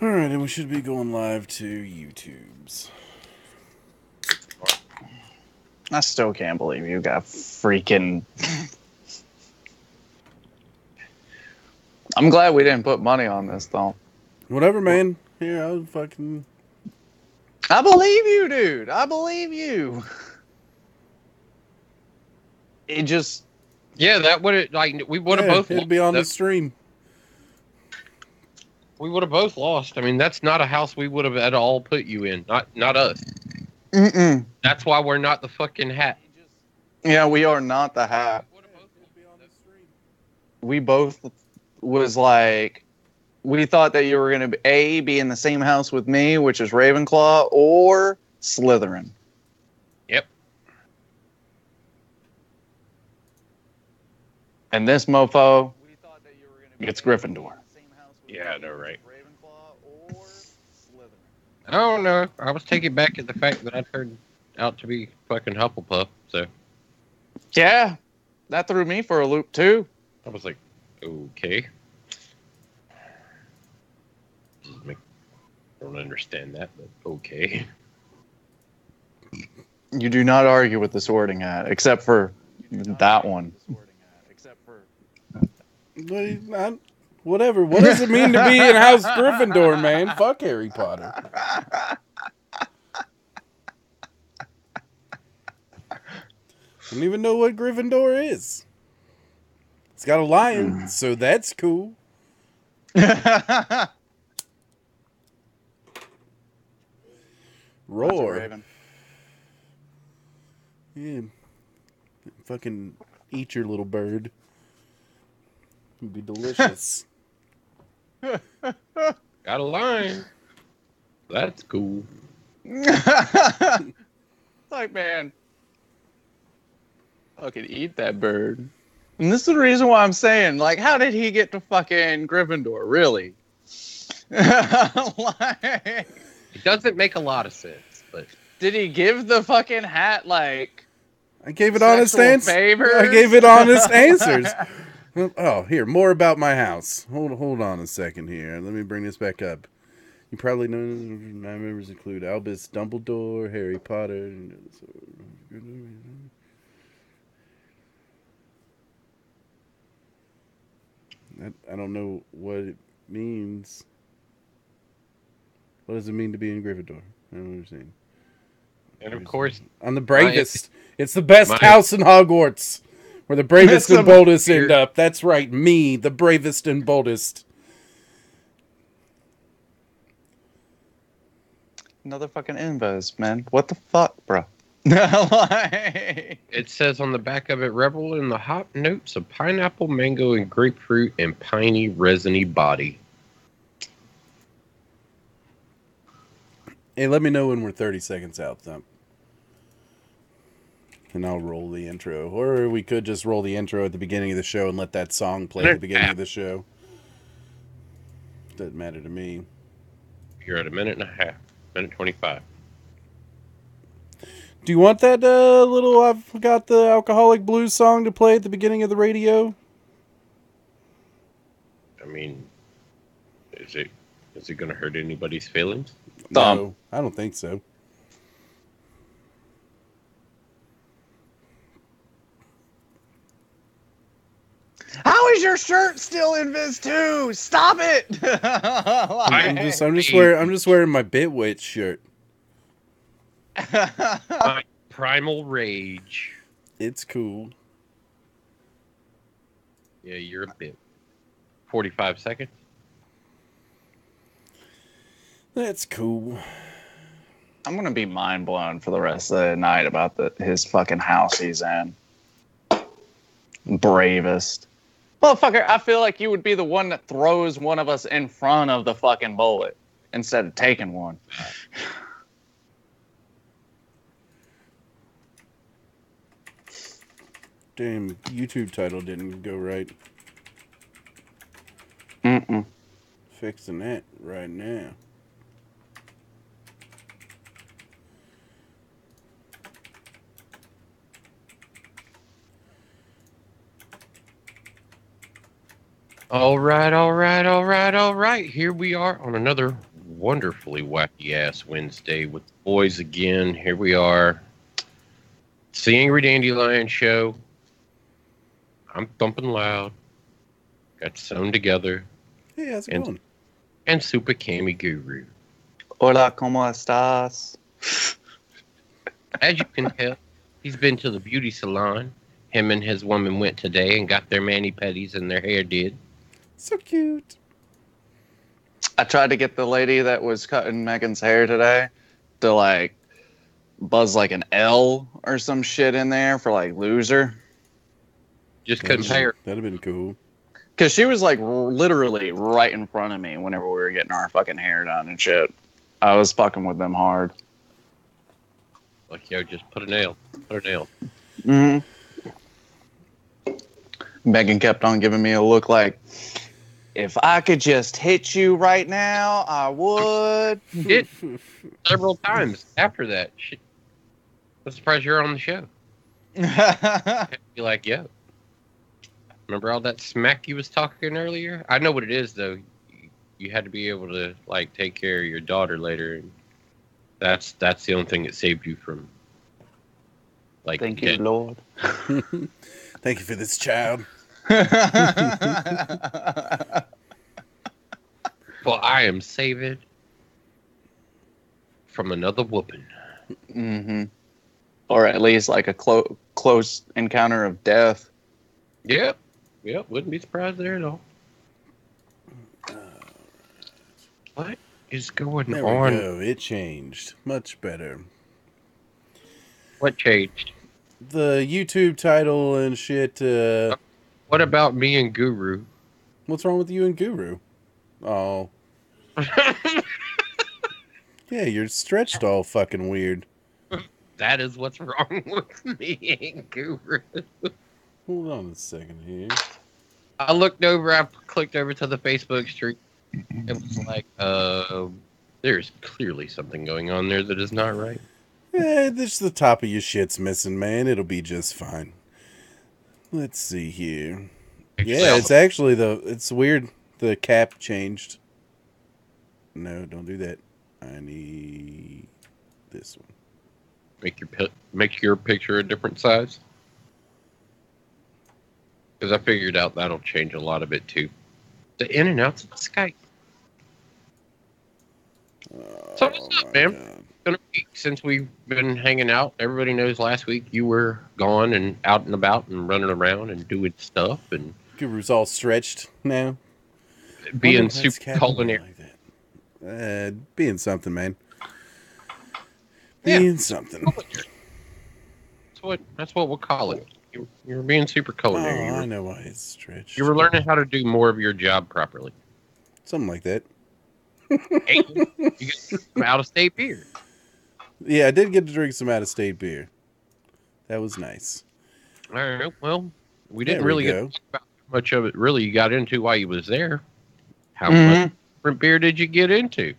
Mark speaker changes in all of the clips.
Speaker 1: Alright, and we should be going live to YouTube's.
Speaker 2: I still can't believe you got freaking... I'm glad we didn't put money on this, though.
Speaker 1: Whatever, man. Here, I'll fucking...
Speaker 2: I believe you, dude. I believe you. It just...
Speaker 3: Yeah, that would have, like, we would have both
Speaker 1: it'd be on the stream.
Speaker 3: We would have both lost. I mean, that's not a house we would have at all put you in. Not us.
Speaker 2: Mm-mm.
Speaker 3: That's why we're not the fucking hat.
Speaker 2: Yeah, we are not the hat. We both was like... We thought that you were going to, A, be in the same house with me, which is Ravenclaw, or Slytherin.
Speaker 3: Yep.
Speaker 2: And this mofo gets Gryffindor.
Speaker 3: Yeah, I know, right? I don't know. I was taken back at the fact that I turned out to be fucking Hufflepuff, so.
Speaker 2: Yeah, that threw me for a loop, too.
Speaker 3: I was like, okay. I don't understand that, but okay.
Speaker 2: You do not argue with the Sorting Hat, except for that one.
Speaker 1: Whatever. What does it mean to be in House Gryffindor, man? Fuck Harry Potter. I don't even know what Gryffindor is. It's got a lion, so that's cool. Roar. Yeah. Fucking eat your little bird. It'd be delicious.
Speaker 3: Got a line. That's cool.
Speaker 2: Like, man. Fucking eat that bird. And this is the reason why I'm saying, like, how did he get to fucking Gryffindor, really? Like,
Speaker 3: It doesn't make a lot of sense, but...
Speaker 2: Did he give the fucking hat, like...
Speaker 1: I gave it honest answers.
Speaker 2: Favors?
Speaker 1: I gave it honest answers. Oh, here, more about my house. Hold on a second here. Let me bring this back up. You probably know my members include Albus Dumbledore, Harry Potter. I don't know what it means. What does it mean to be in Gryffindor? I don't understand.
Speaker 3: And of course...
Speaker 1: I'm the bravest. It's the best house in Hogwarts. Where the bravest and boldest end up. That's right, me, the bravest and boldest.
Speaker 2: Another fucking invis, man. What the fuck, bro? Like...
Speaker 3: It says on the back of it, revel in the hop notes of pineapple, mango, and grapefruit and piney, resiny body.
Speaker 1: Hey, let me know when we're 30 seconds out, Thump. And I'll roll the intro. Or we could just roll the intro at the beginning of the show and let that song play at the beginning of the show. Doesn't matter to me.
Speaker 3: You're at a minute and a half. Minute 25.
Speaker 1: Do you want that little I've got the Alcoholic Blues song to play at the beginning of the radio?
Speaker 3: I mean, is it going to hurt anybody's feelings?
Speaker 1: No, I don't think so.
Speaker 2: How is your shirt still in Viz 2? Stop it!
Speaker 1: I'm just wearing my Bitwitch shirt.
Speaker 3: My primal rage.
Speaker 1: It's cool.
Speaker 3: Yeah, you're a bit. 45 seconds.
Speaker 1: That's cool.
Speaker 2: I'm gonna be mind blown for the rest of the night about his fucking house he's in. Bravest. Motherfucker, I feel like you would be the one that throws one of us in front of the fucking bullet instead of taking one.
Speaker 1: Damn, YouTube title didn't go right.
Speaker 2: Mm-mm.
Speaker 1: Fixing that right now.
Speaker 3: All right. Here we are on another wonderfully wacky ass Wednesday with the boys again. Here we are. It's the Angry Dandelion show. I'm thumping loud. Got sewn together.
Speaker 1: Hey, how's it going?
Speaker 3: And Super Kami Guru.
Speaker 2: Hola, ¿cómo estás?
Speaker 3: As you can tell, he's been to the beauty salon. Him and his woman went today and got their mani-pedis and their hair did.
Speaker 1: So cute.
Speaker 2: I tried to get the lady that was cutting Megan's hair today to like buzz like an L or some shit in there for like loser.
Speaker 3: Just couldn't pay her.
Speaker 1: That'd have been cool.
Speaker 2: Because she was like literally right in front of me whenever we were getting our fucking hair done and shit. I was fucking with them hard.
Speaker 3: Like, yo, just put a nail. Put a nail.
Speaker 2: Mm-hmm. Megan kept on giving me a look like, if I could just hit you right now, I would.
Speaker 3: Hit several times after that. Shit. I'm surprised you're on the show. Be like, yo. Remember all that smack you was talking earlier? I know what it is, though. You had to be able to, like, take care of your daughter later. And that's the only thing that saved you from, like,
Speaker 2: Thank you, Lord.
Speaker 1: Thank you for this child.
Speaker 3: Well, I am saved from another whooping.
Speaker 2: Mm-hmm. Or at least, like, a close encounter of death.
Speaker 3: Yep. Yep, wouldn't be surprised there at all. What is going
Speaker 1: There
Speaker 3: on?
Speaker 1: we go. It changed. Much better.
Speaker 3: What changed?
Speaker 1: The YouTube title and shit.
Speaker 3: What about me and Guru?
Speaker 1: What's wrong with you and Guru? Oh. Yeah, you're stretched all fucking weird.
Speaker 3: That is what's wrong with me and Guru.
Speaker 1: Hold on a second here.
Speaker 3: I looked over, I clicked over to the Facebook stream, and was like, there's clearly something going on there that is not right.
Speaker 1: This the top of your shit's missing, man. It'll be just fine. Let's see here. Yeah, it's actually it's weird. The cap changed. No, don't do that. I need this one.
Speaker 3: Make your picture a different size. Because I figured out that'll change a lot of it too. The in and outs of Skype. So what's up, man?
Speaker 1: God.
Speaker 3: Been a week since we've been hanging out. Everybody knows last week you were gone and out and about and running around and doing stuff and
Speaker 1: Guru's all stretched now.
Speaker 3: being super culinary.
Speaker 1: Like that. Being something, man.
Speaker 3: Yeah.
Speaker 1: Being something.
Speaker 3: That's what we'll call it. You were being super culinary.
Speaker 1: Oh, I know why it's stretched.
Speaker 3: You were learning how to do more of your job properly.
Speaker 1: Something like that.
Speaker 3: Hey, you get some out-of-state beer.
Speaker 1: Yeah, I did get to drink some out-of-state beer. That was nice.
Speaker 3: All right. Well, we didn't
Speaker 1: There we
Speaker 3: really get
Speaker 1: go.
Speaker 3: to talk about how much of it really you got into while you was there. How much different beer did you get into?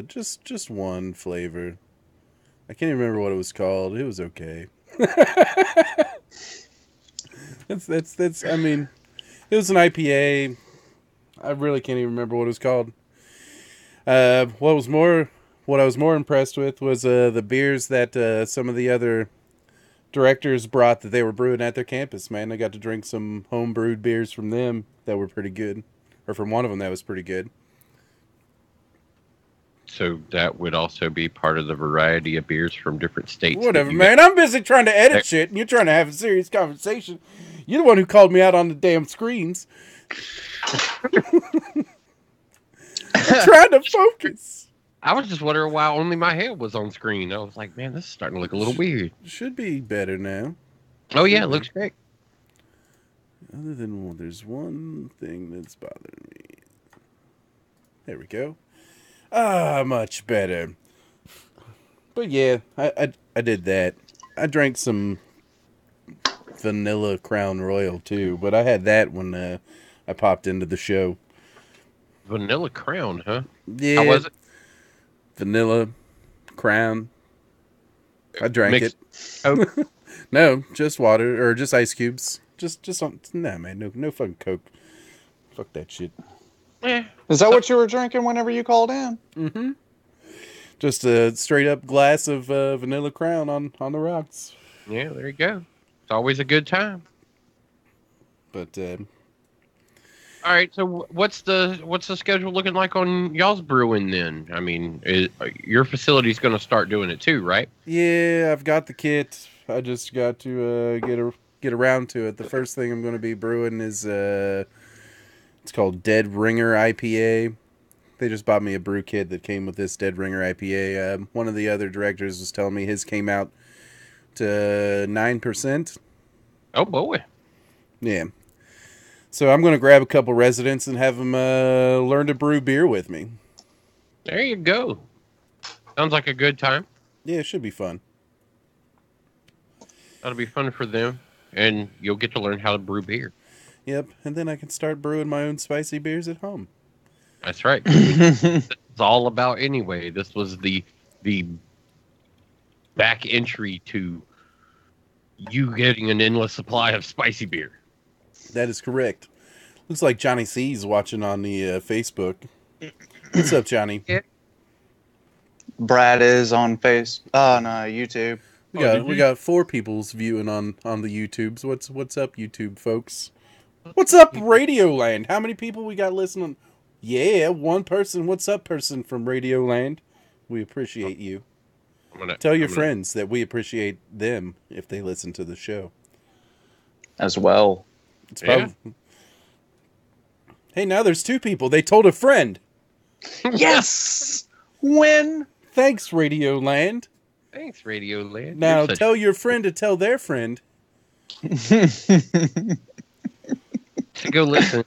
Speaker 1: Just one flavor. I can't even remember what it was called. It was okay. That's. I mean, it was an IPA. I really can't even remember what it was called. What I was more impressed with was the beers that some of the other directors brought that they were brewing at their campus. Man, I got to drink some home brewed beers from them that were pretty good, or from one of them that was pretty good.
Speaker 3: So that would also be part of the variety of beers from different states.
Speaker 1: Whatever, man. I'm busy trying to edit shit, and you're trying to have a serious conversation. You're the one who called me out on the damn screens. I'm trying to focus.
Speaker 3: I was just wondering why only my head was on screen. I was like, man, this is starting to look a little weird.
Speaker 1: Should be better now.
Speaker 3: Oh, yeah, it looks great.
Speaker 1: Other than there's one thing that's bothering me. There we go. Much better. But yeah, I did that. I drank some vanilla Crown Royal too, but I had that when I popped into the show.
Speaker 3: Vanilla Crown, huh?
Speaker 1: Yeah.
Speaker 3: How was it?
Speaker 1: Vanilla Crown. I drank
Speaker 3: Mixed
Speaker 1: it.
Speaker 3: Coke?
Speaker 1: No, just water or just ice cubes. Just no, man, no fucking Coke. Fuck that shit.
Speaker 3: Eh,
Speaker 2: Is that what you were drinking whenever you called in?
Speaker 1: Mm-hmm. Just a straight up glass of vanilla Crown on the rocks.
Speaker 3: yeah, there you go. It's always a good time.
Speaker 1: But
Speaker 3: All right, so what's the schedule looking like on y'all's brewing then? I mean, your facility's going to start doing it too, right?
Speaker 1: yeah, I've got the kit. I just got to get around to it. The first thing I'm going to be brewing is it's called Dead Ringer IPA. They just bought me a brew kit that came with this Dead Ringer IPA. One of the other directors was telling me his came out to 9%.
Speaker 3: Oh boy.
Speaker 1: Yeah. So I'm going to grab a couple residents and have them learn to brew beer with me.
Speaker 3: There you go. Sounds like a good time.
Speaker 1: Yeah, it should be fun.
Speaker 3: That'll be fun for them, and you'll get to learn how to brew beer.
Speaker 1: Yep, and then I can start brewing my own spicy beers at home.
Speaker 3: That's right. It's all about anyway. This was the back entry to you getting an endless supply of spicy beer.
Speaker 1: That is correct. Looks like Johnny C's watching on the Facebook. What's up, Johnny?
Speaker 3: Yeah.
Speaker 2: Brad is on YouTube.
Speaker 1: We got 4 people's viewing on the YouTubes. What's up, YouTube folks? What's up, Radioland? How many people we got listening? Yeah, 1 person. What's up, person from Radioland? We appreciate you. Tell your friends that we appreciate them if they listen to the show
Speaker 2: as well.
Speaker 1: It's probably... Hey, now there's 2 people. They told a friend.
Speaker 2: Yes. When?
Speaker 1: Thanks, Radioland.
Speaker 3: Thanks, Radioland.
Speaker 1: Now tell your friend to tell their friend
Speaker 3: to go listen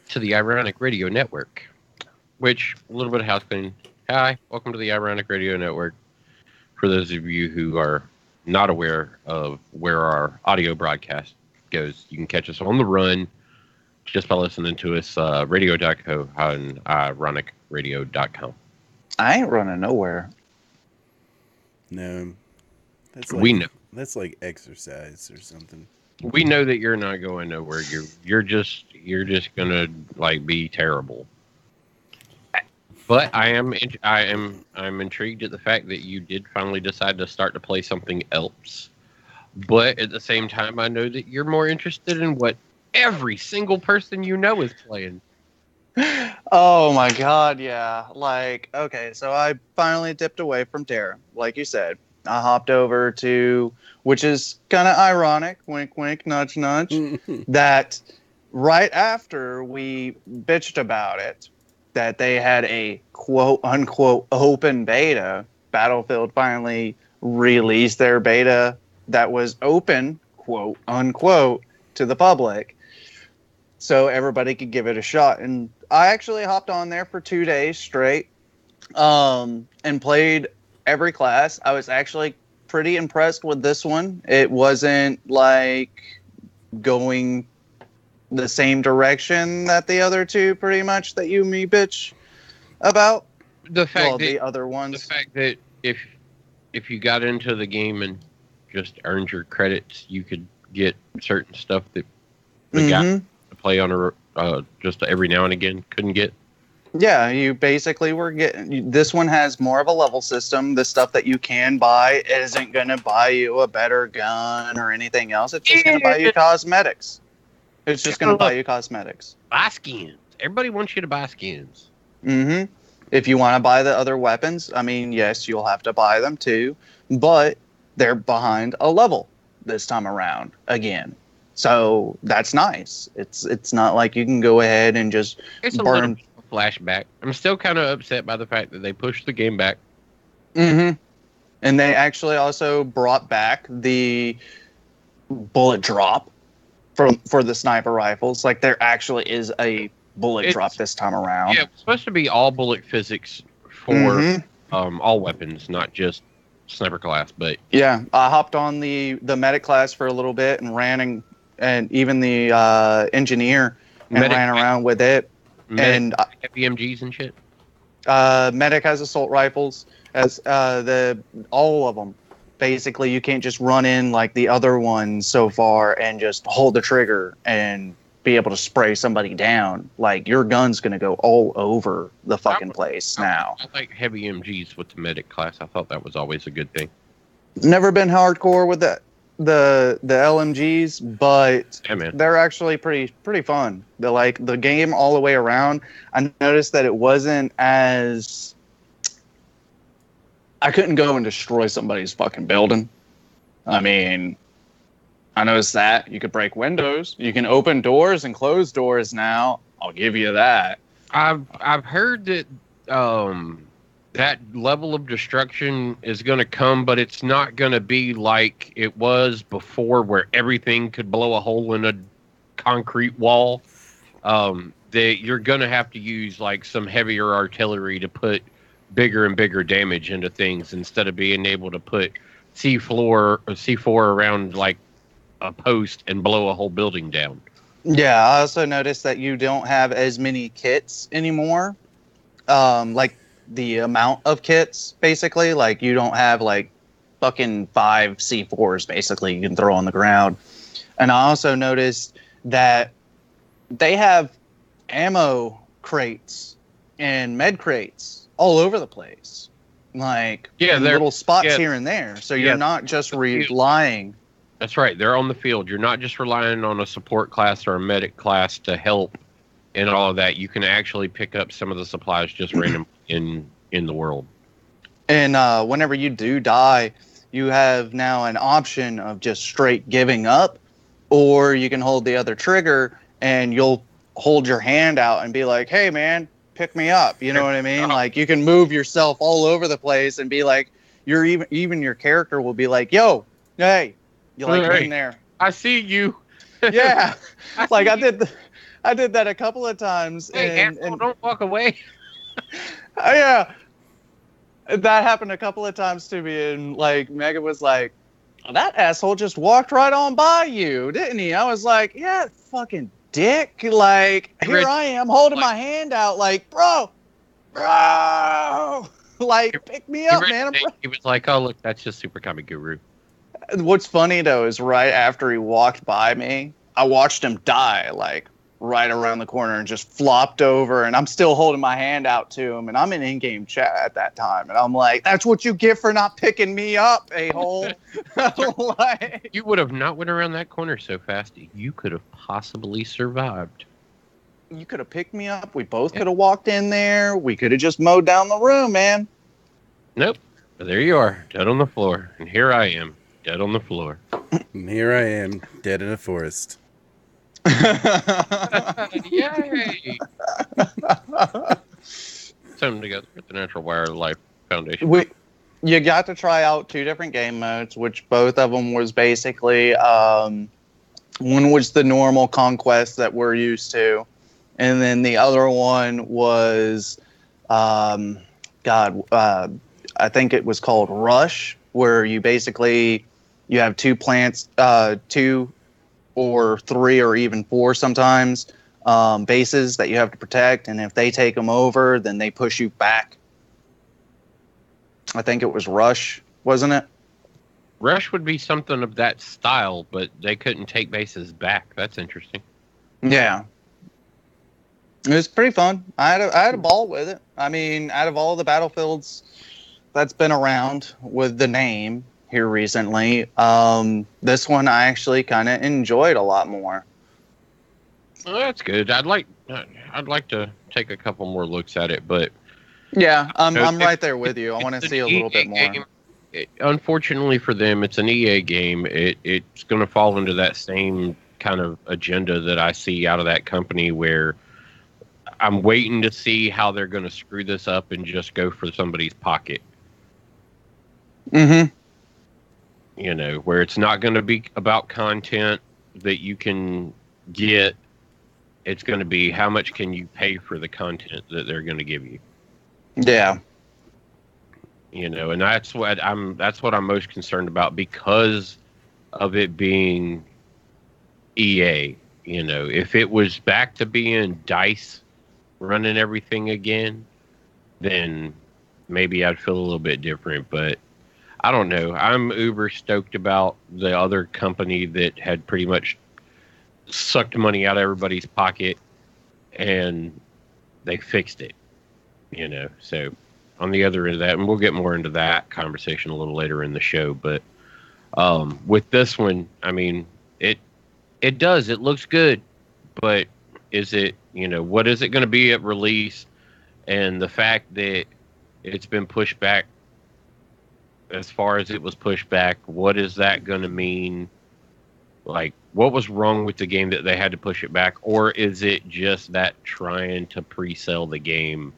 Speaker 3: to the Ironic Radio Network. Which, a little bit of house cleaning. Hi, welcome to the Ironic Radio Network. For those of you who are not aware of where our audio broadcast goes, you can catch us on the run just by listening to us, radio.co on ironicradio.com.
Speaker 2: I ain't running nowhere.
Speaker 1: No.
Speaker 3: We know.
Speaker 1: That's like exercise or something.
Speaker 3: We know that you're not going nowhere. You're just gonna like be terrible. But I'm intrigued at the fact that you did finally decide to start to play something else. But at the same time, I know that you're more interested in what every single person you know is playing.
Speaker 2: Oh my god, yeah. Like, okay, so I finally dipped away from Terra, like you said. I hopped over to, which is kind of ironic, wink, wink, nudge, nudge, that right after we bitched about it, that they had a quote-unquote open beta, Battlefield finally released their beta that was open, quote-unquote, to the public, so everybody could give it a shot. And I actually hopped on there for 2 days straight and played every class. I was actually pretty impressed with this one. It wasn't like going the same direction that the other 2 pretty much that you and me bitch about. The other ones.
Speaker 3: The fact that if you got into the game and just earned your credits, you could get certain stuff that the guy to play on just every now and again couldn't get.
Speaker 2: Yeah, you basically were getting... This one has more of a level system. The stuff that you can buy isn't going to buy you a better gun or anything else. It's just going to buy you cosmetics. It's just going to buy you cosmetics.
Speaker 3: Buy skins. Everybody wants you to buy skins.
Speaker 2: Mm-hmm. If you want to buy the other weapons, I mean, yes, you'll have to buy them too. But they're behind a level this time around again. So that's nice. It's not like you can go ahead and just burn...
Speaker 3: flashback. I'm still kind of upset by the fact that they pushed the game back.
Speaker 2: Mm-hmm. And they actually also brought back the bullet drop for the sniper rifles. Like, there actually is a bullet drop this time around.
Speaker 3: Yeah, it's supposed to be all bullet physics for all weapons, not just sniper class. But
Speaker 2: yeah, I hopped on the medic class for a little bit and ran and even the engineer and ran around with it. And
Speaker 3: BMGs and shit.
Speaker 2: Medic has assault rifles, as all of them. Basically, you can't just run in like the other ones so far and just hold the trigger and be able to spray somebody down. Like, your gun's going to go all over the fucking place now.
Speaker 3: I like heavy MGs with the medic class. I thought that was always a good thing.
Speaker 2: Never been hardcore with the LMGs, but
Speaker 3: Yeah,
Speaker 2: they're actually pretty fun. They're like the game all the way around. I noticed that it wasn't as... I couldn't go and destroy somebody's fucking building. I mean, I noticed that. You could break windows. You can open doors and close doors now. I'll give you that.
Speaker 3: I've heard that that level of destruction is going to come, but it's not going to be like it was before, where everything could blow a hole in a concrete wall. That you're going to have to use like some heavier artillery to put bigger and bigger damage into things, instead of being able to put C4 around like a post and blow a whole building down.
Speaker 2: Yeah, I also noticed that you don't have as many kits anymore. Like the amount of kits, basically. Like, you don't have like fucking 5 C4s basically you can throw on the ground. And I also noticed that they have ammo crates and med crates all over the place. Like, in little spots here and there. So you're not just relying...
Speaker 3: That's right. They're on the field. You're not just relying on a support class or a medic class to help and all of that. You can actually pick up some of the supplies just random in the world.
Speaker 2: And whenever you do die, you have now an option of just straight giving up, or you can hold the other trigger and you'll hold your hand out and be like, hey, man, pick me up. You know what I mean? Like, you can move yourself all over the place and be like, you're even your character will be like, yo, hey. You like being there?
Speaker 3: I see you.
Speaker 2: Yeah, like I did that a couple of times.
Speaker 3: Hey, and don't walk away.
Speaker 2: Yeah, that happened a couple of times to me, and like Megan was like, "That asshole just walked right on by you, didn't he?" I was like, "Yeah, fucking dick." Like, here I am holding my hand out, like, bro, like, pick me up, man.
Speaker 3: He was like, "Oh, look, that's just Super Kami Guru."
Speaker 2: What's funny, though, is right after he walked by me, I watched him die, like, right around the corner and just flopped over, and I'm still holding my hand out to him, and I'm in in-game chat at that time, and I'm like, that's what you get for not picking me up, a-hole. Like,
Speaker 3: you would have not went around that corner so fast, you could have possibly survived.
Speaker 2: You could have picked me up, we both could have walked in there, we could have just mowed down the room, man.
Speaker 3: Nope. But there you are, dead on the floor, and here I am. Dead on the floor.
Speaker 1: And here I am, dead in a forest.
Speaker 3: Yay! Something together with the Natural Wire Life Foundation.
Speaker 2: You got to try out 2 different game modes, which both of them was basically, one was the normal conquest that we're used to, and then the other one was, I think it was called Rush, where you basically... You have 2 plants, 2 or 3 or even 4 sometimes, bases that you have to protect. And if they take them over, then they push you back. I think it was Rush, wasn't it?
Speaker 3: Rush would be something of that style, but they couldn't take bases back. That's interesting.
Speaker 2: Yeah. It was pretty fun. I had a ball with it. I mean, out of all the Battlefields that's been around with the name here recently, this one I actually kind of enjoyed a lot more.
Speaker 3: Well, that's good. I'd like to take a couple more looks at it, but
Speaker 2: yeah, I'm right there with you. I want to see a little bit more.
Speaker 3: Unfortunately for them, it's an EA game. It's going to fall into that same kind of agenda that I see out of that company, where I'm waiting to see how they're going to screw this up and just go for somebody's pocket.
Speaker 2: Mm-hmm.
Speaker 3: You know, where it's not going to be about content that you can get. It's going to be how much can you pay for the content that they're going to give you.
Speaker 2: Yeah.
Speaker 3: You know, and that's what I'm most concerned about, because of it being EA. You know, if it was back to being DICE running everything again, then maybe I'd feel a little bit different, but I don't know. I'm uber stoked about the other company that had pretty much sucked money out of everybody's pocket, and they fixed it. So on the other end of that, and we'll get more into that conversation a little later in the show, but with this one, I mean, it looks good, but is it, what is it going to be at release? And the fact that it's been pushed back as far as it was pushed back, what is that going to mean? Like, what was wrong with the game that they had to push it back? Or is it just that trying to pre-sell the game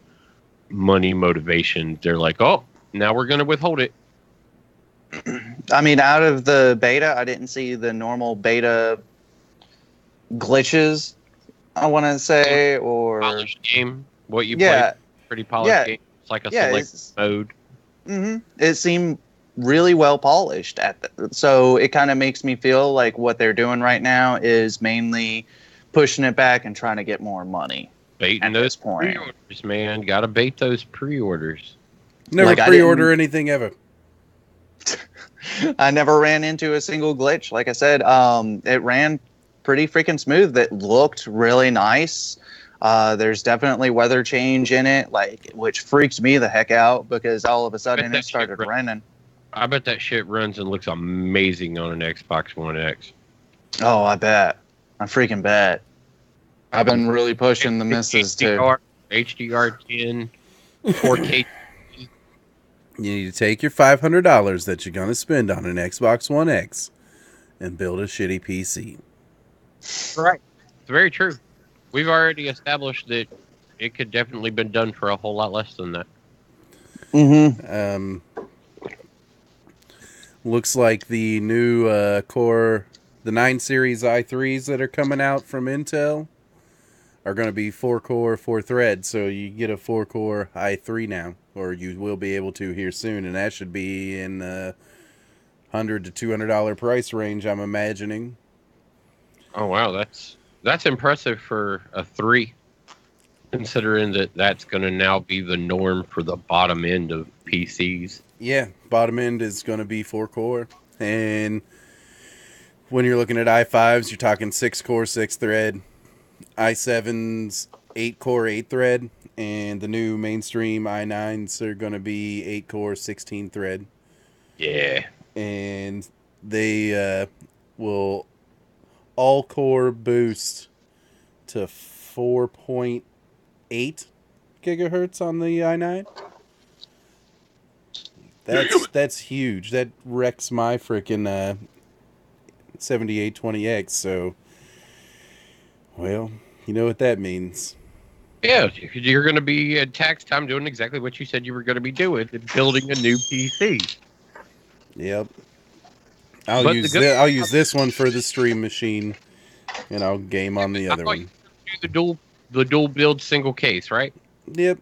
Speaker 3: money motivation? They're like, oh, now we're going to withhold it.
Speaker 2: I mean, out of the beta, I didn't see the normal beta glitches, I want to say, or
Speaker 3: polished game. What you played, pretty polished game. It's like a select mode.
Speaker 2: Mm-hmm. It seemed really well polished so it kind of makes me feel like what they're doing right now is mainly pushing it back and trying to get more money.
Speaker 3: Baiting those pre-orders, man. Gotta bait those pre-orders.
Speaker 1: Never pre-order anything ever.
Speaker 2: I never ran into a single glitch. Like I said, it ran pretty freaking smooth. That looked really nice. There's definitely weather change in it, which freaks me the heck out because all of a sudden it started raining.
Speaker 3: I bet that shit runs and looks amazing on an Xbox One X.
Speaker 2: Oh, I bet. I freaking bet. I've been really pushing the misses too.
Speaker 3: HDR10, 4K.
Speaker 1: You need to take your $500 that you're going to spend on an Xbox One X and build a shitty PC.
Speaker 3: Right. It's very true. We've already established that it could definitely been done for a whole lot less than that.
Speaker 2: Mm-hmm.
Speaker 1: Looks like the new Core, the 9 series i3s that are coming out from Intel are going to be 4-core, 4-thread. So you get a 4-core i3 now, or you will be able to here soon, and that should be in the $100 to $200 price range, I'm imagining.
Speaker 3: Oh wow, that's impressive for a 3, considering that that's going to now be the norm for the bottom end of PCs.
Speaker 1: Yeah, bottom end is going to be 4-core, and when you're looking at i5s, you're talking 6-core, 6-thread. i7's 8-core, 8-thread, and the new mainstream i9s are going to be 8-core, 16-thread.
Speaker 3: Yeah.
Speaker 1: And they will all-core boost to 4.8 gigahertz on the i9. That's huge. That wrecks my freaking 7820X, so... Well, you know what that means.
Speaker 3: Yeah, you're going to be at tax time doing exactly what you said you were going to be doing, building a new PC.
Speaker 1: Yep. I'll use this one for the stream machine, and I'll game on the other one.
Speaker 3: Do the dual build single case, right?
Speaker 1: Yep.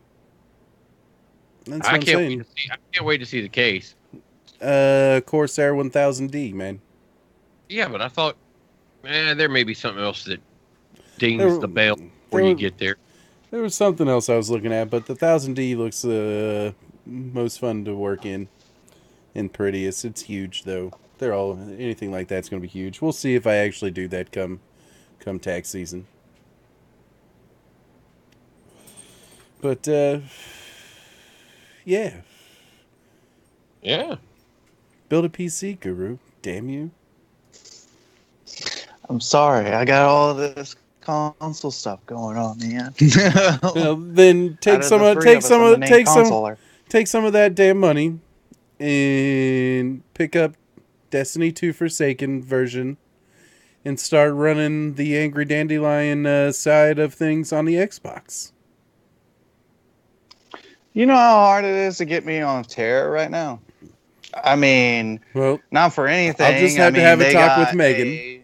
Speaker 1: That's what I'm saying.
Speaker 3: I can't wait to see the case.
Speaker 1: Corsair 1000D, man.
Speaker 3: Yeah, but I thought, there may be something else that dings the bell before you get there.
Speaker 1: There was something else I was looking at, but the 1000D looks most fun to work in and prettiest. It's huge, though. Anything like that's going to be huge. We'll see if I actually do that come tax season. But, yeah.
Speaker 3: Yeah.
Speaker 1: Build a PC, Guru. Damn you.
Speaker 2: I'm sorry. I got all this console stuff going on, man.
Speaker 1: Well, then take some of that damn money and pick up Destiny 2 Forsaken version and start running the Angry Dandelion side of things on the Xbox.
Speaker 2: You know how hard it is to get me on Terra right now? I mean, well, not for anything.
Speaker 1: I'll just have to have a talk with Megan.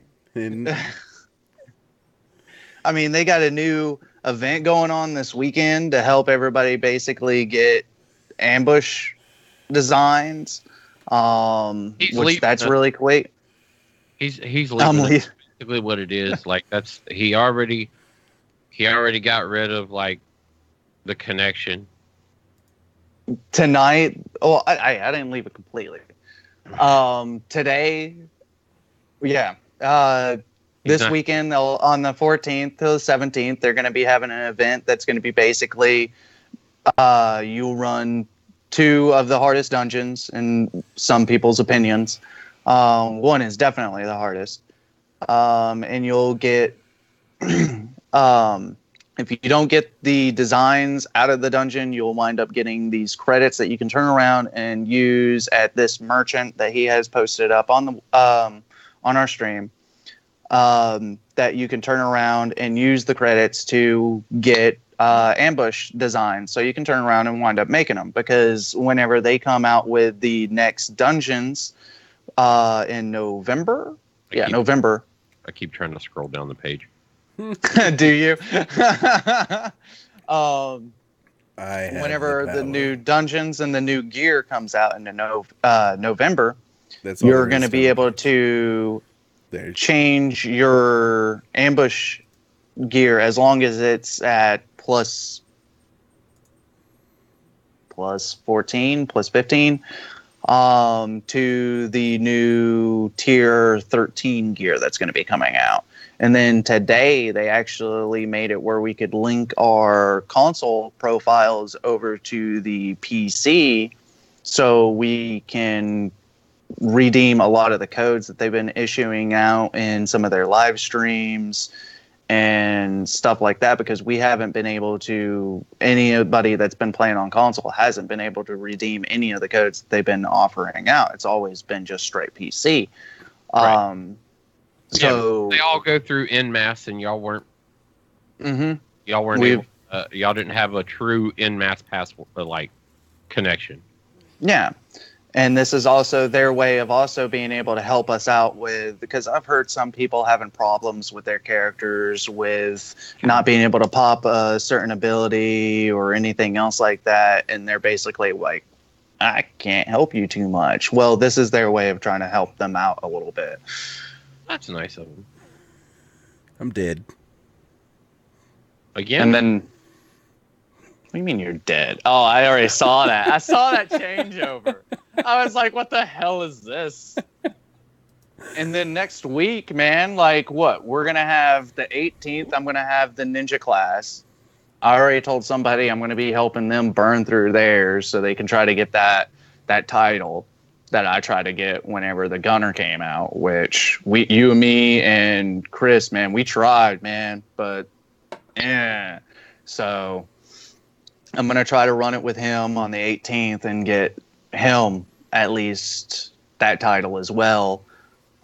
Speaker 2: I mean, they got a new event going on this weekend to help everybody basically get ambush designs. That's really quick.
Speaker 3: He's leaving. That's basically what it is. Like he already got rid of like the connection.
Speaker 2: Tonight, I didn't leave it completely. Today, yeah. This weekend, on the 14th to the 17th, they're going to be having an event that's going to be basically you'll run 2 of the hardest dungeons in some people's opinions. One is definitely the hardest. And you'll get, if you don't get the designs out of the dungeon, you'll wind up getting these credits that you can turn around and use at this merchant that he has posted up on our stream. That you can turn around and use the credits to get ambush designs. So you can turn around and wind up making them, because whenever they come out with the next dungeons in November. November.
Speaker 3: I keep trying to scroll down the page.
Speaker 2: Do you? Whenever the new dungeons and the new gear comes out in November, you're going to be able to change your ambush gear as long as it's at plus 14, plus 15, to the new tier 13 gear that's going to be coming out. And then today they actually made it where we could link our console profiles over to the PC so we can redeem a lot of the codes that they've been issuing out in some of their live streams and stuff like that, because we haven't been able to, anybody that's been playing on console hasn't been able to redeem any of the codes that they've been offering out. It's always been just straight PC.
Speaker 3: Right.
Speaker 2: So
Speaker 3: they all go through en masse, and y'all weren't.
Speaker 2: Mm-hmm.
Speaker 3: Y'all weren't able. Y'all didn't have a true en masse password connection.
Speaker 2: Yeah. And this is also their way of also being able to help us out with, because I've heard some people having problems with their characters with not being able to pop a certain ability or anything else like that. And they're basically like, I can't help you too much. Well, this is their way of trying to help them out a little bit.
Speaker 3: That's nice of them.
Speaker 1: I'm dead.
Speaker 3: Again?
Speaker 2: And then... What do you mean you're dead? Oh, I already saw that. I saw that changeover. I was like, what the hell is this? And then next week, man, like what? We're going to have the 18th. I'm going to have the ninja class. I already told somebody I'm going to be helping them burn through theirs so they can try to get that title that I tried to get whenever the gunner came out, which you and me and Chris, man, we tried, man, but yeah. So I'm going to try to run it with him on the 18th and get him at least that title as well.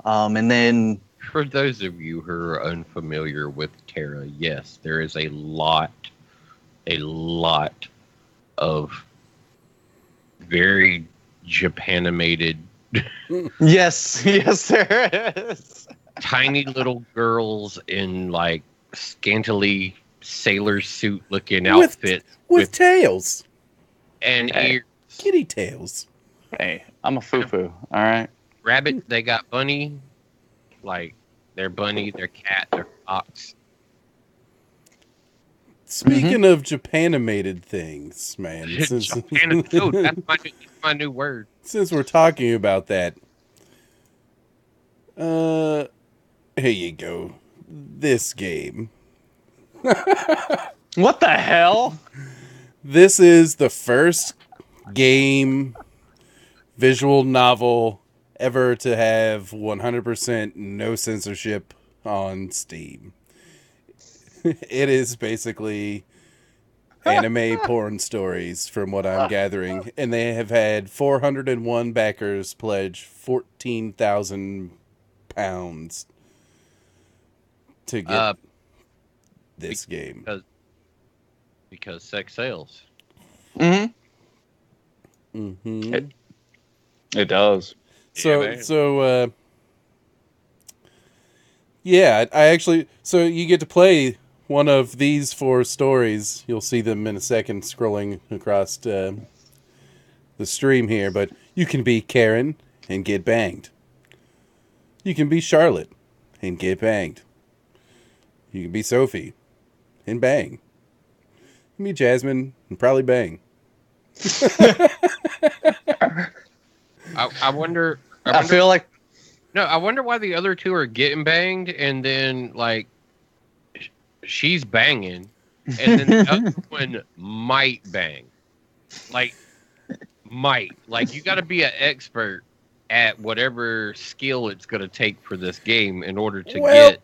Speaker 2: And then...
Speaker 3: For those of you who are unfamiliar with Terra, yes, there is a lot of very Japanimated...
Speaker 2: Yes, there is.
Speaker 3: Tiny little girls in, like, scantily sailor suit looking outfits.
Speaker 1: With tails.
Speaker 3: And ears.
Speaker 1: Kitty tails.
Speaker 2: Hey, I'm a foo-foo, all right?
Speaker 3: Rabbit, they got bunny. Like, their bunny, their cat, their fox.
Speaker 1: Speaking of Japanimated things, man.
Speaker 3: That's my new word.
Speaker 1: Since we're talking about that, here you go. This game.
Speaker 2: What the hell?
Speaker 1: This is the first game, visual novel, ever to have 100% no censorship on Steam. It is basically anime porn stories, from what I'm gathering. And they have had 401 backers pledge £14,000 to get this game.
Speaker 3: Because sex sells.
Speaker 2: Mm-hmm.
Speaker 1: Mm-hmm.
Speaker 2: It does.
Speaker 1: So yeah, I actually... So you get to play one of these 4 stories. You'll see them in a second scrolling across the stream here. But you can be Karen and get banged. You can be Charlotte and get banged. You can be Sophie and bang. You can be Jasmine and probably bang.
Speaker 3: I wonder.
Speaker 2: I feel like
Speaker 3: No, I wonder why the other two are getting banged, and then like she's banging, and then the other one might bang. Like you got to be an expert at whatever skill it's going to take for this game in order to get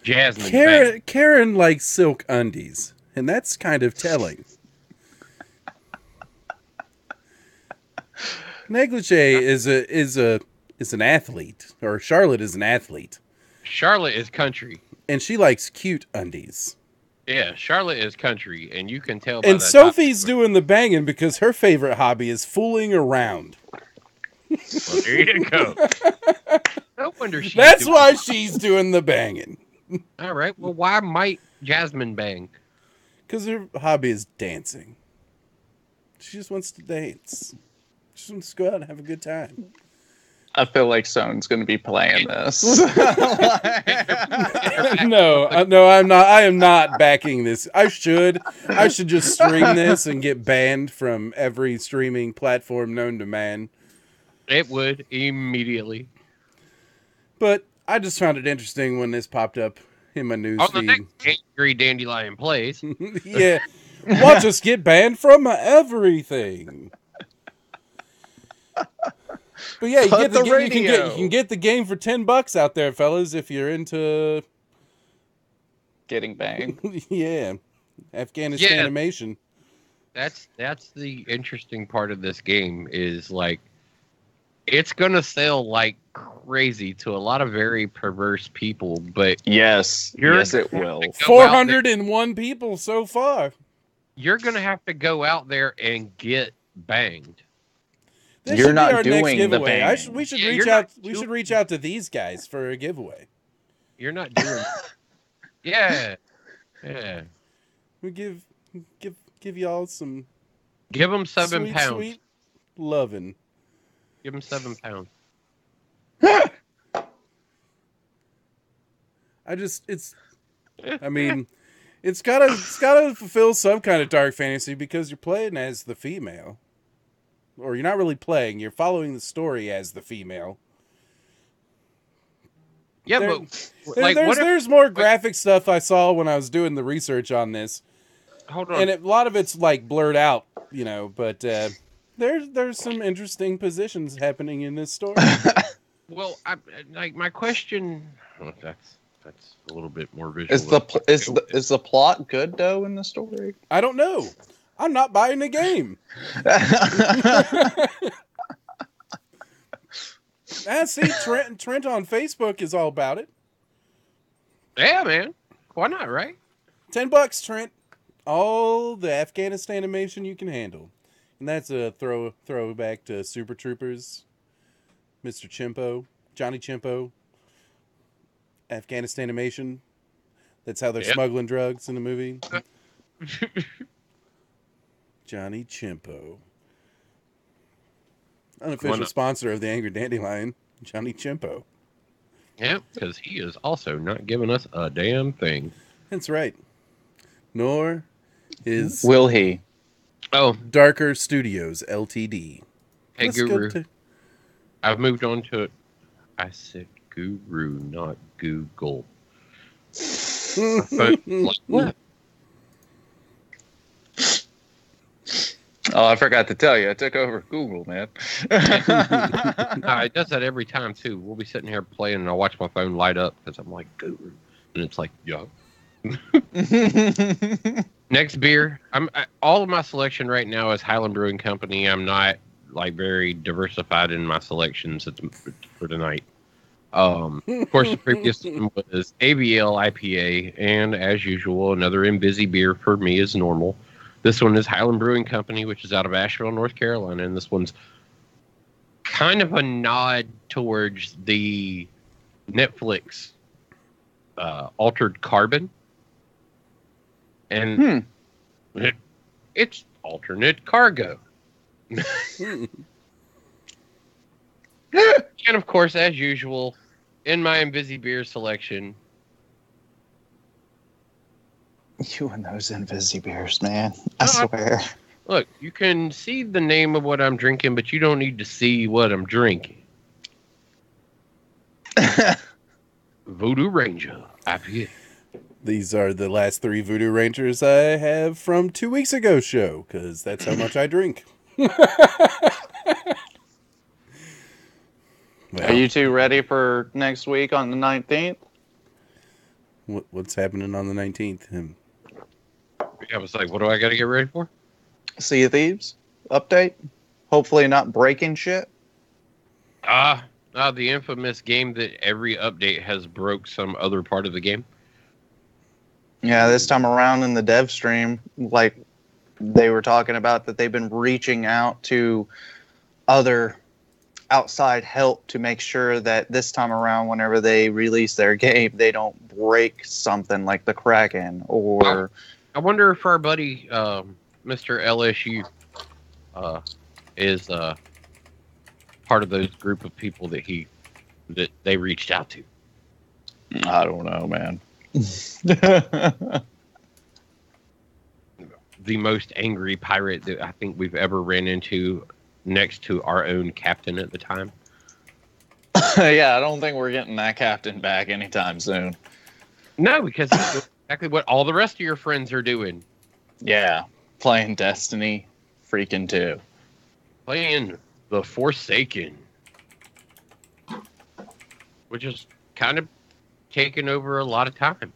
Speaker 3: Jasmine banged.
Speaker 1: Karen likes silk undies, and that's kind of telling. Negligee is an athlete, or Charlotte is an athlete.
Speaker 3: Charlotte is country,
Speaker 1: and she likes cute undies.
Speaker 3: Yeah, Charlotte is country, and you can tell by
Speaker 1: and
Speaker 3: that.
Speaker 1: Sophie's doing the banging because her favorite hobby is fooling around.
Speaker 3: Well, there you go. No wonder she's
Speaker 1: That's why she's doing the banging.
Speaker 3: All right. Well, why might Jasmine bang?
Speaker 1: Because her hobby is dancing. She just wants to dance. She just wants to go out and have a good time.
Speaker 2: I feel like Sone's going to be playing this.
Speaker 1: No, I'm not. I am not backing this. I should just stream this and get banned from every streaming platform known to man.
Speaker 3: It would immediately.
Speaker 1: But I just found it interesting when this popped up in my news
Speaker 3: On the
Speaker 1: feed.
Speaker 3: next TheAngryDandelion plays.
Speaker 1: Yeah, watch us get banned from everything. But yeah, you can get the game for $10 out there, fellas, if you're into
Speaker 2: getting banged.
Speaker 1: Yeah, Afghanistan animation.
Speaker 3: That's the interesting part of this game is like it's gonna sell like crazy to a lot of very perverse people, but
Speaker 2: yes, it will.
Speaker 1: 401 people so far.
Speaker 3: You're gonna have to go out there and get banged.
Speaker 2: You're not doing the banging.
Speaker 1: We should reach out. We should reach out to these guys for a giveaway.
Speaker 3: You're not doing. Yeah.
Speaker 1: We give y'all some.
Speaker 3: Give them 7 pounds.
Speaker 1: Sweet loving.
Speaker 3: Give them 7 pounds.
Speaker 1: It's gotta fulfill some kind of dark fantasy because you're playing as the female. Or you're not really playing, you're following the story as the female.
Speaker 3: Yeah,
Speaker 1: there's more graphic stuff I saw when I was doing the research on this.
Speaker 3: Hold on.
Speaker 1: And a lot of it's like blurred out, but there's some interesting positions happening in this story.
Speaker 3: Well, my question. Oh, that's a little bit more visual.
Speaker 2: Is the plot good though in the story?
Speaker 1: I don't know. I'm not buying the game. See, Trent on Facebook is all about it.
Speaker 3: Yeah, man. Why not, right?
Speaker 1: $10, Trent. All the Afghanistan animation you can handle. And that's a throwback to Super Troopers, Mr. Chimpo, Johnny Chimpo, Afghanistan animation. That's how they're smuggling drugs in the movie. Johnny Chimpo. Unofficial sponsor of the Angry Dandelion, Johnny Chimpo.
Speaker 3: Yeah, because he is also not giving us a damn thing.
Speaker 1: That's right. Nor is...
Speaker 2: Will he?
Speaker 3: Oh.
Speaker 1: Darker Studios, Ltd.
Speaker 3: Hey, Let's Guru. I've moved on to it. I said Guru, not Google. What?
Speaker 2: Oh, I forgot to tell you. I took over Google, man.
Speaker 3: It does that every time, too. We'll be sitting here playing, and I'll watch my phone light up because I'm like, Guru. And it's like, yo. Next beer. All of my selection right now is Highland Brewing Company. I'm not, very diversified in my selections for tonight. Of course, the previous one was ABL IPA, and as usual, another busy beer for me is normal. This one is Highland Brewing Company, which is out of Asheville, North Carolina, and this one's kind of a nod towards the Netflix Altered Carbon. And it's alternate cargo. And of course, as usual, in my busy beer selection,
Speaker 2: you and those Invisi beers, man. I swear.
Speaker 3: Look, you can see the name of what I'm drinking, but you don't need to see what I'm drinking. Voodoo Ranger IPA.
Speaker 1: These are the last 3 Voodoo Rangers I have from 2 weeks ago show, because that's how much I drink.
Speaker 2: Are you two ready for next week on the 19th?
Speaker 1: What's happening on the 19th?
Speaker 3: I was like, what do I got to get ready for?
Speaker 2: Sea of Thieves update. Hopefully not breaking shit.
Speaker 3: The infamous game that every update has broke some other part of the game.
Speaker 2: Yeah, this time around in the dev stream, like they were talking about that they've been reaching out to other outside help to make sure that this time around, whenever they release their game, they don't break something like the Kraken or.
Speaker 3: I wonder if our buddy Mr. LSU is part of those group of people that they reached out to.
Speaker 2: I don't know, man.
Speaker 3: The most angry pirate that I think we've ever ran into, next to our own captain at the time.
Speaker 2: Yeah, I don't think we're getting that captain back anytime soon.
Speaker 3: No, because he's exactly what all the rest of your friends are doing.
Speaker 2: Yeah, playing Destiny freaking 2.
Speaker 3: Playing The Forsaken. Which is kind of taking over a lot of time.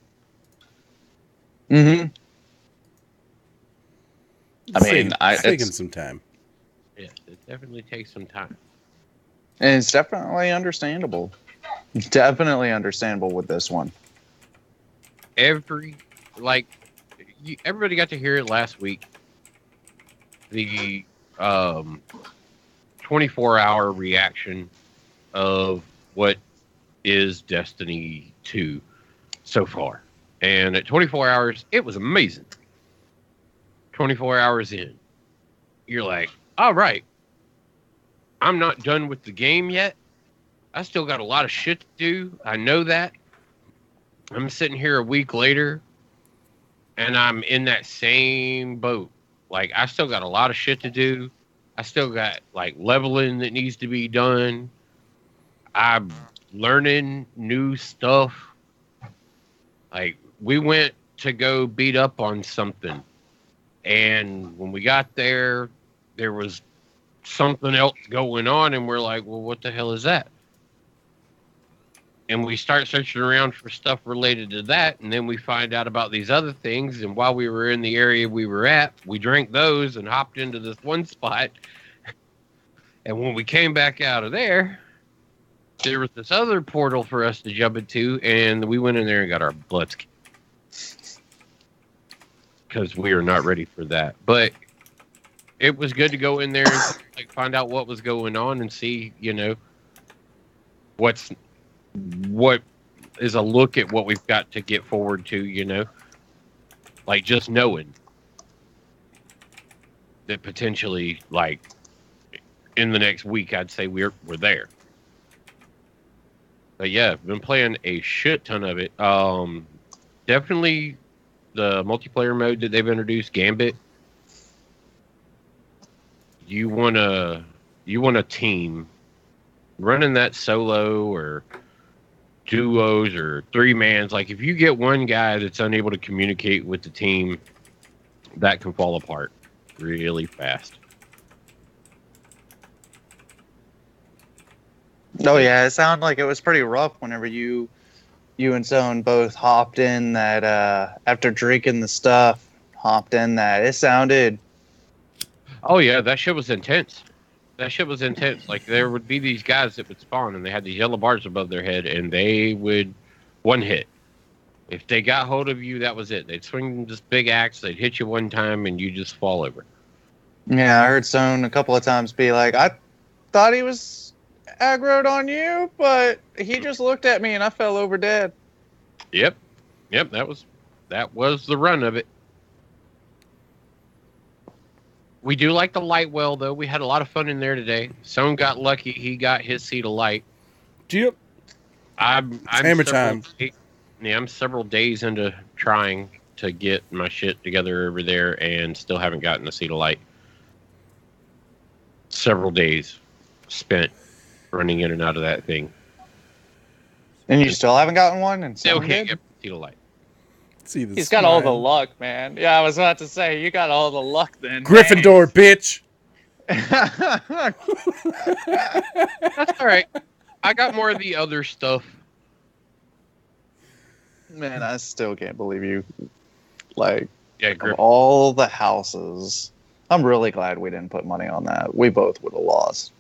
Speaker 2: Mm-hmm.
Speaker 1: It's taking some time.
Speaker 3: Yeah, it definitely takes some time.
Speaker 2: And it's definitely understandable. Definitely understandable with this one.
Speaker 3: Everybody got to hear it last week. The 24-hour reaction of what is Destiny 2 so far. And at 24 hours, it was amazing. 24 hours in, you're like, all right, I'm not done with the game yet. I still got a lot of shit to do. I know that. I'm sitting here a week later, and I'm in that same boat. Like, I still got a lot of shit to do. I still got, like, leveling that needs to be done. I'm learning new stuff. Like, we went to go beat up on something. And when we got there, there was something else going on. And we're like, well, what the hell is that? And we start searching around for stuff related to that. And then we find out about these other things. And while we were in the area we were at, we drank those and hopped into this one spot. And when we came back out of there, there was this other portal for us to jump into. And we went in there and got our butts kicked. Because we are not ready for that. But it was good to go in there and like find out what was going on and see, what is a look at what we've got to get forward to, like just knowing that potentially, like in the next week, I'd say we're there. But yeah, I've been playing a shit ton of it. Definitely the multiplayer mode that they've introduced, Gambit. You want a team running that solo or duos or 3-mans. Like if you get one guy that's unable to communicate with the team, that can fall apart really fast.
Speaker 2: Oh yeah, it sounded like it was pretty rough whenever you and Zone both hopped in that after drinking the stuff, hopped in that. It sounded.
Speaker 3: Oh yeah, that shit was intense. Like there would be these guys that would spawn and they had these yellow bars above their head and they would one hit. If they got hold of you, that was it. They'd swing this big axe, they'd hit you one time and you just fall over.
Speaker 2: Yeah, I heard Zone a couple of times be like, I thought he was aggroed on you, but he just looked at me and I fell over dead.
Speaker 3: Yep, that was the run of it. We do like the light well, though. We had a lot of fun in there today. Zone got lucky. He got his seat of light.
Speaker 1: Yep.
Speaker 3: I'm
Speaker 1: hammer time.
Speaker 3: I'm several days into trying to get my shit together over there and still haven't gotten a seat of light. Several days spent running in and out of that thing.
Speaker 2: And you still haven't gotten one? And
Speaker 3: Still
Speaker 2: someone
Speaker 3: can't
Speaker 2: did?
Speaker 3: get the light.
Speaker 1: See the
Speaker 4: He's got all the
Speaker 1: smile.
Speaker 4: luck, man. Yeah, I was about to say, you got all the luck then.
Speaker 1: Gryffindor, bitch.
Speaker 3: That's all right. I got more of the other stuff.
Speaker 2: Man, I still can't believe you. Like,
Speaker 3: Yeah,
Speaker 2: of
Speaker 3: Griff.
Speaker 2: all the houses, I'm really glad we didn't put money on that. We both would have lost.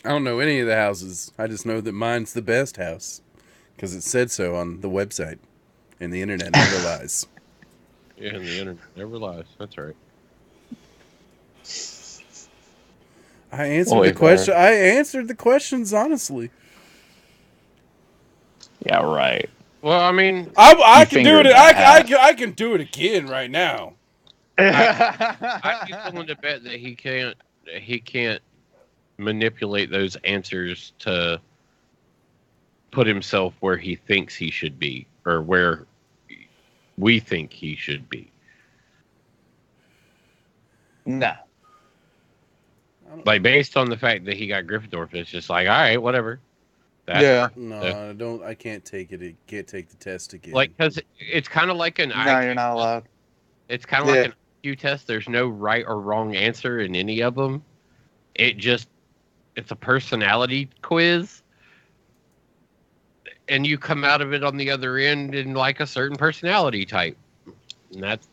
Speaker 1: I don't know any of the houses. I just know that mine's the best house because it said so on the website, and the internet never lies.
Speaker 3: Yeah, and the internet never lies. That's right.
Speaker 1: I answered
Speaker 2: Way
Speaker 1: the question. I answered the questions honestly.
Speaker 2: Yeah, right.
Speaker 3: Well, I mean,
Speaker 1: I
Speaker 2: You
Speaker 1: can do it.
Speaker 2: fingered that
Speaker 1: I can do it again right now.
Speaker 3: I'd be willing to bet that he can't manipulate those answers to put himself where he thinks he should be, or where we think he should be.
Speaker 2: No.
Speaker 3: Like, based on the fact that he got Gryffindor, it's just like, all right, whatever. That's
Speaker 2: Yeah.
Speaker 1: No,
Speaker 3: Yeah.
Speaker 1: I don't. I can't take it. I can't take the test again.
Speaker 3: Like, because it's kind of like an
Speaker 2: No,
Speaker 3: IQ.
Speaker 2: you're not allowed.
Speaker 3: It's kind of
Speaker 2: Yeah.
Speaker 3: like an IQ test. There's no right or wrong answer in any of them. It's a personality quiz, and you come out of it on the other end in like a certain personality type, and that's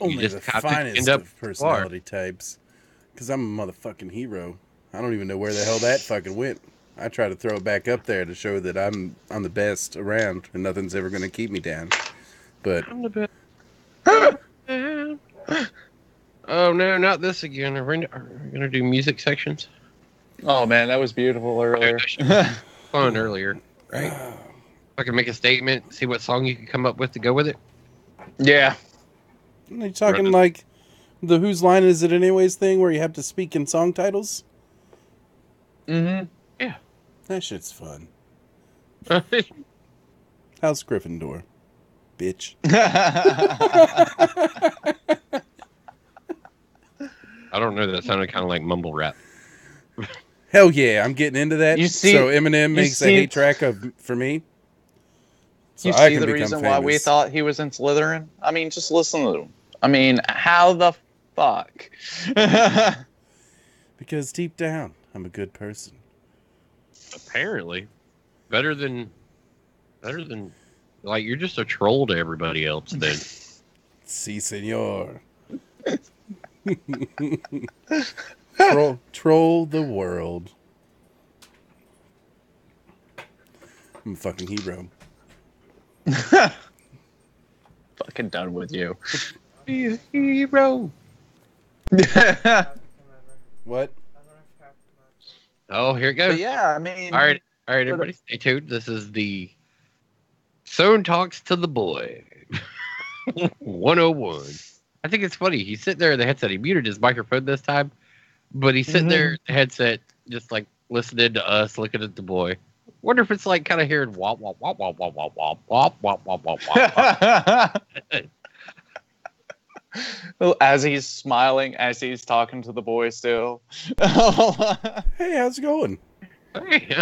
Speaker 1: only the
Speaker 3: have to
Speaker 1: finest
Speaker 3: end up
Speaker 1: of personality types. Because I'm a motherfucking hero. I don't even know where the hell that fucking went. I try to throw it back up there to show that I'm the best around, and nothing's ever going to keep me down. But
Speaker 3: I'm the best. Oh no, not this again. Are we gonna do music sections?
Speaker 2: Oh, man, that was beautiful earlier.
Speaker 3: Fun earlier, right? I can make a statement, see what song you can come up with to go with it.
Speaker 2: Yeah.
Speaker 1: are you talking like the Whose Line Is It Anyways thing where you have to speak in song titles?
Speaker 2: Mm-hmm.
Speaker 3: Yeah.
Speaker 1: That shit's fun.
Speaker 3: I
Speaker 1: How's Gryffindor? Bitch.
Speaker 3: don't know. That sounded kind of like mumble rap.
Speaker 1: Hell yeah, I'm getting into that.
Speaker 2: You see-
Speaker 1: so Eminem makes a
Speaker 2: see-
Speaker 1: hate track for me. So
Speaker 2: You
Speaker 1: I
Speaker 2: see
Speaker 1: can
Speaker 2: the
Speaker 1: become
Speaker 2: reason why we
Speaker 1: famous.
Speaker 2: thought he was in Slytherin? I mean, just listen to him. I mean, how the fuck?
Speaker 1: Because deep down, I'm a good person.
Speaker 3: Apparently, better than like you're just a troll to everybody else. Then
Speaker 1: Si, senor. Troll the world. I'm a fucking hero.
Speaker 2: Fucking done with you.
Speaker 3: be a hero.
Speaker 1: What?
Speaker 3: Oh, here it goes.
Speaker 2: But yeah, I mean,
Speaker 3: All right, everybody, stay tuned. This is the Sohn Talks to the Boy 101. I think it's funny. He's sitting there in the headset. He muted his microphone this time, but he's sitting there in the headset, just like listening to us, looking at the boy. Wonder if it's like kind of hearing wop wop wop wop wop wop wop wop wop wop wop wop.
Speaker 2: as he's smiling, as he's talking to the boy still.
Speaker 1: Hey, how's it going?
Speaker 3: Hey.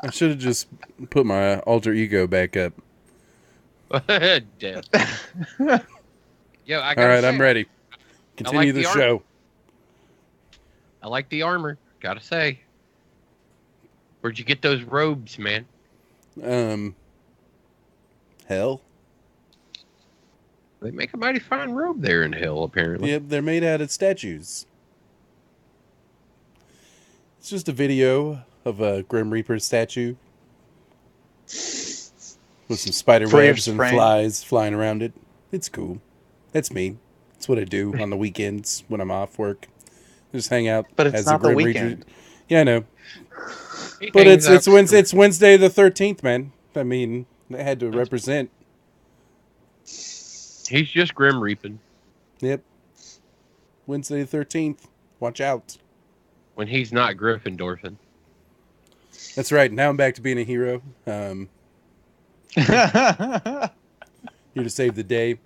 Speaker 1: I should have just put my alter ego back up.
Speaker 3: Dead. Yo, I
Speaker 1: All
Speaker 3: gotta
Speaker 1: right,
Speaker 3: say,
Speaker 1: I'm ready. Continue
Speaker 3: the
Speaker 1: the
Speaker 3: art.
Speaker 1: show.
Speaker 3: I like the armor. Gotta say. Where'd you get those robes, man?
Speaker 1: Hell.
Speaker 3: They make a mighty fine robe there in hell, apparently.
Speaker 1: Yep, they're made out of statues. It's just a video of a Grim Reaper statue with some spider
Speaker 2: Free of
Speaker 1: webs and
Speaker 2: spraying.
Speaker 1: flies flying around it. It's cool. That's me. That's what I do on the weekends when I'm off work. Just hang out.
Speaker 2: But it's
Speaker 1: as
Speaker 2: not
Speaker 1: a
Speaker 2: the
Speaker 1: Grim
Speaker 2: weekend.
Speaker 1: Reaper. Yeah, I know.
Speaker 3: He
Speaker 1: But
Speaker 3: hangs
Speaker 1: it's
Speaker 3: out-
Speaker 1: Wednesday. It's Wednesday the 13th, man. I mean, they had to represent.
Speaker 3: He's just grim reaping.
Speaker 1: Yep. Wednesday the 13th. Watch out.
Speaker 3: When he's not Gryffindorfing.
Speaker 1: That's right. Now I'm back to being a hero. Here to save the day.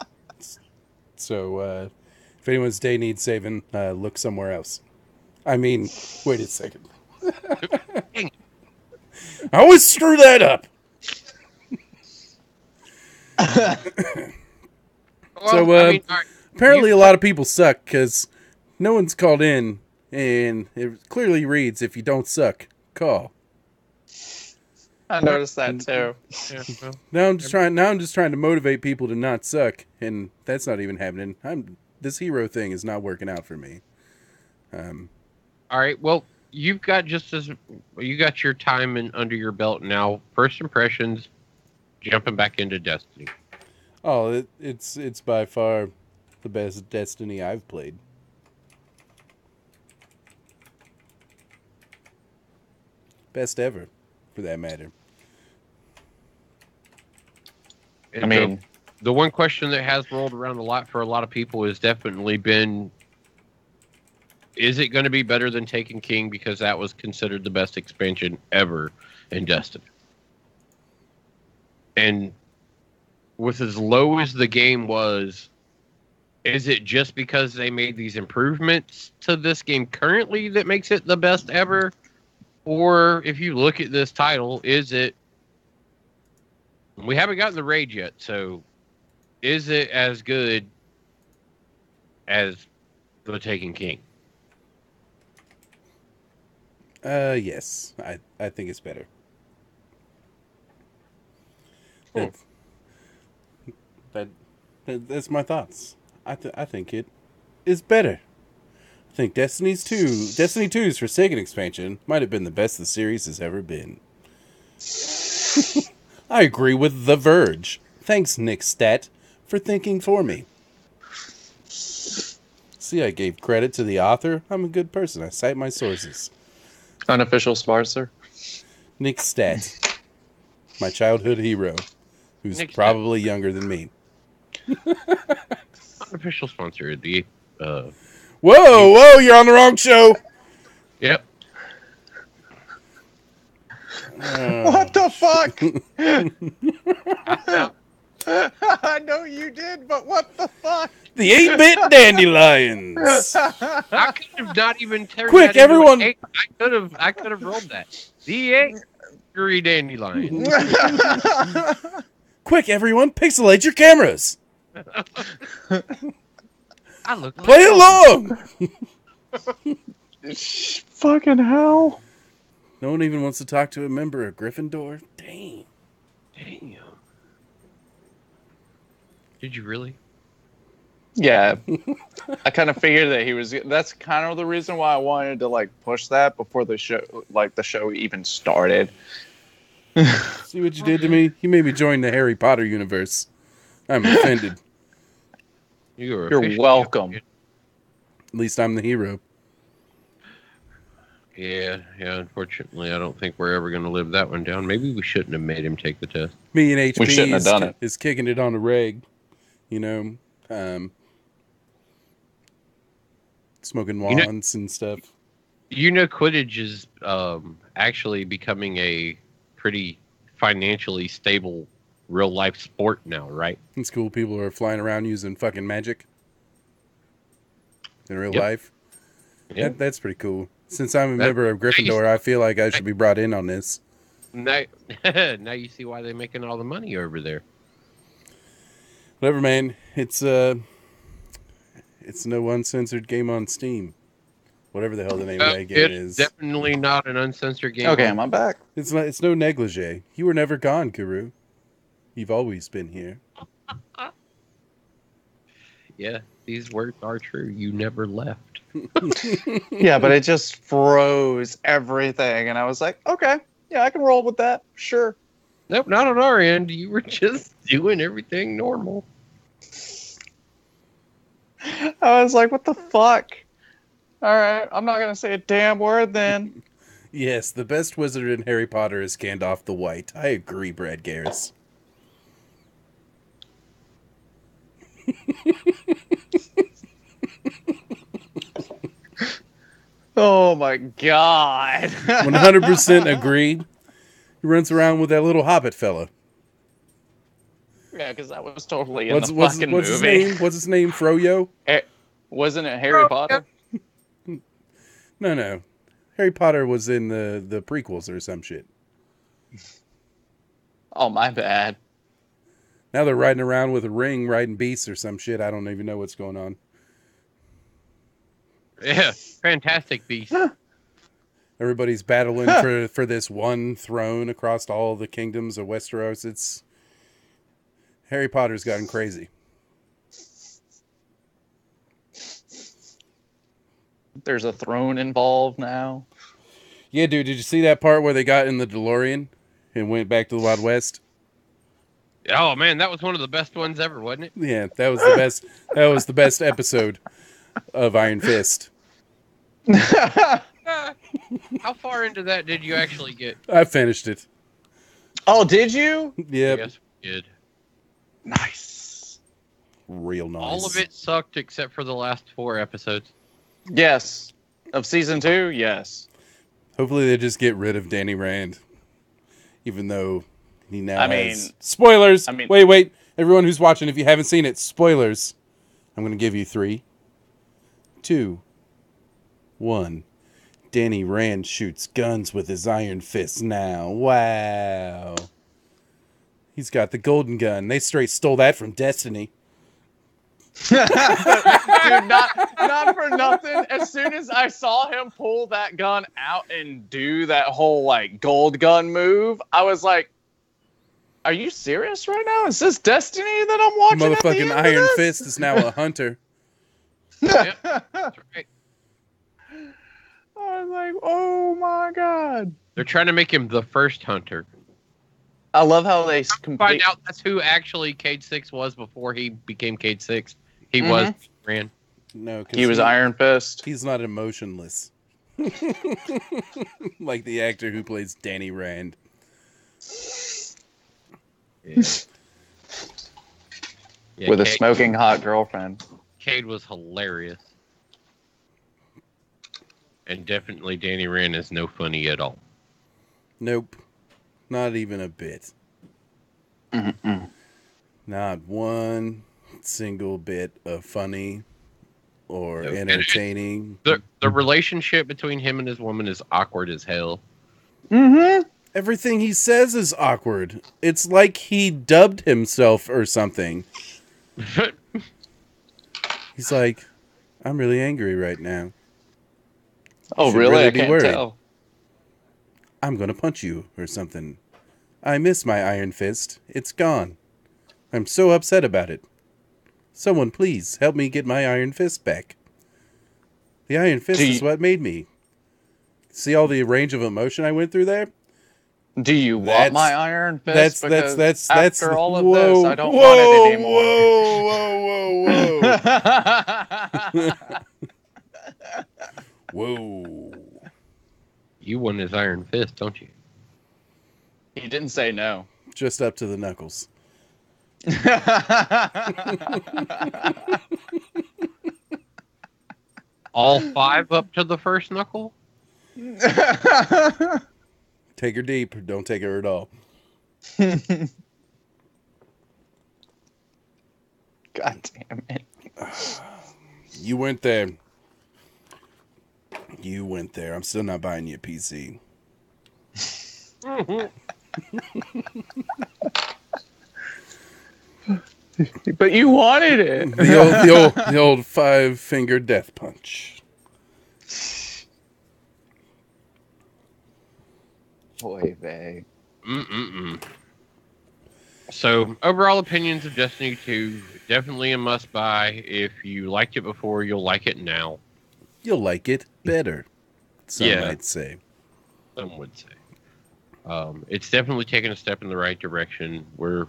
Speaker 1: So, if anyone's day needs saving, look somewhere else. I mean, wait a second. I always screw that up. So,
Speaker 3: I mean, all right,
Speaker 1: apparently a lot of people suck because no one's called in, and it clearly reads, if you don't suck, call.
Speaker 4: I noticed that too.
Speaker 3: yeah, well,
Speaker 1: Now I'm just trying to motivate people to not suck, and that's not even happening. This hero thing is not working out for me.
Speaker 3: all right. Well, you got your time under your belt now. First impressions, jumping back into Destiny.
Speaker 1: Oh, it's by far the best Destiny I've played. Best ever, for that matter.
Speaker 3: And
Speaker 4: I mean,
Speaker 3: the one question that has rolled around a lot for a lot of people has definitely been, is it going to be better than Taken King, because that was considered the best expansion ever in Destiny? And with as low as the game was, is it just because they made these improvements to this game currently that makes it the best ever? Or if you look at this title, is it... We haven't gotten the raid yet, so is it as good as The Taken King?
Speaker 1: Yes, I think it's better.
Speaker 3: Cool.
Speaker 1: That's my thoughts. I think it is better. I think Destiny 2's Forsaken expansion might have been the best the series has ever been. I agree with The Verge. Thanks, Nick Stat, for thinking for me. See, I gave credit to the author. I'm a good person. I cite my sources.
Speaker 4: unofficial sponsor.
Speaker 1: Nick Stat, my childhood hero, who's
Speaker 3: Nick
Speaker 1: probably younger than me.
Speaker 3: Unofficial sponsor of the...
Speaker 1: Whoa, you're on the wrong show.
Speaker 3: Yep.
Speaker 4: What the fuck? I know you did, but what the fuck?
Speaker 1: The 8-bit Dandelions.
Speaker 3: I could have not even turned
Speaker 1: Quick,
Speaker 3: that into
Speaker 1: everyone.
Speaker 3: an 8. I could have rolled that. The XIII.
Speaker 1: Quick, everyone, pixelate your cameras.
Speaker 3: I look like
Speaker 1: Play along.
Speaker 4: Fucking hell.
Speaker 1: No one even wants to talk to a member of Gryffindor. Dang.
Speaker 3: Damn. Did you really?
Speaker 4: Yeah. I kind of figured that he was. That's kind of the reason why I wanted to like push that before the show even started.
Speaker 1: See what you did to me? You made me join the Harry Potter universe. I'm offended.
Speaker 3: You're
Speaker 4: welcome.
Speaker 1: At least I'm the hero.
Speaker 3: Yeah. Unfortunately, I don't think we're ever going to live that one down. Maybe we shouldn't have made him take the test.
Speaker 1: Me and HP
Speaker 4: We shouldn't have done it.
Speaker 1: is kicking it on a reg. You know, smoking wands and stuff.
Speaker 3: You know, Quidditch is actually becoming a pretty financially stable real life sport now, right?
Speaker 1: It's cool. People are flying around using fucking magic in real
Speaker 3: Yep.
Speaker 1: life.
Speaker 3: Yeah.
Speaker 1: That's pretty cool. Since I'm a member of Gryffindor, I feel like I should be brought in on this.
Speaker 3: Now you see why they're making all the money over there.
Speaker 1: Whatever, man. It's no uncensored game on Steam. Whatever the hell the name of that game is.
Speaker 3: Definitely not an uncensored game.
Speaker 4: Okay, am I back?
Speaker 1: It's no negligee. You were never gone, Guru. You've always been here.
Speaker 3: Yeah, these words are true. You never left.
Speaker 4: Yeah, but it just froze everything, and I was like, okay, yeah, I can roll with that. Sure.
Speaker 3: Nope, not on our end. You were just doing everything normal.
Speaker 4: I was like, what the fuck? All right, I'm not gonna say a damn word then.
Speaker 1: Yes, the best wizard in Harry Potter is Gandalf the White. I agree, Brad Garris.
Speaker 4: Oh my god.
Speaker 1: 100% agreed. He runs around with that little hobbit fella.
Speaker 4: Yeah, because that was totally in
Speaker 1: What's
Speaker 4: the fucking
Speaker 1: his
Speaker 4: movie.
Speaker 1: name? What's his name? Froyo?
Speaker 4: Wasn't it Harry Potter?
Speaker 1: No. Harry Potter was in the prequels or some shit.
Speaker 4: Oh, my bad.
Speaker 1: Now they're riding around with a ring, riding beasts or some shit. I don't even know what's going on.
Speaker 3: Yeah, Fantastic Beast.
Speaker 1: Everybody's battling for this one throne across all the kingdoms of Westeros. It's Harry Potter's gotten crazy.
Speaker 4: There's a throne involved now.
Speaker 1: Yeah, dude, did you see that part where they got in the DeLorean and went back to the Wild West?
Speaker 3: Oh man, that was one of the best ones ever, wasn't it?
Speaker 1: Yeah, that was the best. That was the best episode of Iron Fist.
Speaker 3: How far into that did you actually get?
Speaker 1: I finished it.
Speaker 4: Oh, did you?
Speaker 1: Yep.
Speaker 3: Yes, we did.
Speaker 4: Nice.
Speaker 1: Real nice.
Speaker 3: All of it sucked except for the last 4 episodes.
Speaker 4: Yes. Of season 2, yes.
Speaker 1: Hopefully they just get rid of Danny Rand. Even though he now has... Spoilers! Wait. Everyone who's watching, if you haven't seen it, spoilers. I'm going to give you 3, 2, 1. Danny Rand shoots guns with his iron fist now. Wow. He's got the golden gun. They straight stole that from Destiny.
Speaker 4: Dude, not for nothing. As soon as I saw him pull that gun out and do that whole like gold gun move, I was like, "Are you serious right now? Is this Destiny that I'm watching?"
Speaker 1: Motherfucking Iron Fist is now a hunter.
Speaker 3: Yep, that's right.
Speaker 4: I was like, "Oh my god!"
Speaker 3: They're trying to make him the first hunter.
Speaker 4: I love how they
Speaker 3: Find out that's who actually Cade 6 was before he became Cade 6. He was Rand.
Speaker 1: No,
Speaker 4: he was Iron Fist.
Speaker 1: He's not emotionless. Like the actor who plays Danny Rand.
Speaker 3: Yeah.
Speaker 4: With a smoking hot girlfriend.
Speaker 3: Cade was hilarious. And definitely Danny Rand is no funny at all.
Speaker 1: Nope. Not even a bit.
Speaker 4: Mm-mm.
Speaker 1: Not one single bit of funny or entertaining.
Speaker 3: The relationship between him and his woman is awkward as hell.
Speaker 4: Mm-hmm.
Speaker 1: Everything he says is awkward. It's like he dubbed himself or something. He's like, I'm really angry right now.
Speaker 4: Oh, really? I can't tell.
Speaker 1: I'm going to punch you or something. I miss my iron fist. It's gone. I'm so upset about it. Someone please help me get my iron fist back. The iron fist is what made me. See all the range of emotion I went through there?
Speaker 4: Do you want my iron fist?
Speaker 1: That's
Speaker 4: after all of this, I don't want it anymore.
Speaker 1: Whoa.
Speaker 3: You want his iron fist, don't you?
Speaker 4: He didn't say no.
Speaker 1: Just up to the knuckles.
Speaker 3: All 5 up to the first knuckle?
Speaker 1: Take her deep, or don't take her at all.
Speaker 4: God damn it.
Speaker 1: You went there. You went there. I'm still not buying you a PC.
Speaker 4: But you wanted it.
Speaker 1: The old 5-finger death punch.
Speaker 4: Boy, they.
Speaker 3: So, overall opinions of Destiny 2, definitely a must-buy. If you liked it before, you'll like it now.
Speaker 1: You'll like it better, some might say.
Speaker 3: Some would say. It's definitely taken a step in the right direction. We've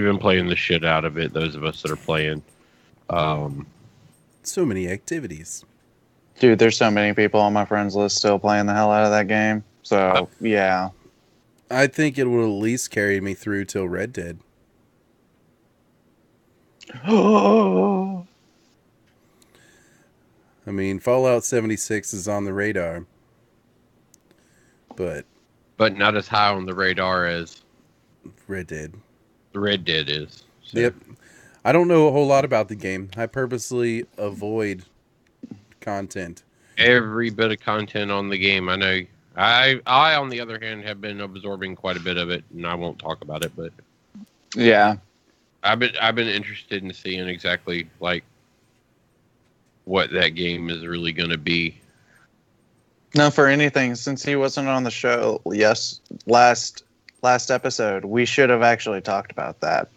Speaker 3: been playing the shit out of it, those of us that are playing.
Speaker 1: So many activities.
Speaker 2: Dude, there's so many people on my friends list still playing the hell out of that game. So, yeah.
Speaker 1: I think it will at least carry me through till Red Dead. I mean, Fallout 76 is on the radar. But
Speaker 3: not as high on the radar as
Speaker 1: Red Dead.
Speaker 3: the Red Dead is. So.
Speaker 1: Yep. I don't know a whole lot about the game. I purposely avoid content
Speaker 3: every bit of content on the game. I know. I on the other hand have been absorbing quite a bit of it, and I won't talk about it, but
Speaker 2: Yeah.
Speaker 3: I've been interested in seeing exactly like what that game is really going to be.
Speaker 2: No, for anything, since he wasn't on the show, yes, last episode, we should have actually talked about that.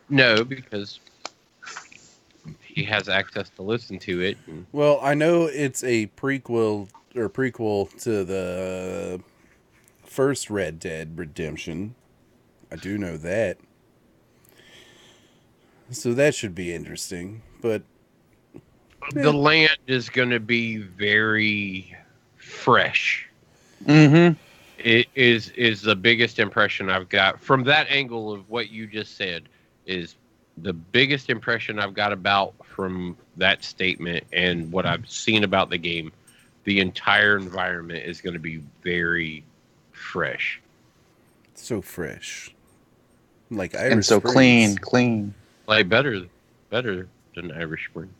Speaker 3: No, because he has access to listen to it. And
Speaker 1: Well, I know it's a prequel to the first Red Dead Redemption. I do know that. So that should be interesting. But
Speaker 3: the land is going to be very fresh.
Speaker 2: Mm-hmm.
Speaker 3: It is the biggest impression I've got from that angle of what you just said. Is the biggest impression I've got about from that statement and what I've seen about the game. The entire environment is going to be very fresh.
Speaker 1: so fresh. Like Irish
Speaker 2: And so
Speaker 1: Springs.
Speaker 2: clean.
Speaker 3: Like better than Irish Spring.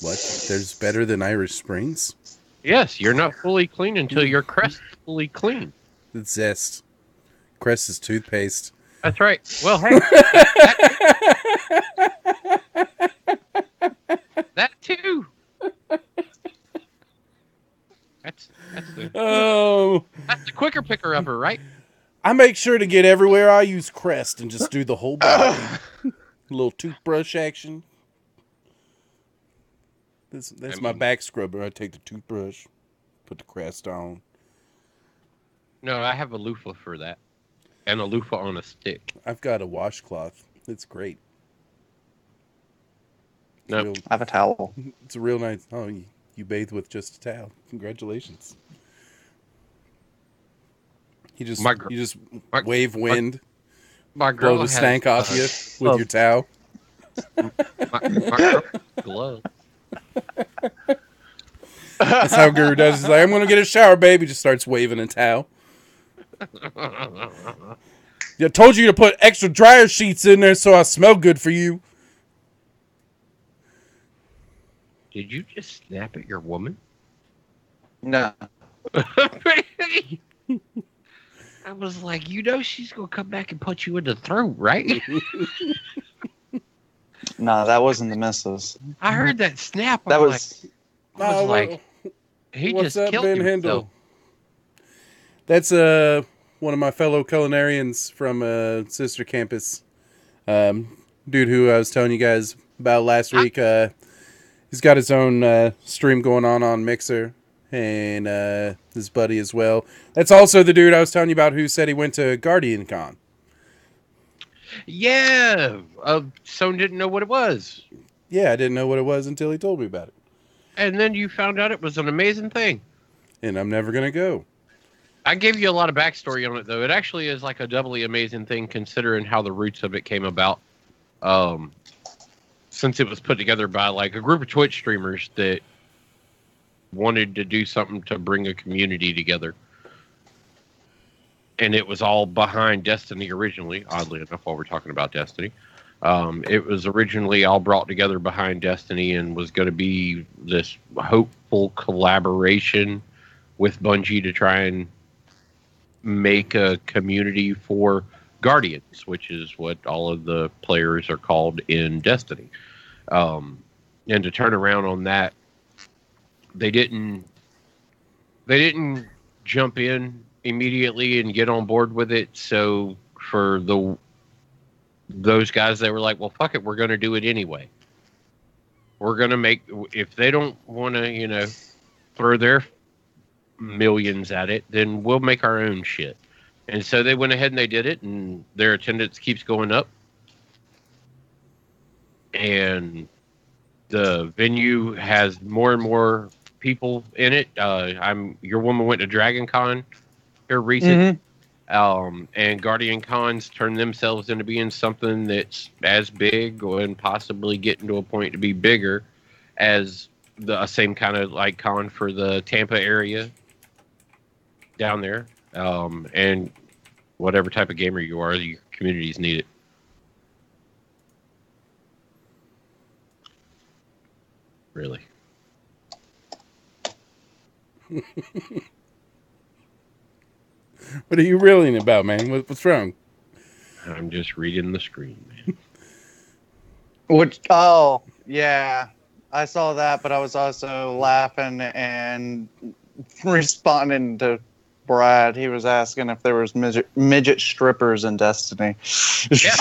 Speaker 1: What? There's better than Irish Springs?
Speaker 3: Yes, you're not fully clean until your crest is fully clean.
Speaker 1: It's Zest. Crest is toothpaste.
Speaker 3: That's right. Well, hey. That too. That's the quicker picker upper, right?
Speaker 1: I make sure to get everywhere I use Crest and just do the whole body. A little toothbrush action. That's my back scrubber. I take the toothbrush, put the Crest on.
Speaker 3: No, I have a loofah for that. And a loofah on a stick.
Speaker 1: I've got a washcloth. It's great.
Speaker 3: No,
Speaker 2: I have a towel.
Speaker 1: It's a real nice. Oh, you bathe with just a towel. Congratulations. You just wave wind,
Speaker 3: my girl
Speaker 1: blow the
Speaker 3: has,
Speaker 1: stank off you with your towel.
Speaker 3: My girl glove.
Speaker 1: That's how Guru does. He's like, I'm gonna get a shower, baby. Just starts waving a towel. I told you to put extra dryer sheets in there so I smell good for you.
Speaker 3: Did you just snap at your woman?
Speaker 2: No.
Speaker 3: I was like, she's gonna come back and put you in the throat, right?
Speaker 2: No, that wasn't the missus.
Speaker 3: I heard that snap.
Speaker 2: That was...
Speaker 3: He
Speaker 1: What's
Speaker 3: just
Speaker 1: up,
Speaker 3: killed
Speaker 1: Ben
Speaker 3: himself.
Speaker 1: Hindle? That's one of my fellow culinarians from Sister Campus. Dude who I was telling you guys about last week. He's got his own stream going on Mixer. And his buddy as well. That's also the dude I was telling you about who said he went to Guardian Con.
Speaker 3: Yeah. Someone didn't know what it was.
Speaker 1: Yeah, I didn't know what it was until he told me about it.
Speaker 3: And then you found out it was an amazing thing. And
Speaker 1: I'm never going to go.
Speaker 3: I gave you a lot of backstory on it, though. It actually is like a doubly amazing thing considering how the roots of it came about. Since it was put together by like a group of Twitch streamers that wanted to do something to bring a community together. And it was all behind Destiny originally, oddly enough, while we're talking about Destiny. It was originally all brought together behind Destiny and was going to be this hopeful collaboration with Bungie to try and make a community for Guardians, which is what all of the players are called in Destiny. And to turn around on that, they didn't jump in immediately and get on board with it. So for those guys, they were like, well, fuck it. We're going to do it anyway. We're going to if they don't want to, throw their millions at it, then we'll make our own shit. And so they went ahead and they did it, and their attendance keeps going up. And the venue has more and more people in it. Your woman went to Dragon Con here recently. Mm-hmm. And Guardian Cons turned themselves into being something that's as big and possibly getting to a point to be bigger as the same kind of like con for the Tampa area down there. And whatever type of gamer you are, your communities need it. Really.
Speaker 1: What are you reeling about, man? What's wrong?
Speaker 3: I'm just reading the screen, man.
Speaker 2: Oh, yeah. I saw that, but I was also laughing and responding to Brad. He was asking if there was midget strippers in Destiny.
Speaker 3: Yeah.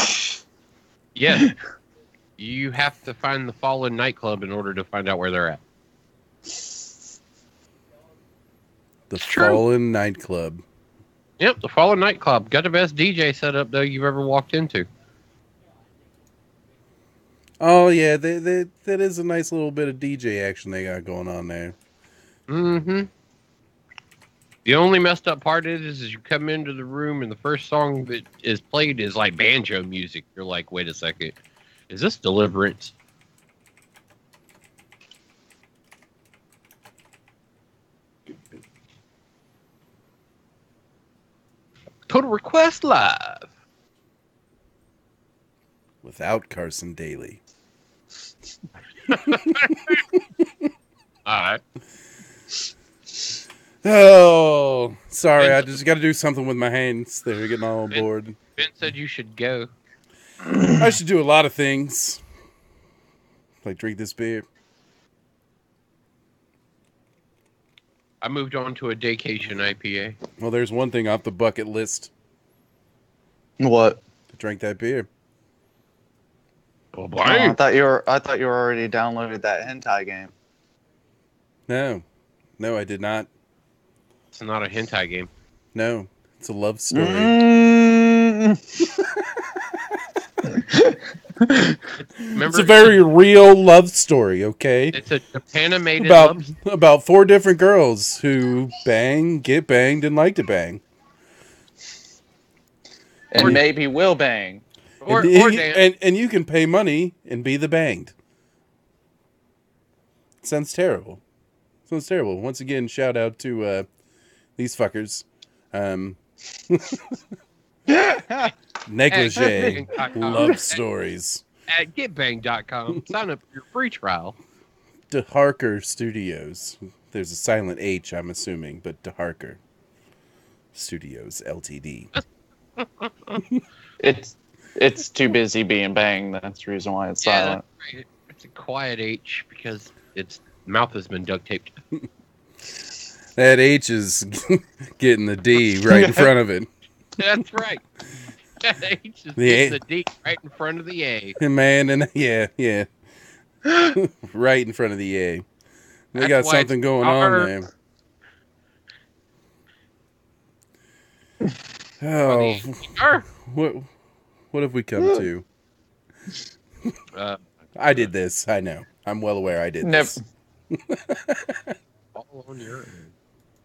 Speaker 3: Yeah. You have to find the Fallen nightclub in order to find out where they're at.
Speaker 1: The
Speaker 3: True.
Speaker 1: Fallen nightclub.
Speaker 3: Yep, the Fallen nightclub. Got the best DJ setup, though, you've ever walked into.
Speaker 1: Oh, yeah, that is a nice little bit of DJ action they got going on there.
Speaker 3: Mm-hmm. The only messed up part is you come into the room and the first song that is played is like banjo music. You're like, wait a second. Is this Deliverance? Total Request Live.
Speaker 1: Without Carson Daly.
Speaker 3: Alright.
Speaker 1: Oh, sorry. I just got to do something with my hands. They're getting all bored.
Speaker 3: Ben said you should go.
Speaker 1: I should do a lot of things. Like drink this beer.
Speaker 3: I moved on to a Daycation IPA.
Speaker 1: Well, there's one thing off the bucket list.
Speaker 2: What?
Speaker 1: To drink that beer.
Speaker 3: Oh,
Speaker 2: Oh, I thought you were already downloaded that hentai game.
Speaker 1: No, I did not.
Speaker 3: It's not a hentai game.
Speaker 1: No, it's a love story.
Speaker 3: Remember,
Speaker 1: It's a very real love story, okay?
Speaker 3: it's a Japan-animated love story.
Speaker 1: About 4 different girls who bang, get banged, and like to bang.
Speaker 2: And maybe will bang.
Speaker 3: Or
Speaker 1: and,
Speaker 3: dance.
Speaker 1: and you can pay money and be the banged. Sounds terrible. Once again, shout out to these fuckers. Negligee love stories.
Speaker 3: At getbang.com, sign up for your free trial.
Speaker 1: DeHarker Studios. There's a silent H, I'm assuming, but DeHarker Studios Ltd.
Speaker 2: It's too busy being banged. That's the reason why it's silent.
Speaker 3: That's right. It's a quiet H because its mouth has been duct taped.
Speaker 1: That H is getting the D right in front of it.
Speaker 3: That's right. That H is
Speaker 1: The A-
Speaker 3: getting the D right in front of the A.
Speaker 1: Man, and yeah. Right in front of the A. They
Speaker 3: That's
Speaker 1: got
Speaker 3: why
Speaker 1: something
Speaker 3: it's
Speaker 1: going on there. Oh, what have we come to? I did this. I know. I'm well aware I did this.
Speaker 3: All on your own.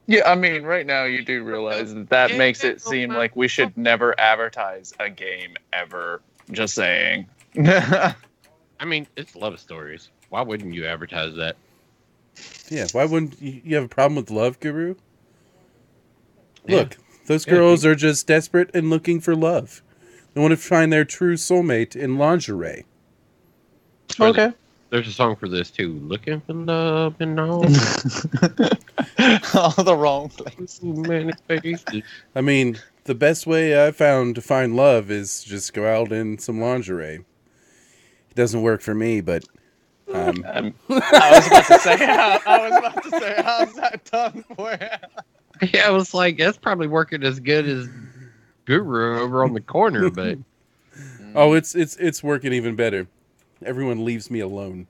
Speaker 4: Yeah, I mean, right now you do realize that makes it seem like we should never advertise a game ever. Just saying.
Speaker 3: I mean, it's love stories. Why wouldn't you advertise that?
Speaker 1: Yeah, why wouldn't you have a problem with love, Guru? Look, those girls are just desperate and looking for love. They want to find their true soulmate in lingerie.
Speaker 2: Okay.
Speaker 3: There's a song for this too. Looking for love in all
Speaker 2: All the wrong place.
Speaker 3: many faces.
Speaker 1: I mean, the best way I found to find love is just go out in some lingerie. It doesn't work for me, but
Speaker 2: I was about to say, how's that done for you?
Speaker 3: Yeah, I was like, that's probably working as good as Guru over on the corner, but
Speaker 1: oh, it's working even better. Everyone leaves me alone.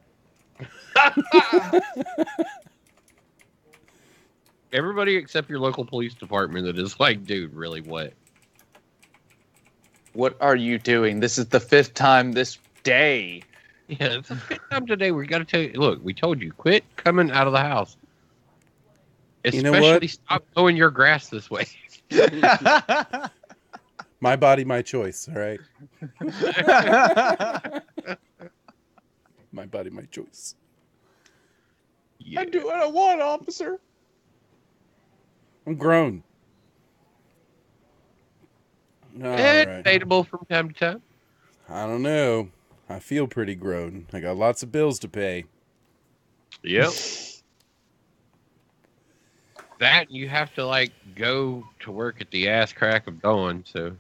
Speaker 3: everybody except your local police department that is like, dude, really what?
Speaker 2: What are you doing? This is the 5th time this day.
Speaker 3: Yeah, it's the 5th time today. We got to tell you, look, we told you, quit coming out of the house.
Speaker 1: You know
Speaker 3: Especially
Speaker 1: what?
Speaker 3: stop mowing your grass this way.
Speaker 1: My body, my choice, all right? My body, my choice.
Speaker 3: Yeah.
Speaker 2: I do what I want, officer.
Speaker 1: I'm grown. All
Speaker 3: It's
Speaker 1: right.
Speaker 3: debatable from time to time.
Speaker 1: I don't know. I feel pretty grown. I got lots of bills to pay.
Speaker 3: Yep. That you have to like go to work at the ass crack of dawn. So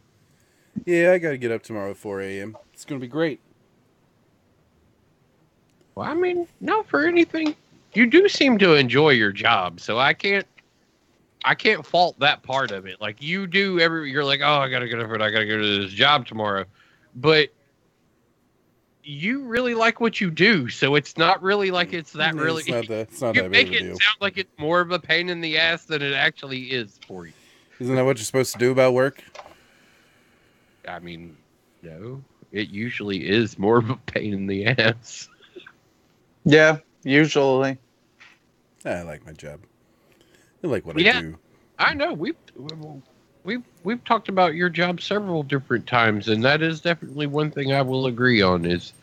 Speaker 1: Yeah, I got to get up tomorrow at 4 a.m. It's going to be great.
Speaker 3: well, I mean, not for anything. You do seem to enjoy your job, so I can't fault that part of it. Like you do you're like, oh, I gotta get up and I gotta go to this job tomorrow. But you really like what you do, so it's not really like it's that
Speaker 1: Yeah,
Speaker 3: really
Speaker 1: it's not
Speaker 3: you
Speaker 1: that big
Speaker 3: make
Speaker 1: of a
Speaker 3: it
Speaker 1: deal.
Speaker 3: sound like it's more of a pain in the ass than it actually is for you.
Speaker 1: Isn't that what you're supposed to do about work?
Speaker 3: I mean, no. It usually is more of a pain in the ass.
Speaker 2: Yeah, usually.
Speaker 1: I like my job. I like what I
Speaker 3: Yeah.
Speaker 1: do.
Speaker 3: I know we've talked about your job several different times, and that is definitely one thing I will agree on is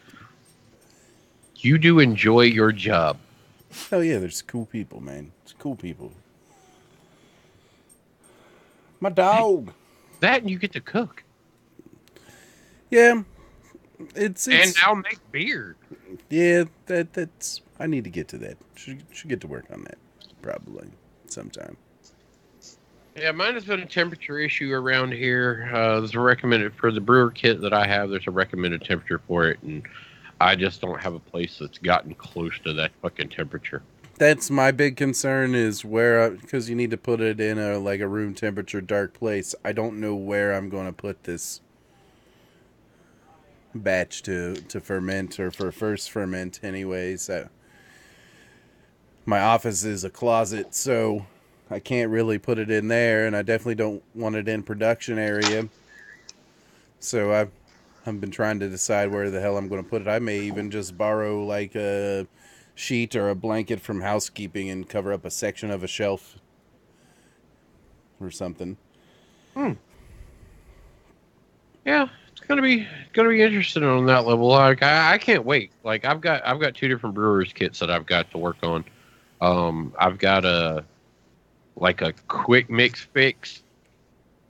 Speaker 3: you do enjoy your job.
Speaker 1: Oh yeah, there's cool people, man. It's cool people. My dog.
Speaker 3: That and you get to cook.
Speaker 1: Yeah, it's
Speaker 3: And now make beer.
Speaker 1: yeah. That's I need to get to that. Should get to work on that probably sometime.
Speaker 3: Yeah, mine has been a temperature issue around here. There's a recommended for the brewer kit that I have. There's a recommended temperature for it, and I just don't have a place that's gotten close to that fucking temperature.
Speaker 1: That's my big concern is where because you need to put it in a room temperature dark place. I don't know where I'm going to put this batch to ferment or for first ferment anyway. So my office is a closet, so I can't really put it in there, and I definitely don't want it in production area. So I've been trying to decide where the hell I'm going to put it. I may even just borrow like a sheet or a blanket from housekeeping and cover up a section of a shelf or something.
Speaker 3: Yeah, it's gonna be interesting on that level. Like I can't wait. Like I've got two different brewers kits that I've got to work on. I've got a quick mix fix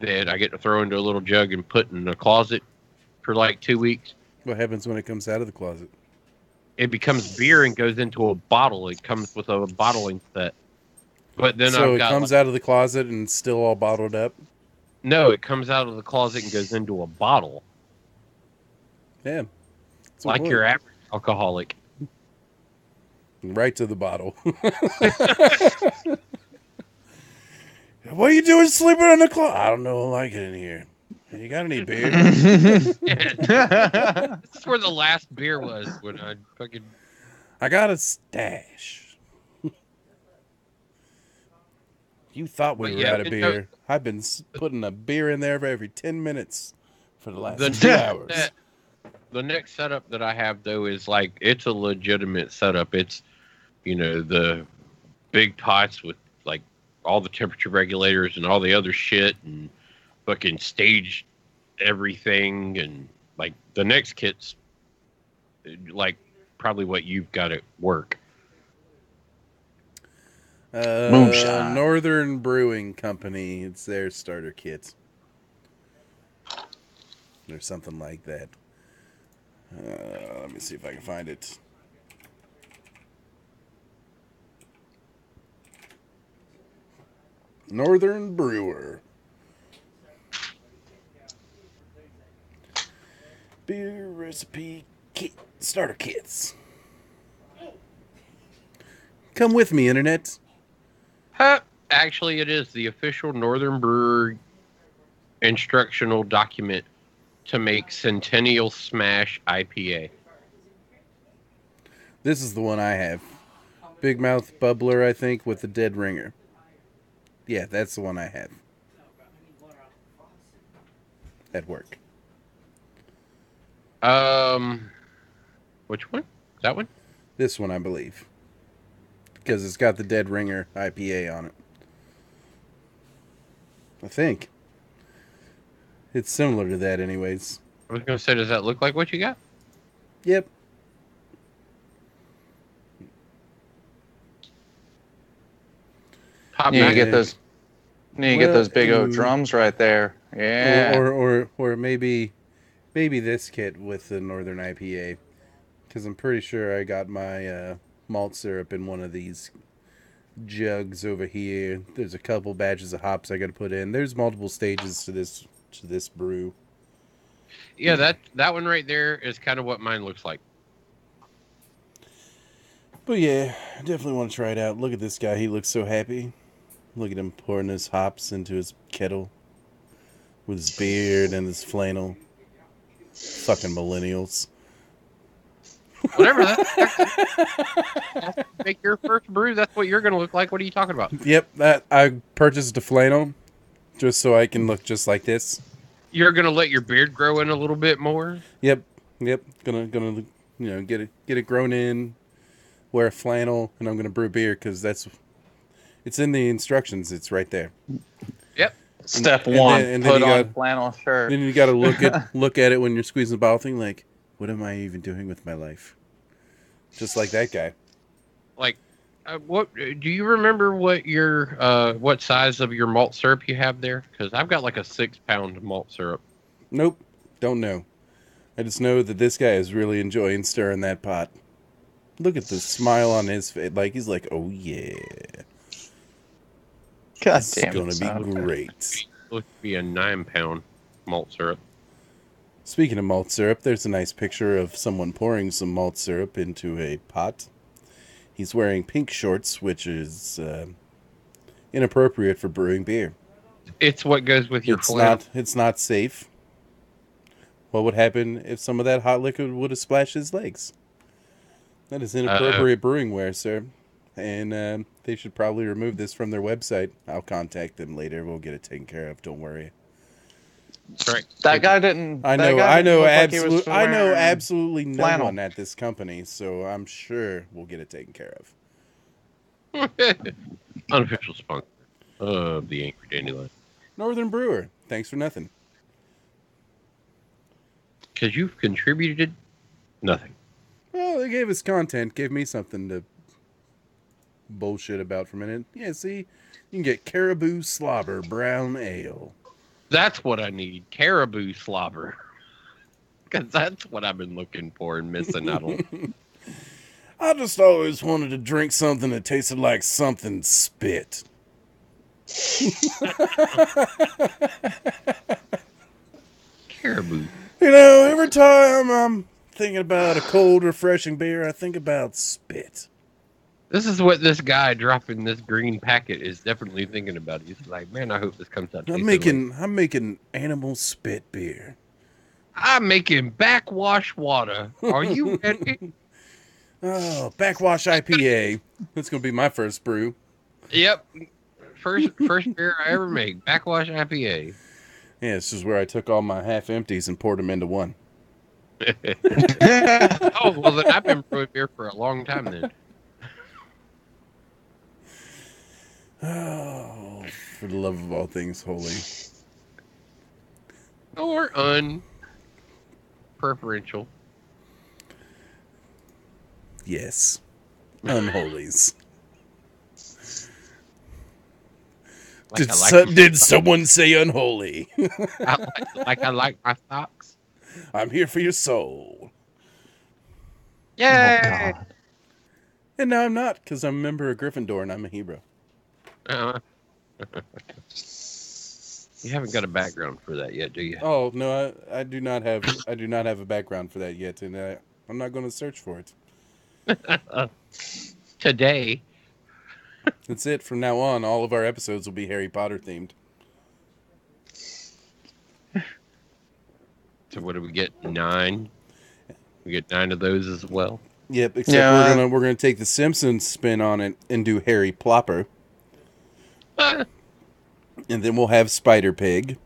Speaker 3: that I get to throw into a little jug and put in the closet for like 2 weeks.
Speaker 1: What happens when it comes out of the closet?
Speaker 3: It becomes beer and goes into a bottle. It comes with a bottling set. But then
Speaker 1: So
Speaker 3: I've
Speaker 1: it
Speaker 3: got
Speaker 1: comes out of the closet and still all bottled up?
Speaker 3: no, it comes out of the closet and goes into a bottle.
Speaker 1: Yeah.
Speaker 3: Like your average alcoholic.
Speaker 1: Right to the bottle. What are you doing sleeping on the closet? I don't know. I like it in here. You got any beer?
Speaker 3: This is where the last beer was when I fucking...
Speaker 1: I got a stash. You thought we were out of beer. I've been putting a beer in there for every 10 minutes for the last 2 hours.
Speaker 3: The next setup that I have, though, is like, it's a legitimate setup. It's, the big pots with like all the temperature regulators and all the other shit and fucking stage everything. And like the next kit's like probably what you've got at work.
Speaker 2: Moonshine.
Speaker 1: Northern Brewing Company. It's their starter kit. Or something like that. Let me see if I can find it. Northern Brewer. Beer recipe kit. Starter kits. Come with me, Internet.
Speaker 3: Actually, it is the official Northern Brewer instructional document to make Centennial Smash IPA.
Speaker 1: This is the one I have. Big Mouth Bubbler, I think, with the dead ringer. Yeah, that's the one I have. At work.
Speaker 3: Which one? That one?
Speaker 1: This one, I believe. Because it's got the dead ringer IPA on it. I think. It's similar to that anyways.
Speaker 3: I was going to say, does that look like what you got?
Speaker 1: Yep.
Speaker 2: You get those. You get those big old drums right there. Yeah.
Speaker 1: Or maybe this kit with the Northern IPA, because I'm pretty sure I got my malt syrup in one of these jugs over here. There's a couple batches of hops I got to put in. There's multiple stages to this brew.
Speaker 3: Yeah, that one right there is kind of what mine looks like.
Speaker 1: But yeah, I definitely want to try it out. Look at this guy. He looks so happy. Look at him pouring his hops into his kettle with his beard and his flannel. Fucking millennials.
Speaker 3: Whatever that. Make your first brew. That's what you're going to look like. What are you talking about?
Speaker 1: Yep, I purchased a flannel just so I can look just like this.
Speaker 3: You're going to let your beard grow in a little bit more?
Speaker 1: Yep. Gonna get it grown in. Wear a flannel, and I'm gonna brew beer because it's in the instructions. It's right there.
Speaker 2: Step one:
Speaker 1: and
Speaker 2: put
Speaker 1: you
Speaker 2: on flannel shirt.
Speaker 1: Then you got to look at it when you're squeezing the bottle thing. Like, what am I even doing with my life? Just like that guy.
Speaker 3: Like, what do you remember? What size of your malt syrup you have there? Because I've got like a 6-pound malt syrup.
Speaker 1: Nope, don't know. I just know that this guy is really enjoying stirring that pot. Look at the smile on his face. Like, he's like, oh yeah.
Speaker 2: God
Speaker 1: This
Speaker 2: damn
Speaker 1: is going to be great.
Speaker 3: It looks to be a 9-pound malt syrup.
Speaker 1: Speaking of malt syrup, there's a nice picture of someone pouring some malt syrup into a pot. He's wearing pink shorts, which is inappropriate for brewing beer.
Speaker 3: It's what goes with your flannel.
Speaker 1: It's not safe. What would happen if some of that hot liquid would have splashed his legs? That is inappropriate brewing wear, sir. And they should probably remove this from their website. I'll contact them later. We'll get it taken care of. Don't worry.
Speaker 3: Right.
Speaker 2: That guy didn't.
Speaker 1: I know absolutely no
Speaker 2: flannel.
Speaker 1: one at this company, so I'm sure we'll get it taken care of.
Speaker 3: Unofficial sponsor of the Angry Dandelion.
Speaker 1: Northern Brewer. Thanks for nothing.
Speaker 3: Because you've contributed nothing.
Speaker 1: Well, they gave us content. Gave me something to bullshit about for a minute. Yeah, see? You can get Caribou Slobber Brown Ale.
Speaker 3: That's what I need. Caribou slobber. Because that's what I've been looking for and missing out on.
Speaker 1: I just always wanted to drink something that tasted like something spit.
Speaker 3: Caribou.
Speaker 1: You know, every time I'm thinking about a cold, refreshing beer, I think about spit.
Speaker 3: This is what this guy dropping this green packet is definitely thinking about. He's like, man, I hope this comes out.
Speaker 1: I'm making animal spit beer.
Speaker 3: I'm making backwash water. Are you ready?
Speaker 1: Oh, backwash IPA. That's gonna be my first brew.
Speaker 3: Yep. First beer I ever make. Backwash IPA.
Speaker 1: Yeah, this is where I took all my half empties and poured them into one.
Speaker 3: Oh, well, then I've been brewing beer for a long time then.
Speaker 1: Oh, for the love of all things holy.
Speaker 3: Or preferential.
Speaker 1: Yes. Unholies. Did someone say unholy?
Speaker 3: I like my socks.
Speaker 1: I'm here for your soul.
Speaker 3: Yay!
Speaker 2: Oh, God.
Speaker 1: And now I'm not, because I'm a member of Gryffindor and I'm a hero.
Speaker 3: You haven't got a background for that yet, do you?
Speaker 1: Oh no, I do not have a background for that yet, and I'm not going to search for it.
Speaker 3: Today.
Speaker 1: That's it. From now on, all of our episodes will be Harry Potter themed.
Speaker 3: So what do we get? 9? We get 9 of those as well.
Speaker 1: Yep, except we're gonna take the Simpsons spin on it and do Harry Plopper. And then we'll have Spider Pig.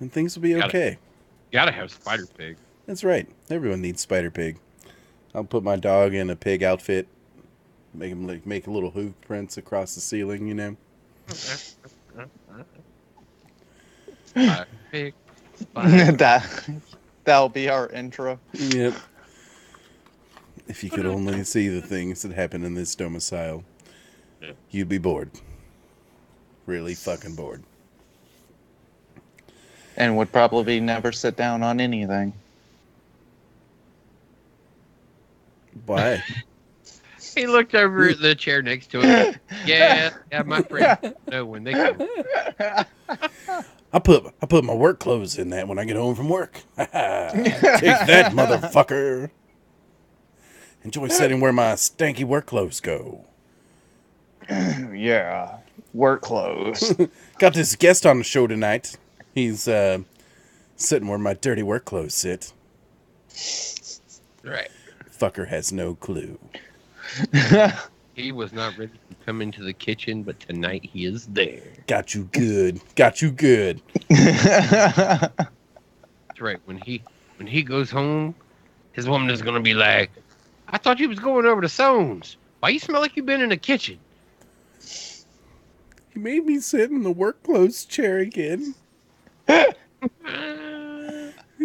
Speaker 1: And things will be okay.
Speaker 3: Gotta have Spider Pig.
Speaker 1: That's right. Everyone needs Spider Pig. I'll put my dog in a pig outfit. Make him make little hoof prints across the ceiling, you know.
Speaker 3: Spider Pig. Spider.
Speaker 2: That'll be our intro.
Speaker 1: Yep. If you could only see the things that happen in this domicile, you'd be bored. Really fucking bored.
Speaker 2: And would probably never sit down on anything.
Speaker 1: Why?
Speaker 3: He looked over at the chair next to him. Yeah, my friends know when they come.
Speaker 1: I put my work clothes in that when I get home from work. Take that, motherfucker. Enjoy setting where my stanky work clothes go.
Speaker 2: Yeah, work clothes.
Speaker 1: Got this guest on the show tonight. He's sitting where my dirty work clothes sit.
Speaker 3: Right.
Speaker 1: Fucker has no clue.
Speaker 3: He was not ready to come into the kitchen, but tonight he is there.
Speaker 1: Got you good. Got you good.
Speaker 3: That's right. When he goes home, his woman is gonna be like, "I thought you was going over to Sones. Why you smell like you've been in the kitchen?"
Speaker 1: He made me sit in the work clothes chair again. It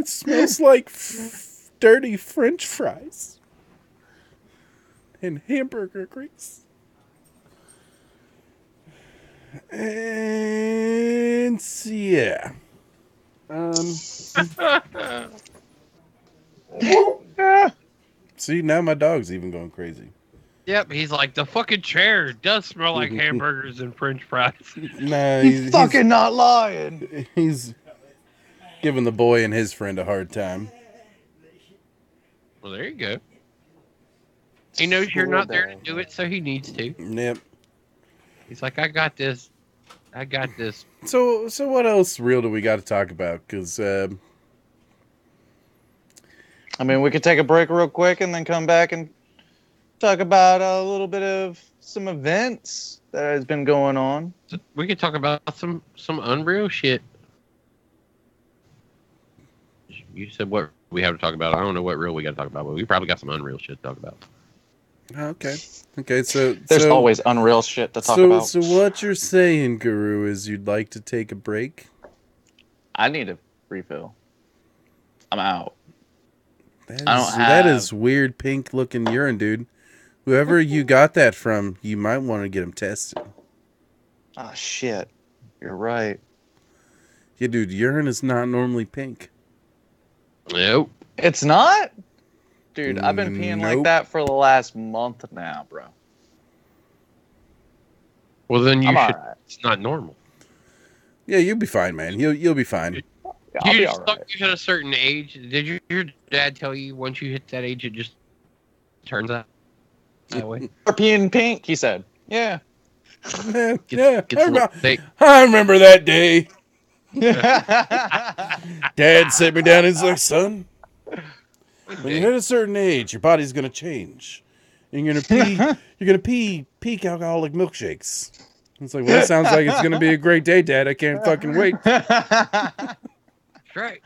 Speaker 1: smells like dirty French fries and hamburger grease. And yeah. See, now my dog's even going crazy.
Speaker 3: Yep, he's like, the fucking chair does smell like hamburgers and French fries.
Speaker 1: Nah,
Speaker 2: He's fucking not lying.
Speaker 1: He's giving the boy and his friend a hard time.
Speaker 3: Well, there you go. He knows you're not there to do it, so he needs to.
Speaker 1: Yep.
Speaker 3: He's like, I got this. I got this.
Speaker 1: So what else real do we got to talk about? Because
Speaker 2: I mean, we could take a break real quick and then come back and talk about a little bit of some events that has been going on.
Speaker 3: We could talk about some Unreal shit. You said what we have to talk about. I don't know what real we got to talk about, but we probably got some Unreal shit to talk about.
Speaker 1: okay, so
Speaker 2: There's always Unreal shit to talk about.
Speaker 1: So what you're saying, Guru, is you'd like to take a break?
Speaker 2: I need a refill. I'm out.
Speaker 1: That is weird pink looking urine, dude. Whoever you got that from, you might want to get him tested.
Speaker 2: Oh, shit. You're right.
Speaker 1: Yeah, dude, urine is not normally pink.
Speaker 3: Nope.
Speaker 2: It's not? Dude, I've been peeing like
Speaker 1: Nope.
Speaker 2: that for the last month now, bro.
Speaker 3: Well, then you should.
Speaker 2: Alright.
Speaker 3: It's not normal.
Speaker 1: Yeah, you'll be fine, man. You'll be fine.
Speaker 2: Yeah, I'll
Speaker 3: You
Speaker 2: be
Speaker 3: just
Speaker 2: all
Speaker 3: thought
Speaker 2: right.
Speaker 3: you hit a certain age. Did your dad tell you once you hit that age, it just turns out that way?
Speaker 2: Or peeing pink, he said. Yeah.
Speaker 1: Yeah,
Speaker 3: Gets a little thick.
Speaker 1: I remember that day. Dad sat me down and he's like, son, when you hit a certain age, your body's gonna change. And you're gonna pee peak alcoholic milkshakes. It's like, well, that sounds like it's gonna be a great day, Dad. I can't fucking wait.
Speaker 3: That's right.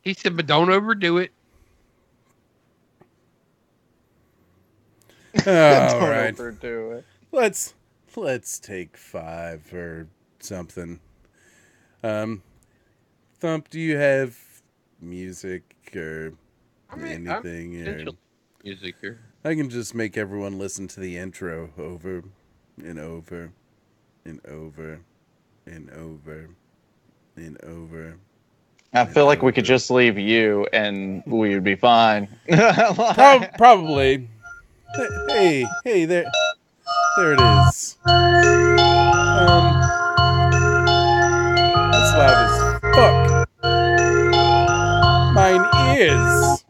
Speaker 3: He said, but don't overdo it.
Speaker 1: All
Speaker 2: Don't
Speaker 1: right.
Speaker 2: overdo it.
Speaker 1: Let's take 5 or something. Thump, do you have music or anything? Or
Speaker 3: Music or
Speaker 1: I can just make everyone listen to the intro over and over and over and over and over.
Speaker 2: I feel like we could just leave you and we would be fine.
Speaker 1: Probably. Hey, there it is. That's loud as fuck. Mine is.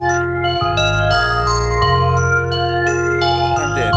Speaker 1: I'm dead.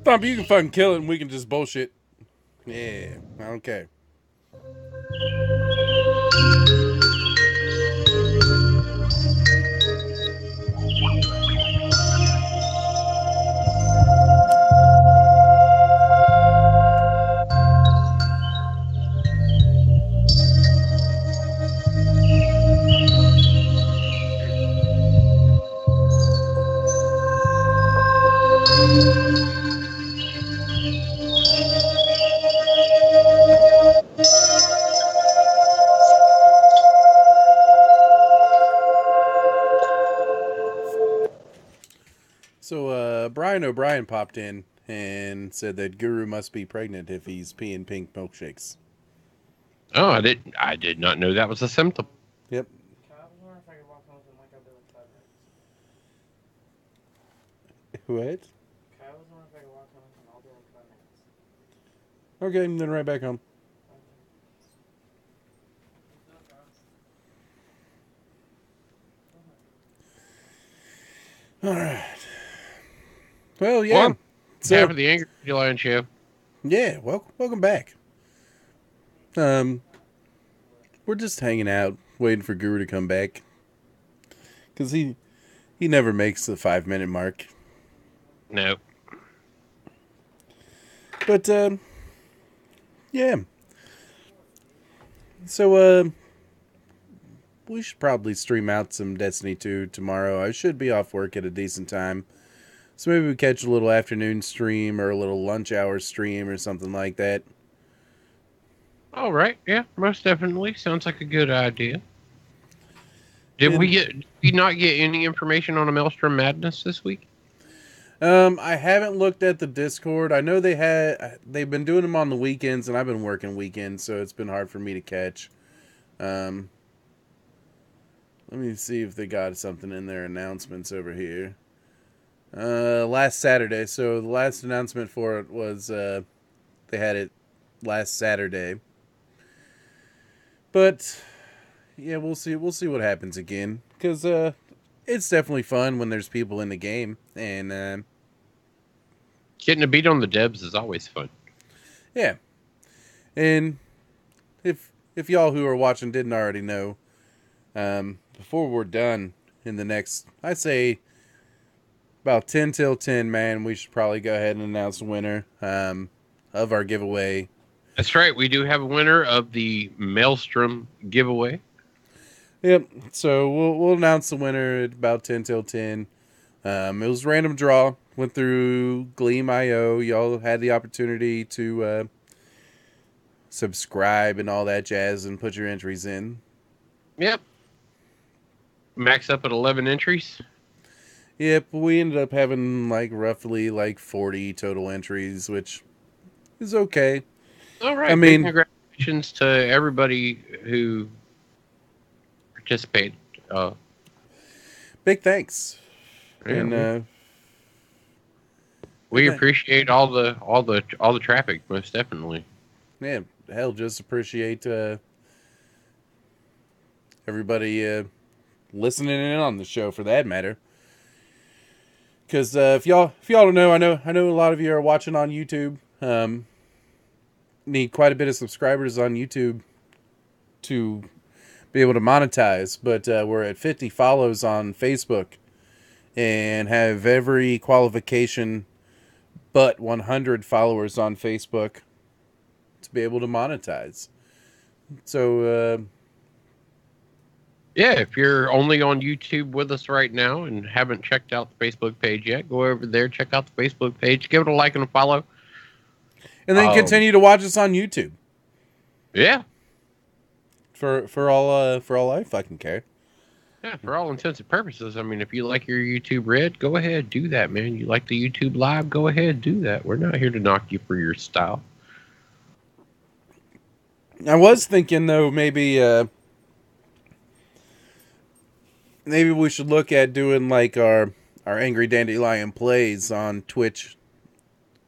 Speaker 1: Thump, you can fucking kill it and we can just bullshit. Yeah, okay. So, Brian O'Brien popped in and said that Guru must be pregnant if he's peeing pink milkshakes.
Speaker 3: Oh, I did not know that was a symptom.
Speaker 1: Yep. What? Okay, then right back home. All right. Well, yeah.
Speaker 3: Well, half of the Angry Dandelion show.
Speaker 1: Yeah, welcome back. We're just hanging out, waiting for Guru to come back. Because he never makes the 5-minute mark.
Speaker 3: No.
Speaker 1: But, yeah. So, we should probably stream out some Destiny 2 tomorrow. I should be off work at a decent time. So maybe we catch a little afternoon stream or a little lunch hour stream or something like that.
Speaker 3: All right. Yeah, most definitely. Sounds like a good idea. Did we not get any information on a Maelstrom Madness this week?
Speaker 1: I haven't looked at the Discord. I know they've been doing them on the weekends, and I've been working weekends, so it's been hard for me to catch. Let me see if they got something in their announcements over here. Last Saturday. So the last announcement for it was they had it last Saturday. But yeah, we'll see what happens again, because it's definitely fun when there's people in the game, and
Speaker 3: Getting a beat on the devs is always fun.
Speaker 1: yeah. And if y'all who are watching didn't already know, before we're done in the next, I'd say about 10 till 10, man, we should probably go ahead and announce the winner of our giveaway.
Speaker 3: That's right. We do have a winner of the Maelstrom giveaway.
Speaker 1: Yep. So we'll announce the winner at about 10 till 10. It was a random draw. Went through Gleam.io. Y'all had the opportunity to subscribe and all that jazz and put your entries in.
Speaker 3: Yep. Max up at 11 entries.
Speaker 1: Yep. We ended up having roughly 40 total entries, which is okay.
Speaker 3: All right.
Speaker 1: I mean,
Speaker 3: congratulations to everybody who participated.
Speaker 1: Big thanks.
Speaker 3: Yeah,
Speaker 1: And
Speaker 3: we appreciate all the traffic, most definitely.
Speaker 1: yeah, hell, just appreciate everybody listening in on the show, for that matter. Because if y'all don't know, I know a lot of you are watching on YouTube. Need quite a bit of subscribers on YouTube to be able to monetize, but we're at 50 follows on Facebook and have every qualification but 100 followers on Facebook to be able to monetize. So
Speaker 3: yeah, if you're only on YouTube with us right now and haven't checked out the Facebook page yet, go over there, check out the Facebook page, give it a like and a follow.
Speaker 1: And then continue to watch us on YouTube.
Speaker 3: Yeah.
Speaker 1: For all I fucking care.
Speaker 3: Yeah, for all intents and purposes. I mean, if you like your YouTube Red, go ahead, do that, man. You like the YouTube Live, go ahead, do that. We're not here to knock you for your style.
Speaker 1: I was thinking, though, maybe we should look at doing our Angry Dandelion plays on Twitch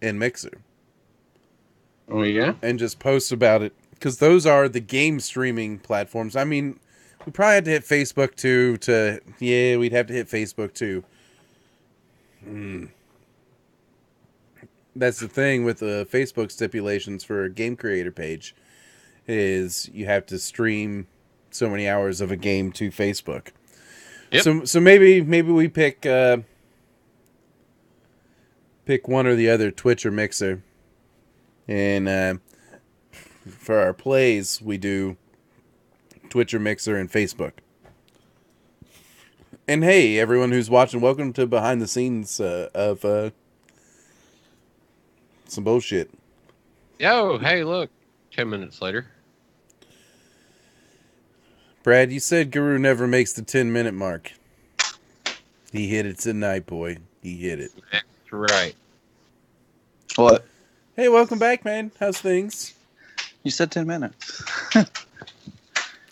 Speaker 1: and Mixer.
Speaker 3: Oh, yeah?
Speaker 1: And just post about it. Because those are the game streaming platforms. I mean, we probably had to hit Facebook too we'd have to hit Facebook too. that's the thing with the Facebook stipulations for a game creator page is you have to stream so many hours of a game to Facebook.
Speaker 3: Yep.
Speaker 1: So maybe we pick one or the other, Twitch or Mixer, and for our plays we do Twitch or Mixer and Facebook. And hey, everyone who's watching, welcome to behind the scenes of some bullshit.
Speaker 3: Yo, hey, look. 10 minutes later.
Speaker 1: Brad, you said Guru never makes the 10-minute mark. He hit it tonight, boy. He hit it.
Speaker 3: That's right.
Speaker 2: What?
Speaker 1: Hey, welcome back, man. How's things?
Speaker 2: You said 10 minutes.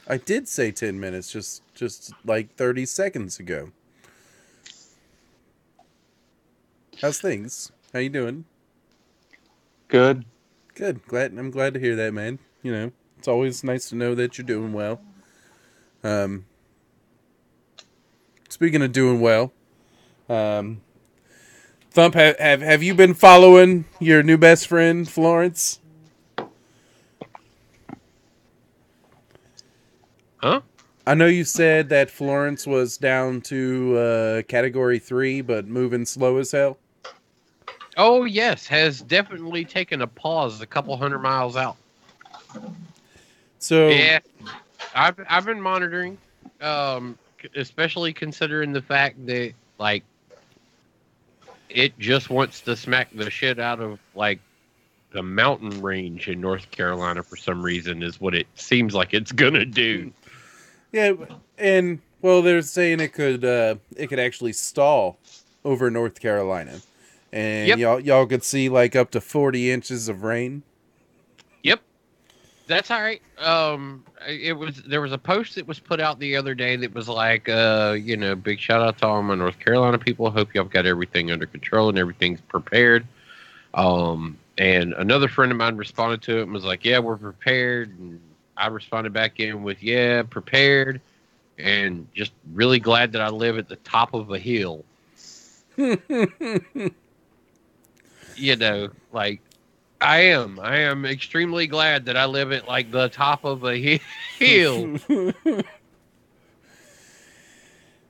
Speaker 1: I did say 10 minutes just like 30 seconds ago. How's things? How you doing?
Speaker 2: Good.
Speaker 1: Good. I'm glad to hear that, man. You know, it's always nice to know that you're doing well. Speaking of doing well, Thump, have you been following your new best friend, Florence?
Speaker 3: Huh?
Speaker 1: I know you said that Florence was down to category 3, but moving slow as hell.
Speaker 3: Oh, yes. Has definitely taken a pause a couple 100 miles out.
Speaker 1: So
Speaker 3: Yeah. I've been monitoring, especially considering the fact that, like, it just wants to smack the shit out of, like, the mountain range in North Carolina for some reason is what it seems like it's gonna do.
Speaker 1: yeah, and well, they're saying it could actually stall over North Carolina, and
Speaker 3: Yep.
Speaker 1: y'all could see like up to 40 inches of rain.
Speaker 3: Yep. That's all right. There was a post that was put out the other day that was like, big shout out to all my North Carolina people. Hope y'all got everything under control and everything's prepared. And another friend of mine responded to it and was like, yeah, we're prepared. And I responded back in with, yeah, prepared. And just really glad that I live at the top of a hill. Like, I am extremely glad that I live at like the top of a hill.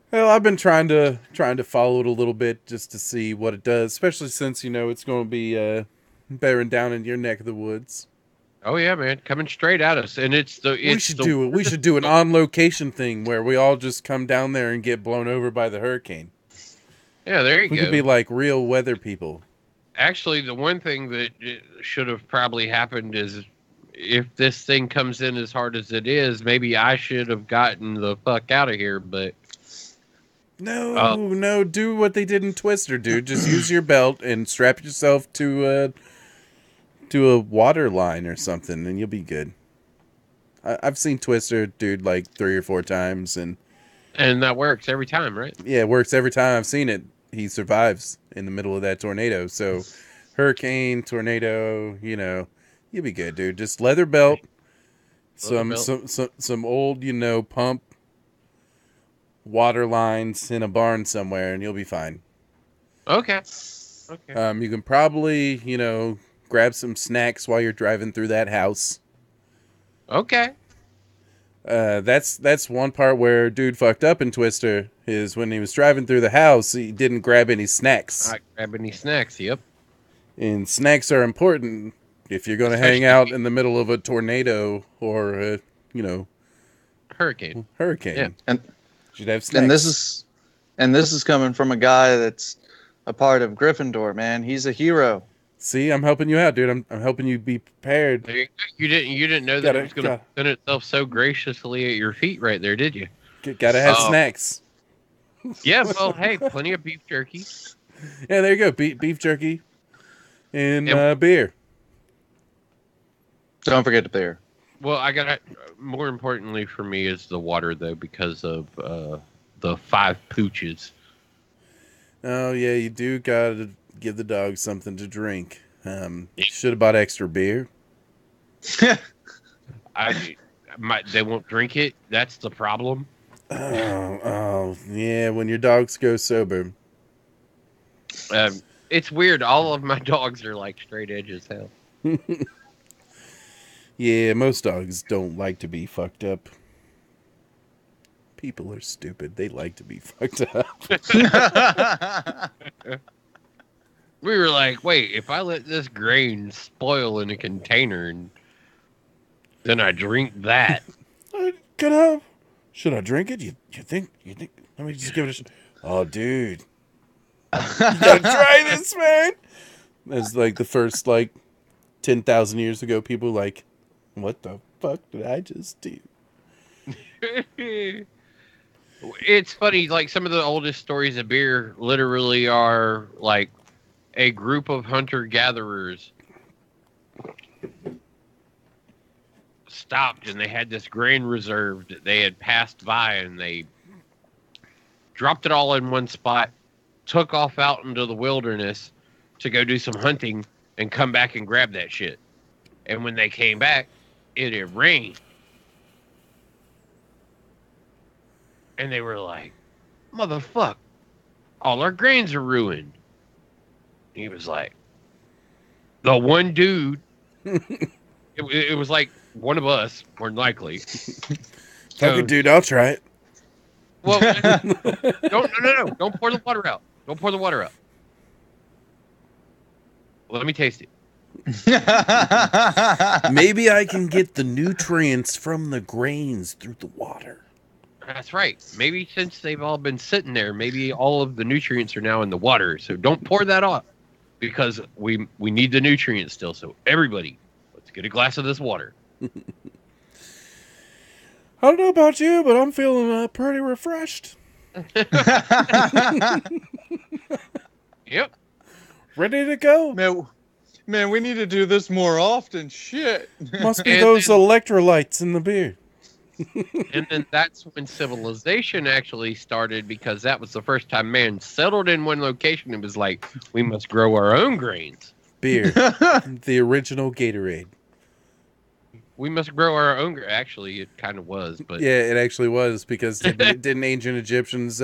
Speaker 1: Well, I've been trying to follow it a little bit just to see what it does, especially since it's going to be bearing down in your neck of the woods.
Speaker 3: Oh yeah, man, coming straight at us, and
Speaker 1: We should do an on location thing where we all just come down there and get blown over by the hurricane.
Speaker 3: Yeah, there you go.
Speaker 1: We could be like real weather people.
Speaker 3: Actually, the one thing that should have probably happened is if this thing comes in as hard as it is, maybe I should have gotten the fuck out of here, but...
Speaker 1: No, do what they did in Twister, dude. Just use your belt and strap yourself to a water line or something, and you'll be good. I've seen Twister, dude, like 3 or 4 times, and
Speaker 3: that works every time, right?
Speaker 1: Yeah, it works every time I've seen it. He survives in the middle of that tornado. So, hurricane, tornado, you'll be good, dude. Just leather belt, some old, pump water lines in a barn somewhere, and you'll be fine.
Speaker 3: Okay.
Speaker 1: You can probably, grab some snacks while you're driving through that house.
Speaker 3: Okay.
Speaker 1: That's one part where dude fucked up in Twister is when he was driving through the house, he didn't grab any snacks.
Speaker 3: Not grab any snacks, yep.
Speaker 1: And snacks are important if you're going to hang out in the middle of a tornado or a,
Speaker 3: hurricane.
Speaker 1: Yeah.
Speaker 2: And
Speaker 1: You should have snacks.
Speaker 2: And this is coming from a guy that's a part of Gryffindor, man. He's a hero.
Speaker 1: See, I'm helping you out, dude. I'm helping you be prepared.
Speaker 3: You didn't know that it was going to present itself so graciously at your feet right there, did you?
Speaker 1: Gotta have snacks.
Speaker 3: Yeah, well, hey, plenty of beef jerky.
Speaker 1: Yeah, there you go. Beef jerky and beer.
Speaker 2: Don't forget the beer.
Speaker 3: Well, more importantly for me is the water, though, because of the 5 pooches.
Speaker 1: Oh, yeah, you do gotta give the dog something to drink. Should have bought extra beer.
Speaker 3: They won't drink it. That's the problem.
Speaker 1: Oh, yeah, when your dogs go sober.
Speaker 3: It's weird. All of my dogs are like straight edge as hell.
Speaker 1: Yeah, most dogs don't like to be fucked up. People are stupid. They like to be fucked up.
Speaker 3: We were like, wait, if I let this grain spoil in a container and then I drink that.
Speaker 1: Should I drink it? You think? Let me just give it a shot. Oh, dude. You gotta try this, man. That's like the first, 10,000 years ago, people were like, what the fuck did I just do?
Speaker 3: It's funny, like some of the oldest stories of beer literally are like a group of hunter-gatherers stopped and they had this grain reserve that they had passed by and they dropped it all in one spot, took off out into the wilderness to go do some hunting and come back and grab that shit. And when they came back, it had rained. And they were like, motherfuck, all our grains are ruined. He was like, the one dude, it was like one of us, more than likely.
Speaker 1: Fuck it, dude, I'll try it.
Speaker 3: Well, no, don't pour the water out. Don't pour the water out. Let me taste it.
Speaker 1: Maybe I can get the nutrients from the grains through the water.
Speaker 3: That's right. Maybe since they've all been sitting there, maybe all of the nutrients are now in the water. So don't pour that off because we need the nutrients still. So everybody, let's get a glass of this water.
Speaker 1: I don't know about you, but I'm feeling pretty refreshed.
Speaker 3: Yep.
Speaker 1: Ready to go.
Speaker 2: Man, we need to do this more often. Shit.
Speaker 1: Must be those electrolytes in the beer.
Speaker 3: And then that's when civilization actually started because that was the first time man settled in one location and was like, we must grow our own grains.
Speaker 1: Beer. The original Gatorade.
Speaker 3: We must grow our own. Actually, it kind of was, but
Speaker 1: yeah, it actually was because didn't ancient Egyptians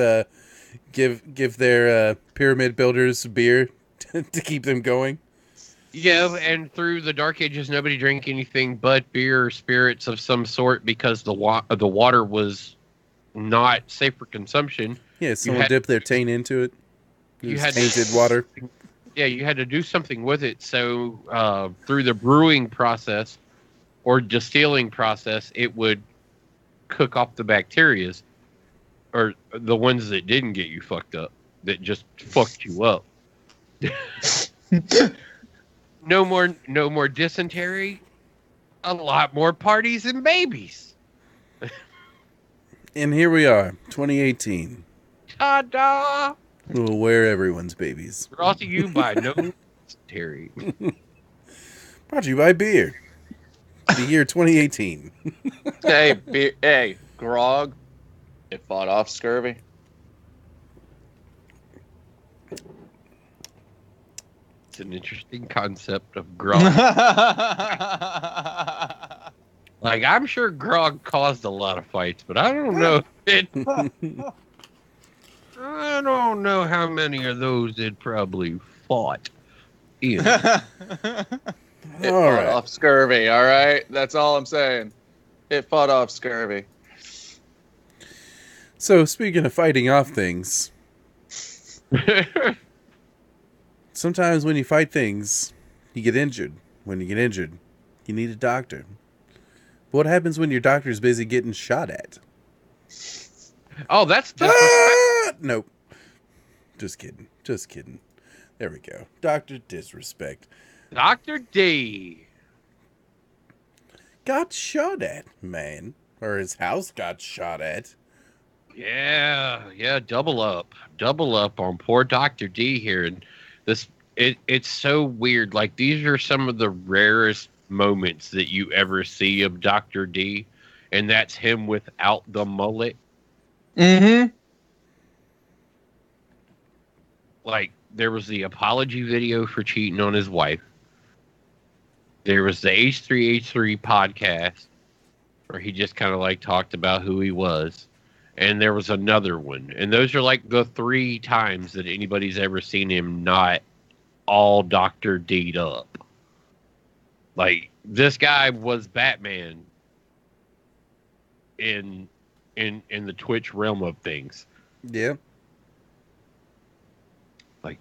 Speaker 1: give their pyramid builders beer to keep them going?
Speaker 3: Yeah, and through the Dark Ages, nobody drank anything but beer or spirits of some sort because the water was not safe for consumption.
Speaker 1: Yeah, someone dipped their taint into it. You had tainted water.
Speaker 3: Yeah, you had to do something with it. So through the brewing process or distilling process, it would cook off the bacterias or the ones that didn't get you fucked up, that just fucked you up. No more dysentery, a lot more parties and babies.
Speaker 1: And here we are, 2018.
Speaker 3: Ta-da!
Speaker 1: We'll wear everyone's babies.
Speaker 3: Brought to you by No Dysentery.
Speaker 1: Brought to you by beer. The year 2018.
Speaker 2: Hey, grog. It fought off scurvy.
Speaker 3: It's an interesting concept of grog. Like, I'm sure grog caused a lot of fights, but I don't know I don't know how many of those it probably fought.
Speaker 2: It
Speaker 1: All
Speaker 2: fought
Speaker 1: right.
Speaker 2: off scurvy, all right? That's all I'm saying. It fought off scurvy.
Speaker 1: So, speaking of fighting off things, sometimes when you fight things, you get injured. When you get injured, you need a doctor. But what happens when your doctor's busy getting shot at?
Speaker 3: Oh, that's disrespect.
Speaker 1: Nope. Just kidding. Just kidding. There we go. Dr. Disrespect.
Speaker 3: Dr. D.
Speaker 1: Got shot at, man. Or his house got shot at.
Speaker 3: Yeah, double up on poor Dr. D here. And it's so weird. Like, these are some of the rarest moments that you ever see of Dr. D, and that's him without the mullet.
Speaker 2: Mm-hmm.
Speaker 3: Like, there was the apology video for cheating on his wife. There was the H3H3 podcast where he just kind of like talked about who he was. And there was another one. And those are like the 3 times that anybody's ever seen him not all Dr. D'd up. Like, this guy was Batman in the Twitch realm of things.
Speaker 1: Yeah.
Speaker 3: Like,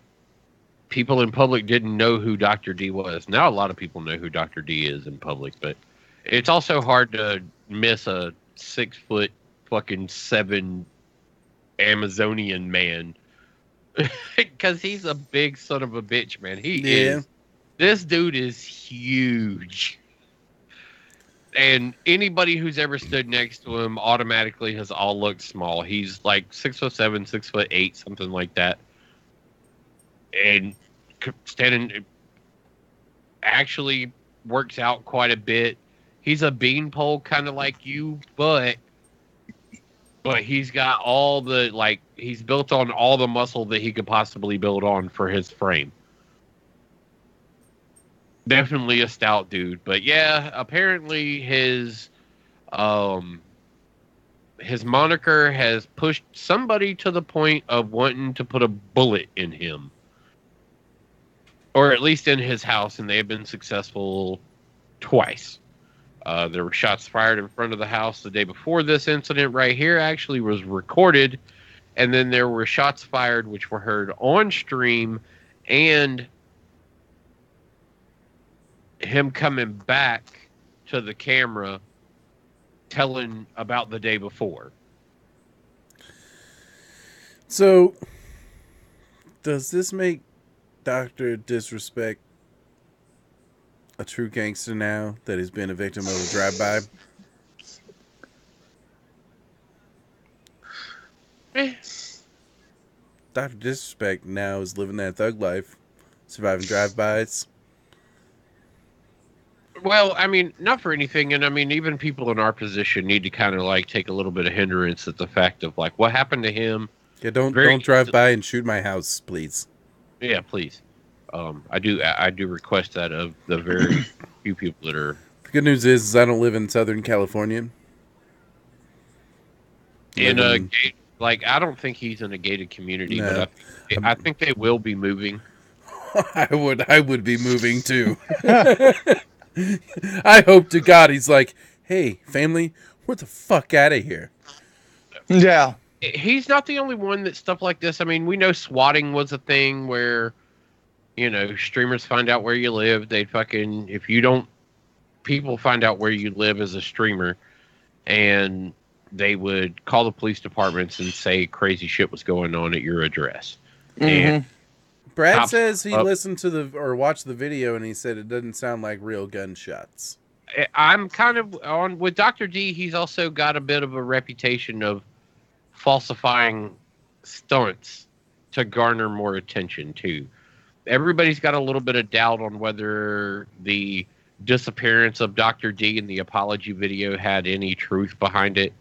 Speaker 3: people in public didn't know who Dr. D was. Now a lot of people know who Dr. D is in public, but it's also hard to miss a 6 foot fucking 7 Amazonian man. Because he's a big son of a bitch, man. He is. This dude is huge. And anybody who's ever stood next to him automatically has all looked small. He's like 6'7", 6'8", something like that. And standing actually works out quite a bit. He's a beanpole kind of like you, but he's got all the, like, he's built on all the muscle that he could possibly build on for his frame. Definitely a stout dude, but yeah, apparently his moniker has pushed somebody to the point of wanting to put a bullet in him, or at least in his house, and they have been successful twice. There were shots fired in front of the house the day before this incident right here actually was recorded, and then there were shots fired which were heard on stream, and him coming back to the camera telling about the day before.
Speaker 1: So, does this make Dr. Disrespect a true gangster now that has been a victim of a drive-by? Dr. Disrespect now is living that thug life, surviving drive-bys.
Speaker 3: Well, I mean, not for anything, and I mean, even people in our position need to kind of like take a little bit of hindrance at the fact of like what happened to him.
Speaker 1: Yeah, don't drive by and shoot my house, please.
Speaker 3: Yeah, please. I do request that of the very few people that are.
Speaker 1: The good news is I don't live in Southern California.
Speaker 3: Like, I don't think he's in a gated community, no. But I think they will be moving.
Speaker 1: I would be moving too. I hope to God he's like, hey, family, we're the fuck out of here.
Speaker 2: Yeah.
Speaker 3: He's not the only one that stuff like this. I mean, we know swatting was a thing where, you know, streamers find out where you live. They'd fucking, if you don't, people find out where you live as a streamer, and they would call the police departments and say crazy shit was going on at your address.
Speaker 2: Mm-hmm.
Speaker 3: And
Speaker 1: Brad says he listened to or watched the video, and he said it doesn't sound like real gunshots.
Speaker 3: I'm kind of on with Dr. D. He's also got a bit of a reputation of falsifying stunts to garner more attention too. Everybody's got a little bit of doubt on whether the disappearance of Dr. D in the apology video had any truth behind it.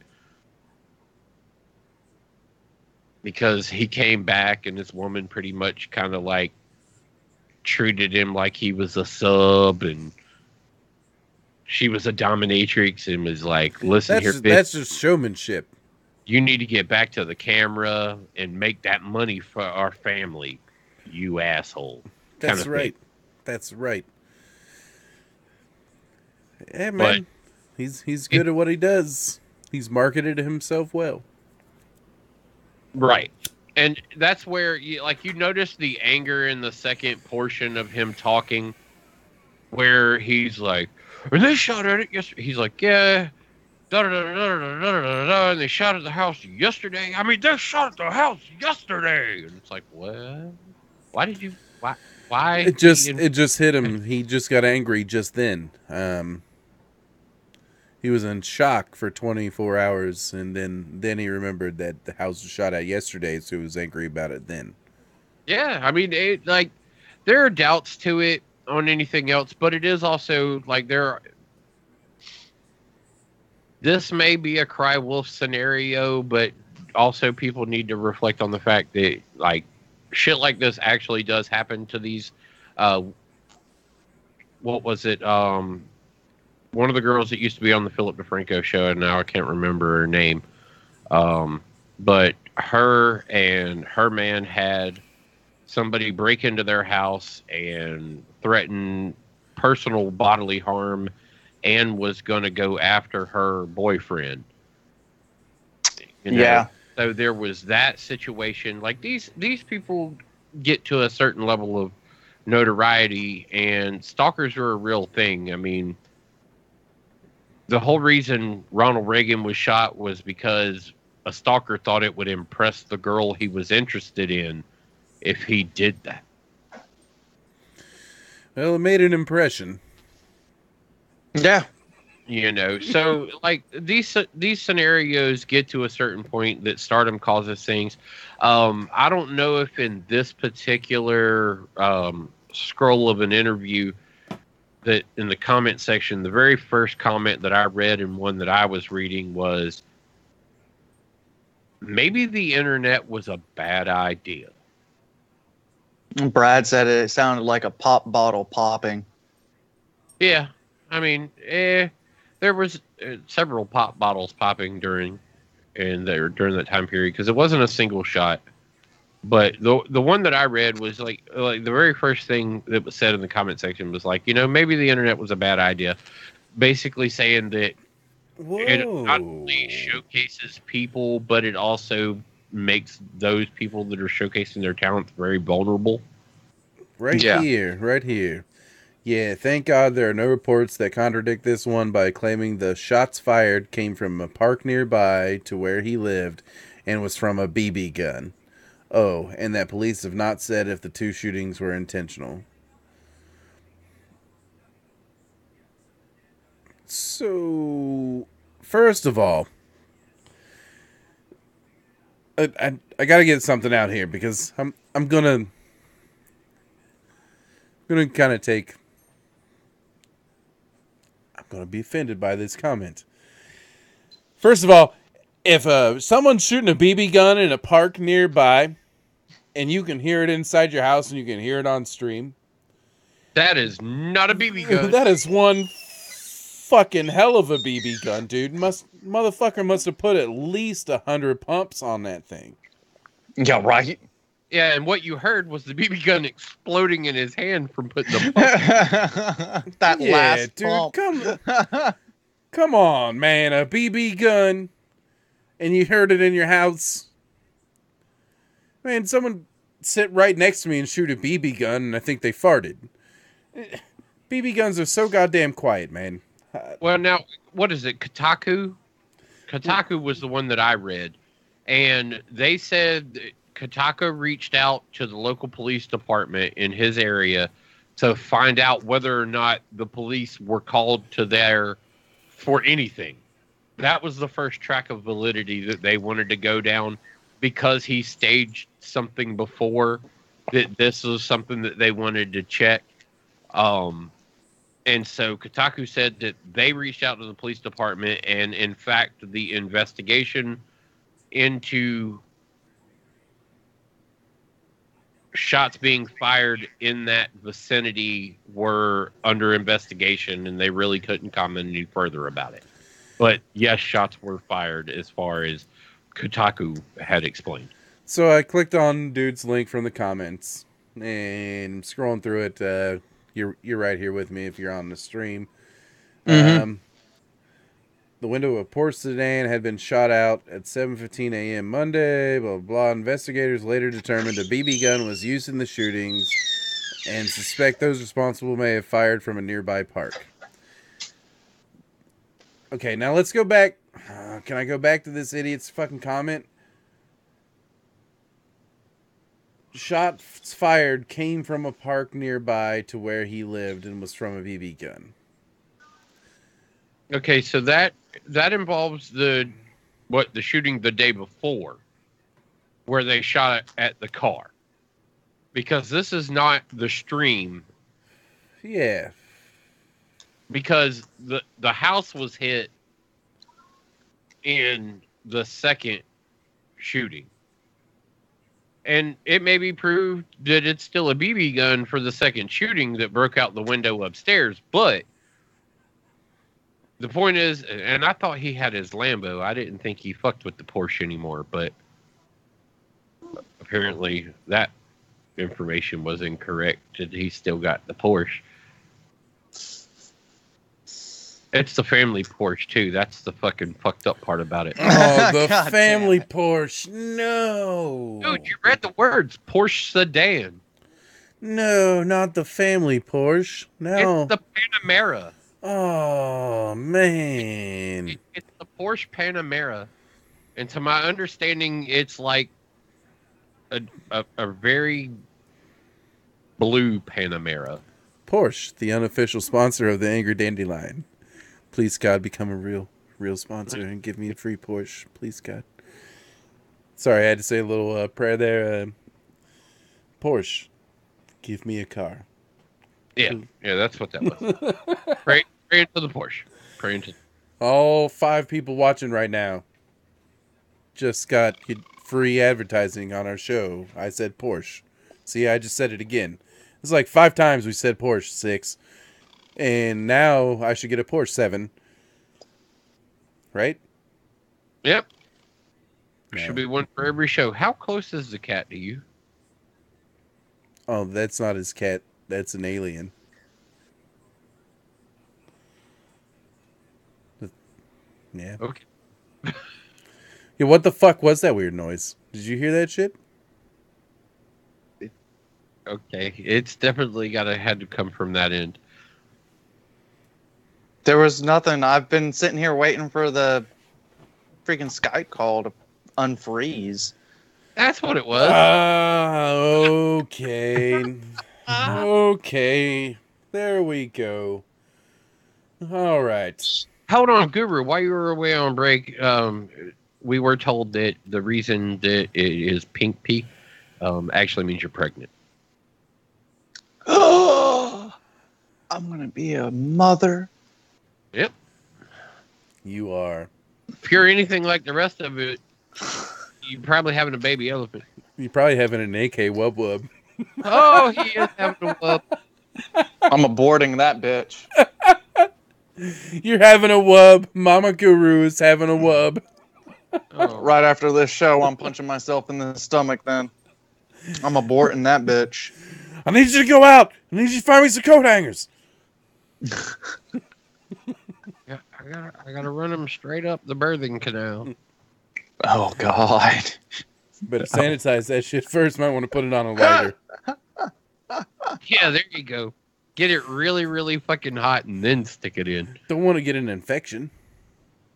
Speaker 3: Because he came back and this woman pretty much kind of like treated him like he was a sub, and she was a dominatrix and was like, listen,
Speaker 1: that's just showmanship.
Speaker 3: You need to get back to the camera and make that money for our family, you asshole.
Speaker 1: That's right.
Speaker 3: Thing.
Speaker 1: That's right. Yeah, man. But he's good at what he does. He's marketed himself well.
Speaker 3: Right. And that's where you notice the anger in the second portion of him talking, where he's like, and they shot at it yesterday. He's like, yeah, and they shot at the house yesterday. I mean, they shot at the house yesterday. And it's like, what? Why did you? Why?
Speaker 1: It just hit him. He just got angry just then. He was in shock for 24 hours, and then he remembered that the house was shot at yesterday, so he was angry about it then.
Speaker 3: Yeah, I mean, there are doubts to it on anything else, but it is also like this may be a cry wolf scenario, but also people need to reflect on the fact that like shit like this actually does happen to these. What was it? One of the girls that used to be on the Philip DeFranco show, and now I can't remember her name. But her and her man had somebody break into their house and threaten personal bodily harm and was going to go after her boyfriend. You know?
Speaker 2: Yeah.
Speaker 3: So there was that situation. Like these people get to a certain level of notoriety, and stalkers are a real thing. I mean, the whole reason Ronald Reagan was shot was because a stalker thought it would impress the girl he was interested in if he did that.
Speaker 1: Well, it made an impression.
Speaker 2: Yeah.
Speaker 3: You know, so like these scenarios get to a certain point that stardom causes things. I don't know if in this particular scroll of an interview that in the comment section, the very first comment that I read and one that I was reading was maybe the internet was a bad idea.
Speaker 2: Brad said it sounded like a pop bottle popping.
Speaker 3: Yeah, I mean, there was several pop bottles popping during that time period because it wasn't a single shot. But the one that I read was like the very first thing that was said in the comment section was like, you know, maybe the internet was a bad idea, basically saying that it not only showcases people, but it also makes those people that are showcasing their talents very vulnerable.
Speaker 1: Right here. Yeah, thank God there are no reports that contradict this one by claiming the shots fired came from a park nearby to where he lived and was from a BB gun. Oh, and that police have not said if the two shootings were intentional. So, first of all, I gotta get something out here because I'm gonna kind of take. I'm gonna be offended by this comment. First of all, if someone's shooting a BB gun in a park nearby, and you can hear it inside your house and you can hear it on stream,
Speaker 3: that is not a BB gun.
Speaker 1: That is one fucking hell of a BB gun, dude. Motherfucker must have put at least 100 pumps on that thing.
Speaker 2: Yeah, right.
Speaker 3: Yeah, and what you heard was the BB gun exploding in his hand from putting the pump.
Speaker 2: That last
Speaker 1: dude,
Speaker 2: pump.
Speaker 1: Come on, man. A BB gun, and you heard it in your house. Man, someone sit right next to me and shoot a BB gun, and I think they farted. BB guns are so goddamn quiet, man.
Speaker 3: Well, now, what is it? Kotaku? Kotaku was the one that I read. And they said Kotaku reached out to the local police department in his area to find out whether or not the police were called to there for anything. That was the first track of validity that they wanted to go down because he staged something before, that this was something that they wanted to check. And so Kotaku said that they reached out to the police department, and in fact, the investigation into shots being fired in that vicinity were under investigation, and they really couldn't comment any further about it. But yes, shots were fired as far as Kotaku had explained.
Speaker 1: So I clicked on dude's link from the comments and scrolling through it. You're right here with me if you're on the stream.
Speaker 2: Mm-hmm.
Speaker 1: The window of a Porsche sedan had been shot out at 7:15 a.m. Monday. Blah, blah, blah. Investigators later determined a BB gun was used in the shootings and suspect those responsible may have fired from a nearby park. Okay, now let's go back. Can I go back to this idiot's fucking comment? Shots fired came from a park nearby to where he lived and was from a BB gun.
Speaker 3: Okay, so that involves the shooting the day before, where they shot at the car, because this is not the stream.
Speaker 1: Yeah,
Speaker 3: because the house was hit in the second shooting. And it may be proved that it's still a BB gun for the second shooting that broke out the window upstairs. But the point is, and I thought he had his Lambo. I didn't think he fucked with the Porsche anymore. But apparently that information was incorrect, and he still got the Porsche. It's the family Porsche too. That's the fucking fucked up part about it.
Speaker 1: Oh, the
Speaker 2: God
Speaker 1: family
Speaker 2: damn it.
Speaker 1: Porsche. No.
Speaker 3: Dude, you read the words Porsche sedan.
Speaker 1: No, not the family Porsche. No.
Speaker 3: It's the Panamera.
Speaker 1: Oh, man.
Speaker 3: It's the Porsche Panamera, and to my understanding, it's like a very blue Panamera.
Speaker 1: Porsche, the unofficial sponsor of the Angry Dandelion. Please, God, become a real sponsor and give me a free Porsche. Please, God. Sorry, I had to say a little prayer there. Porsche, give me a car.
Speaker 3: Yeah, that's what that was. Pray into the Porsche. Pray into.
Speaker 1: All 5 people watching right now just got free advertising on our show. I said Porsche. See, I just said it again. It's like 5 times we said Porsche, 6. And now I should get a Porsche 7. Right?
Speaker 3: Yep.
Speaker 1: No.
Speaker 3: Should be one for every show. How close is the cat to you?
Speaker 1: Oh, that's not his cat. That's an alien. Yeah.
Speaker 3: Okay.
Speaker 1: Yeah, what the fuck was that weird noise? Did you hear that shit?
Speaker 3: Okay. It's definitely had to come from that end.
Speaker 2: There was nothing. I've been sitting here waiting for the freaking Skype call to unfreeze.
Speaker 3: That's what it was.
Speaker 1: Okay. Okay. There we go. All right.
Speaker 3: Hold on, Guru. While you were away on break, we were told that the reason that it is pink pea actually means you're pregnant.
Speaker 2: Oh, I'm gonna be a mother.
Speaker 3: Yep.
Speaker 1: You are.
Speaker 3: If you're anything like the rest of it, you're probably having a baby elephant.
Speaker 1: You're probably having an AK wub wub.
Speaker 3: Oh, he is having a wub.
Speaker 2: I'm aborting that bitch.
Speaker 1: You're having a wub. Mama Guru is having a wub.
Speaker 3: Oh,
Speaker 2: Right after this show, I'm punching myself in the stomach. Then I'm aborting that bitch.
Speaker 1: I need you to go out. I need you to find me some coat hangers.
Speaker 3: yeah, I gotta run him straight up the birthing canal.
Speaker 2: Oh God.
Speaker 1: Better sanitize that shit first. Might want to put it on a lighter.
Speaker 3: Yeah, there you go. Get it really, really fucking hot and then stick it in.
Speaker 1: Don't want to get an infection.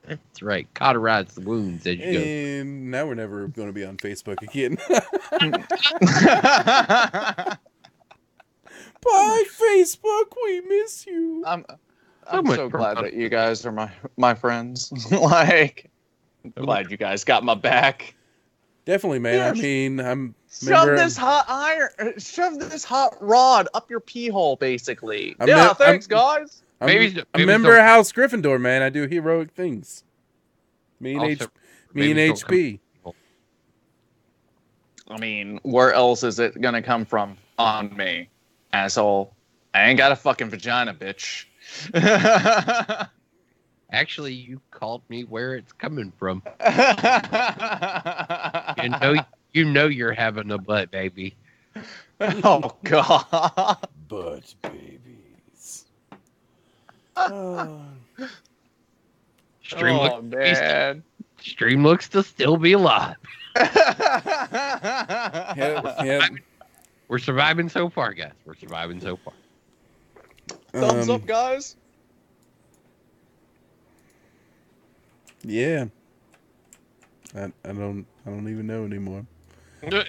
Speaker 3: That's right. Cauterize the wounds as you go.
Speaker 1: And now we're never going to be on Facebook again. Bye, Facebook. We miss you.
Speaker 2: I'm
Speaker 3: much
Speaker 2: so
Speaker 3: for
Speaker 2: glad
Speaker 3: fun.
Speaker 2: that you guys are my friends. Like, I'm glad you guys got my back.
Speaker 1: Definitely, man.
Speaker 2: Yeah.
Speaker 1: I mean, I'm.
Speaker 2: Shove this hot rod up your pee hole, basically.
Speaker 1: I'm
Speaker 2: Yeah,
Speaker 1: not-
Speaker 2: thanks,
Speaker 1: I'm-
Speaker 2: guys.
Speaker 1: I'm
Speaker 3: Babies
Speaker 1: a member
Speaker 3: don't-
Speaker 1: of House Gryffindor, man. I do heroic things. Me and
Speaker 3: Also,
Speaker 1: me and
Speaker 3: babies don't
Speaker 1: HP.
Speaker 2: I mean, where else is it gonna come from? On me, asshole. I ain't got a fucking vagina, bitch.
Speaker 3: Actually, you called me where it's coming from. You know you're having a butt, baby.
Speaker 2: Oh God.
Speaker 1: But babies. Oh.
Speaker 3: Stream,
Speaker 2: Oh man.
Speaker 3: Stream looks to still be alive.
Speaker 1: Yeah.
Speaker 3: We're surviving so far, guys. We're surviving so far.
Speaker 2: Thumbs up, guys.
Speaker 1: Yeah. I don't even know anymore.
Speaker 3: You know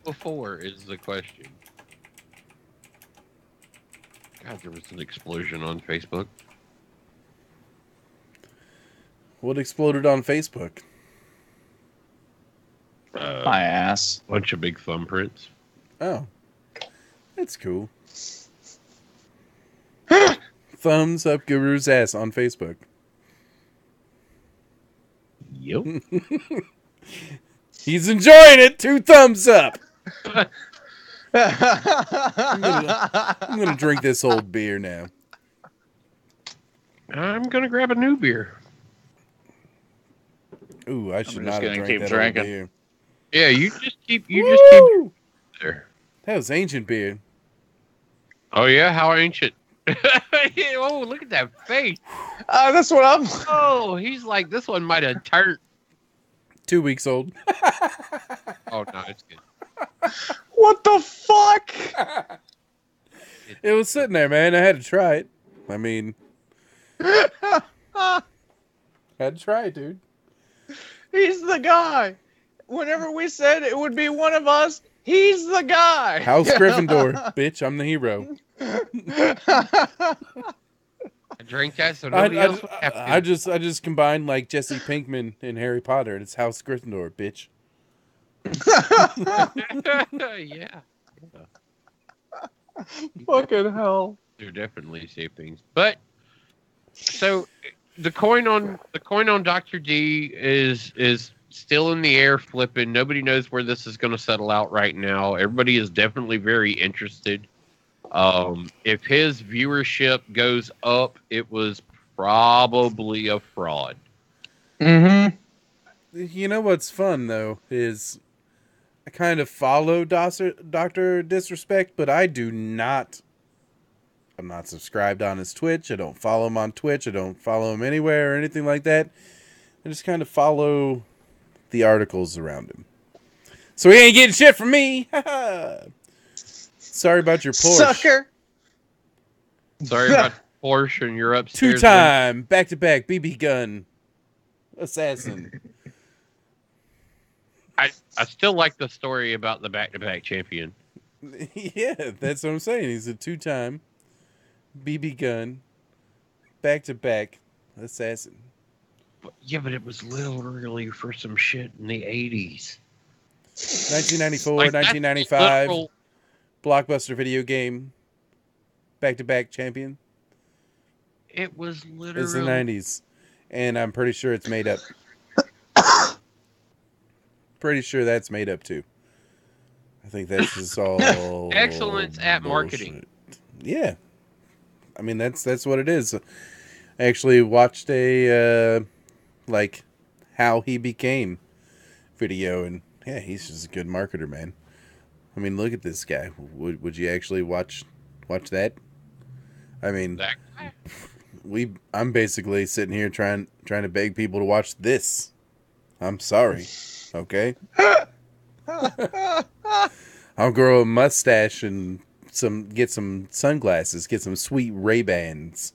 Speaker 3: before is the question. God, there was an explosion on Facebook.
Speaker 1: What exploded on Facebook?
Speaker 2: My ass.
Speaker 3: Bunch of big thumbprints.
Speaker 1: Oh. That's cool. Thumbs up Guru's ass on Facebook.
Speaker 3: Yep.
Speaker 1: He's enjoying it. 2 thumbs up. I'm gonna drink this old beer now.
Speaker 3: I'm gonna grab a new beer.
Speaker 1: Ooh, I should
Speaker 2: just
Speaker 1: not have
Speaker 2: gonna
Speaker 1: drank
Speaker 2: keep
Speaker 1: that
Speaker 2: drinking.
Speaker 1: old beer.
Speaker 3: Yeah, you just keep
Speaker 1: Woo!
Speaker 3: there.
Speaker 1: That was ancient beer.
Speaker 3: Oh yeah, how ancient. Oh, look at that face.
Speaker 4: That's what I'm.
Speaker 3: Oh, he's like, this one might have turned.
Speaker 1: 2 weeks old.
Speaker 3: Oh no, it's good.
Speaker 4: What the fuck?
Speaker 1: It was sitting there, man. I had to try it. I mean, had to try it, dude.
Speaker 4: He's the guy. Whenever we said it would be one of us, he's the guy.
Speaker 1: House Gryffindor, bitch. I'm the hero.
Speaker 3: I drank that so nobody else would have to.
Speaker 1: I just combined like Jesse Pinkman and Harry Potter, and it's House Gryffindor, bitch.
Speaker 3: Yeah.
Speaker 4: Fucking hell.
Speaker 3: They're definitely safe things. But so the coin on Dr. D is still in the air flipping. Nobody knows where this is going to settle out right now. Everybody is definitely very interested. If his viewership goes up, it was probably a fraud.
Speaker 4: Mm-hmm.
Speaker 1: You know what's fun though is I kind of follow Dr. Disrespect, but I'm not subscribed on his Twitch. I don't follow him on Twitch. I don't follow him anywhere or anything like that. I just kind of follow the articles around him. So he ain't getting shit from me. Sorry about your Porsche.
Speaker 4: Sucker.
Speaker 3: Sorry about Porsche and your upstairs.
Speaker 1: 2-time back-to-back BB gun assassin.
Speaker 3: I still like the story about the back-to-back champion.
Speaker 1: Yeah, that's what I'm saying. He's a 2-time BB gun back-to-back assassin.
Speaker 3: Yeah, but it was literally for some shit in the 80s.
Speaker 1: 1994,
Speaker 3: Like,
Speaker 1: 1995,
Speaker 3: literal-
Speaker 1: blockbuster video game, back-to-back champion.
Speaker 3: It was
Speaker 1: It's the
Speaker 3: literally
Speaker 1: 90s, and I'm pretty sure it's made up. Pretty sure that's made up too. I think that's just all
Speaker 3: excellence at
Speaker 1: bullshit.
Speaker 3: marketing.
Speaker 1: Yeah, I mean that's what it is. I actually watched a like how he became video, and yeah, he's just a good marketer, man. I mean, look at this guy. Would you actually watch that? I mean,
Speaker 3: that guy.
Speaker 1: I'm basically sitting here trying to beg people to watch this. I'm sorry. Okay? I'll grow a mustache and get some sunglasses, get some sweet Ray-Bans.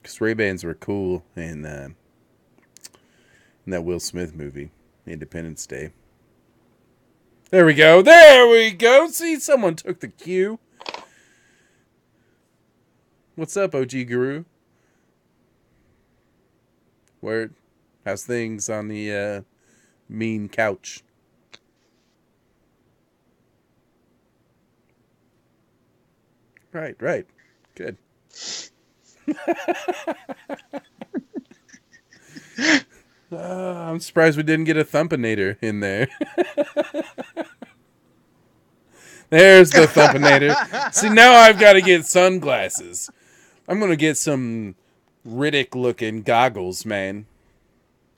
Speaker 1: Because Ray-Bans were cool in that Will Smith movie, Independence Day. There we go. See, someone took the cue. What's up, OG Guru? Word. How's things on the mean couch? Right. Good. I'm surprised we didn't get a Thumpinator in there. There's the Thumpinator. See, now I've got to get sunglasses. I'm going to get some Riddick-looking goggles, man.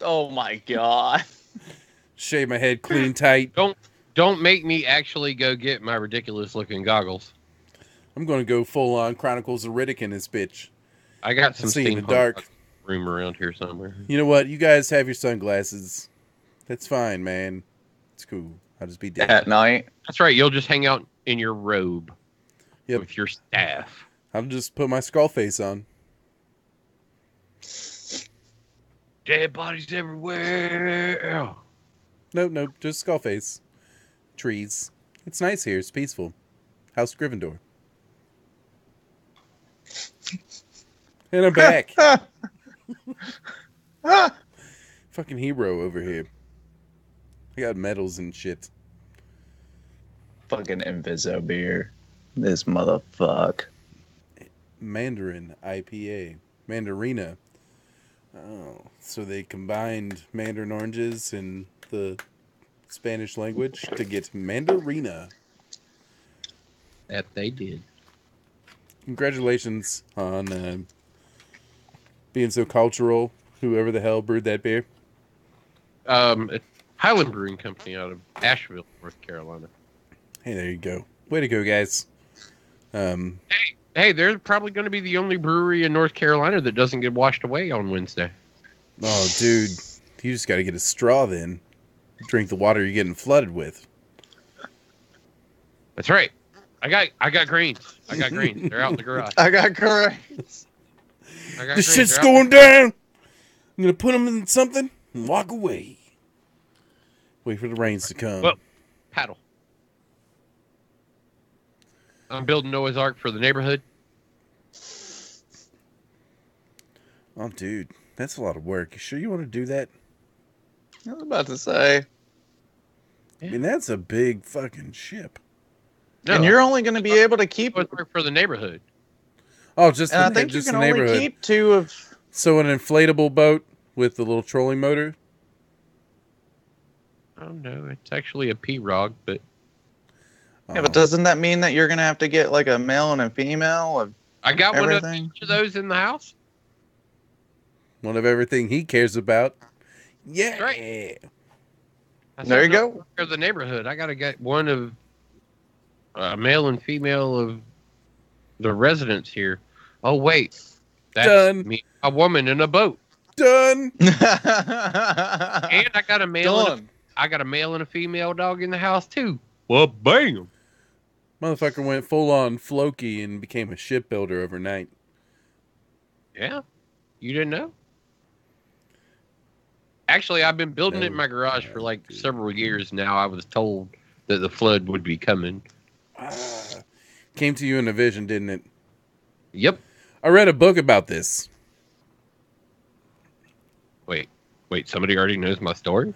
Speaker 4: Oh my god.
Speaker 1: Shave my head clean tight.
Speaker 3: Don't make me actually go get my ridiculous looking goggles.
Speaker 1: I'm going to go full on Chronicles of Riddick in this bitch.
Speaker 3: I got some
Speaker 1: See in the
Speaker 3: steampunk
Speaker 1: dark.
Speaker 3: room around here somewhere.
Speaker 1: You know what? You guys have your sunglasses. That's fine, man. It's cool. I'll just be dead.
Speaker 4: At night.
Speaker 3: That's right. You'll just hang out in your robe
Speaker 1: Yep.
Speaker 3: with your staff.
Speaker 1: I'll just put my skull face on.
Speaker 3: Dead bodies everywhere.
Speaker 1: Nope. Just skull face. Trees. It's nice here. It's peaceful. House Gryffindor. And I'm back. Fucking hero over here. I got medals and shit.
Speaker 2: Fucking Inviso beer. This motherfuck.
Speaker 1: Mandarin IPA. Mandarina. Oh, so they combined Mandarin oranges and the Spanish language to get Mandarina.
Speaker 3: That they did.
Speaker 1: Congratulations on being so cultural, whoever the hell brewed that beer.
Speaker 3: Highland Brewing Company out of Asheville, North Carolina.
Speaker 1: Hey, there you go. Way to go, guys.
Speaker 3: Hey, they're probably going to be the only brewery in North Carolina that doesn't get washed away on Wednesday.
Speaker 1: Oh, dude. You just got to get a straw then. Drink the water you're getting flooded with.
Speaker 3: That's right. I got greens. I got greens. They're out in the garage.
Speaker 2: I got greens.
Speaker 1: This shit's going down. I'm going to put them in something and walk away. Wait for the rains to come.
Speaker 3: Well, paddle. I'm building Noah's Ark for the neighborhood.
Speaker 1: Oh, dude. That's a lot of work. You sure you want to do that?
Speaker 2: I was about to say.
Speaker 1: I mean, that's a big fucking ship.
Speaker 2: No, and you're only going to be able to keep
Speaker 3: Noah's Ark for the neighborhood.
Speaker 1: Oh, just
Speaker 2: and
Speaker 1: the,
Speaker 2: I think
Speaker 1: just
Speaker 2: you can
Speaker 1: the
Speaker 2: only
Speaker 1: neighborhood.
Speaker 2: keep 2 of.
Speaker 1: So an inflatable boat with the little trolling motor?
Speaker 3: Oh no, it's actually a P-Rog, but
Speaker 2: Yeah, but doesn't that mean that you're going to have to get like a male and a female of
Speaker 3: I got
Speaker 2: everything?
Speaker 3: one of each of those in the house.
Speaker 1: One of everything he cares about. Yeah.
Speaker 3: That's right.
Speaker 2: There you go.
Speaker 3: For the neighborhood, I got to get one of male and female of the residents here. Oh wait, that's
Speaker 1: Done.
Speaker 3: me, a woman in a boat,
Speaker 1: Done.
Speaker 3: and I got a male.
Speaker 2: Done.
Speaker 3: I got a male and a female dog in the house too. Well, bam!
Speaker 1: Motherfucker went full on Floki and became a shipbuilder overnight.
Speaker 3: Yeah, you didn't know? Actually, I've been building it in my garage for like several years now. I was told that the flood would be coming.
Speaker 1: Came to you in a vision, didn't it?
Speaker 3: Yep.
Speaker 1: I read a book about this.
Speaker 3: Wait, somebody already knows my story?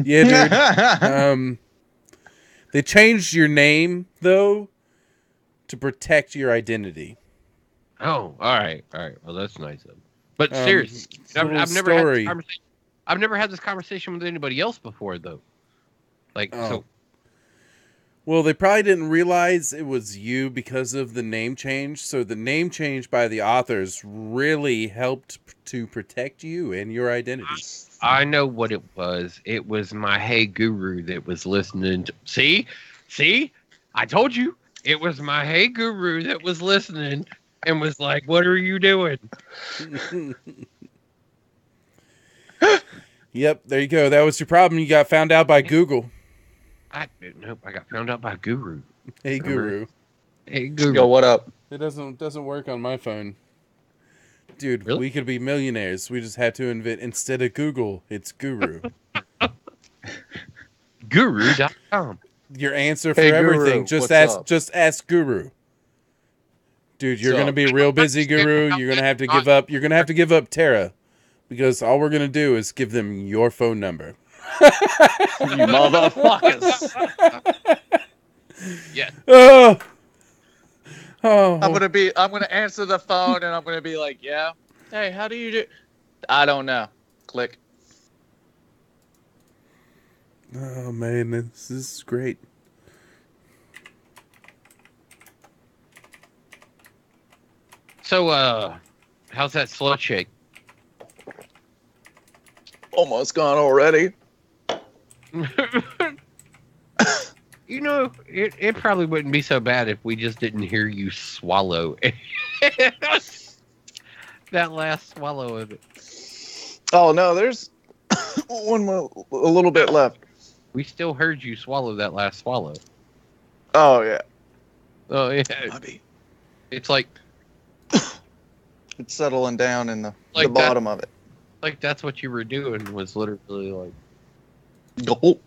Speaker 1: Yeah, dude. They changed your name, though, to protect your identity.
Speaker 3: Oh, all right. Well, that's nice of them. But seriously, I've never had this conversation with anybody else before, though. So.
Speaker 1: Well, they probably didn't realize it was you because of the name change. So the name change by the authors really helped to protect you and your identity.
Speaker 3: I know what it was. It was my Hey Guru that was listening to... See? I told you. It was my Hey Guru that was listening and was like, what are you doing?
Speaker 1: Yep, there you go. That was your problem. You got found out by Google.
Speaker 3: Nope, I got found out by Guru.
Speaker 1: Hey, Guru.
Speaker 3: Hey, Guru.
Speaker 2: Yo, what up?
Speaker 1: It doesn't work on my phone. Dude,
Speaker 3: Really?
Speaker 1: we could be millionaires. We just had to invent, instead of Google, it's Guru.
Speaker 3: Guru.com.
Speaker 1: Your answer for
Speaker 2: Hey, Guru,
Speaker 1: everything. Just ask Guru. Dude, you're gonna be real busy, Guru. You're gonna have to give up. You're gonna have to give up Terra, because all we're gonna do is give them your phone number.
Speaker 2: You motherfuckers.
Speaker 3: Yeah.
Speaker 1: Oh.
Speaker 2: I'm gonna answer the phone and I'm gonna be like, yeah. Hey, how do you do? I don't know. Click.
Speaker 1: Oh man, this is great.
Speaker 3: So, how's that slut shake?
Speaker 2: Almost gone already.
Speaker 3: You know, it probably wouldn't be so bad if we just didn't hear you swallow that last swallow of it.
Speaker 2: Oh no, there's a little bit left.
Speaker 3: We still heard you swallow that last swallow.
Speaker 2: Oh yeah.
Speaker 3: Oh yeah. It's like
Speaker 2: It's settling down in the
Speaker 3: Like
Speaker 2: bottom of it.
Speaker 3: like that's what you were doing was literally like.
Speaker 2: Gulp.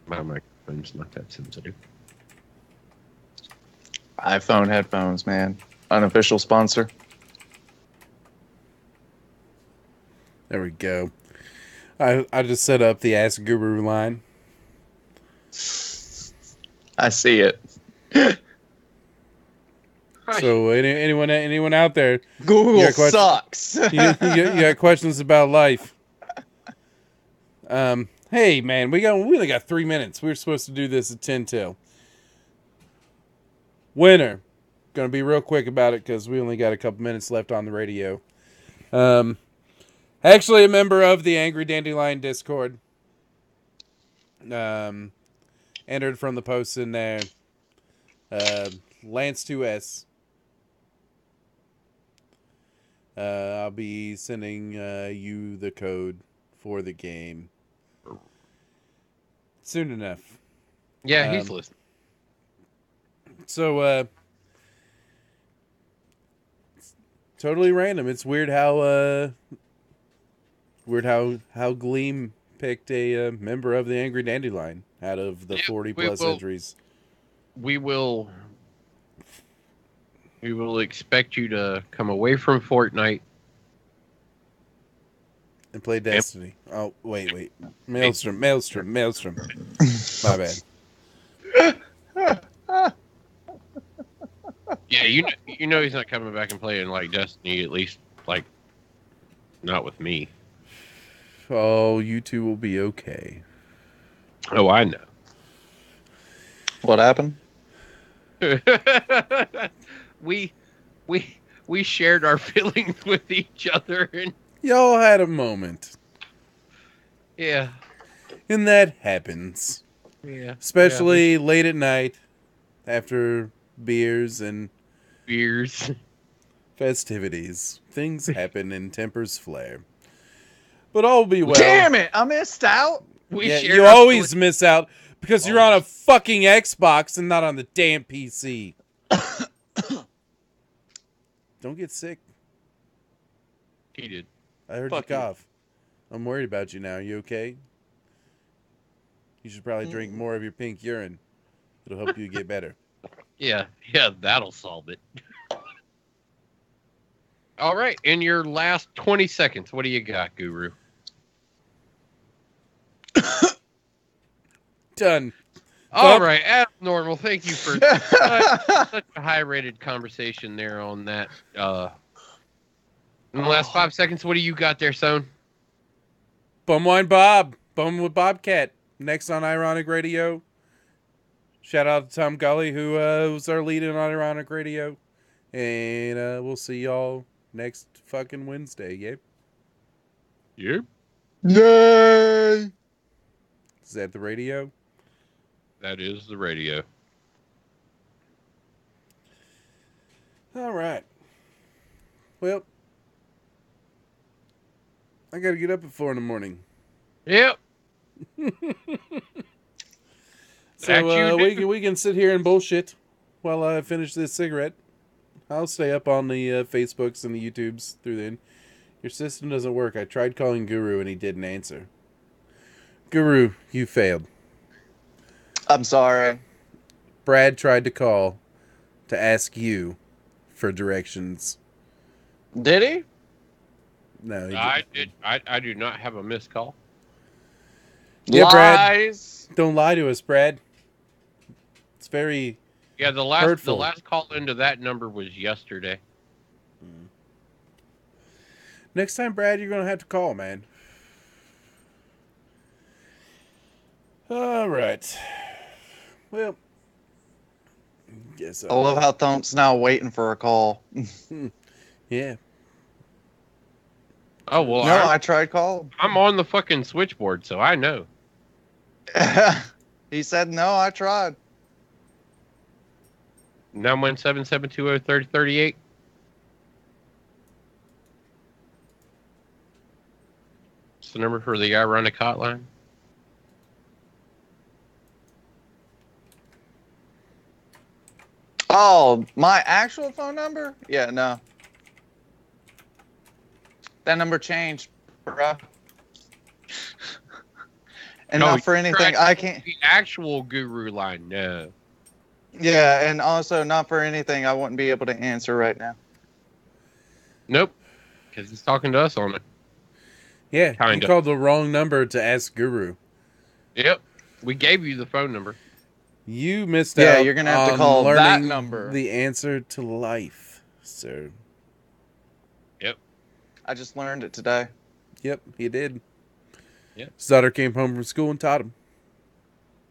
Speaker 3: My microphone's not that sensitive.
Speaker 2: iPhone headphones, man. Unofficial sponsor.
Speaker 1: There we go. I just set up the Ask Guru line.
Speaker 2: I see it.
Speaker 1: So anyone out there,
Speaker 2: Google
Speaker 1: You got questions?
Speaker 2: sucks.
Speaker 1: you got questions about life? Hey man, we only got 3 minutes. We were supposed to do this at 10 till. Winner, gonna be real quick about it because we only got a couple minutes left on the radio. Actually, a member of the Angry Dandelion Discord. Entered from the posts in there. Lance 2S. I'll be sending you the code for the game soon enough.
Speaker 3: Yeah, he's listening.
Speaker 1: So, totally random. It's weird how Gleam picked a member of the Angry Dandelion out of the 40 plus entries.
Speaker 3: We will expect you to come away from Fortnite
Speaker 1: and play Destiny. Oh, wait. Maelstrom. My bad.
Speaker 3: Yeah, you know he's not coming back and playing like Destiny, at least like not with me.
Speaker 1: Oh, you two will be okay.
Speaker 3: Oh, I know.
Speaker 2: What happened?
Speaker 3: we shared our feelings with each other, and
Speaker 1: y'all had a moment.
Speaker 3: Yeah.
Speaker 1: And that happens.
Speaker 3: Yeah.
Speaker 1: Especially late at night after beers festivities. Things happen and tempers flare. But all will be well.
Speaker 4: Damn it! I missed out.
Speaker 1: You always miss out because you're on a fucking Xbox and not on the damn PC. Don't get sick.
Speaker 3: He did.
Speaker 1: I heard you cough. I'm worried about you now. You okay? You should probably drink more of your pink urine. It'll help you get better.
Speaker 3: Yeah, that'll solve it. All right, in your last 20 seconds, what do you got, Guru?
Speaker 1: Done.
Speaker 3: All right, as normal. Thank you for such a high-rated conversation there on that. In the last 5 seconds, what do you got there, son?
Speaker 1: Bumwine Bob. Bum with Bobcat. Next on Ironic Radio. Shout out to Tom Gully, who was our lead in on Ironic Radio. And we'll see y'all next fucking Wednesday, yeah?
Speaker 3: Yep.
Speaker 2: Yay!
Speaker 1: Is that the radio?
Speaker 3: That is the radio.
Speaker 1: All right. Well, I got to get up at 4 in the morning.
Speaker 3: Yep.
Speaker 1: So we can sit here and bullshit while I finish this cigarette. I'll stay up on the Facebooks and the YouTubes through then. Your system doesn't work. I tried calling Guru and he didn't answer. Guru, you failed.
Speaker 2: I'm sorry.
Speaker 1: Brad tried to call to ask you for directions.
Speaker 2: Did he?
Speaker 1: No, he
Speaker 3: didn't. I do not have a missed call.
Speaker 1: Yeah,
Speaker 4: Lies.
Speaker 1: Brad. Don't lie to us, Brad. It's very hurtful.
Speaker 3: The last call into that number was yesterday.
Speaker 1: Next time, Brad, you're going to have to call, man. All right. Well, guess
Speaker 2: I love how Thump's now waiting for a call.
Speaker 1: Yeah.
Speaker 3: Oh, well,
Speaker 2: No, I tried calling.
Speaker 3: I'm on the fucking switchboard, so I know.
Speaker 2: He said, no, I tried.
Speaker 3: 917-720-3038. It's the number for the Ironic Hotline.
Speaker 2: Oh, my actual phone number? Yeah, no. That number changed, bro. And
Speaker 3: No,
Speaker 2: not for anything. I can't.
Speaker 3: The actual Guru line, no.
Speaker 2: Yeah, and also not for anything. I wouldn't be able to answer right now.
Speaker 3: Nope. Because he's talking to us on it.
Speaker 1: Yeah,
Speaker 3: Kinda.
Speaker 1: you called the wrong number to ask Guru.
Speaker 3: Yep. We gave you the phone number.
Speaker 1: You missed
Speaker 2: Yeah,
Speaker 1: out.
Speaker 2: you're gonna have to
Speaker 1: on
Speaker 2: call that
Speaker 1: learning
Speaker 2: number.
Speaker 1: The answer to life, sir.
Speaker 3: Yep.
Speaker 2: I just learned it today.
Speaker 1: Yep, he did.
Speaker 3: Yep.
Speaker 1: His daughter came home from school and taught him.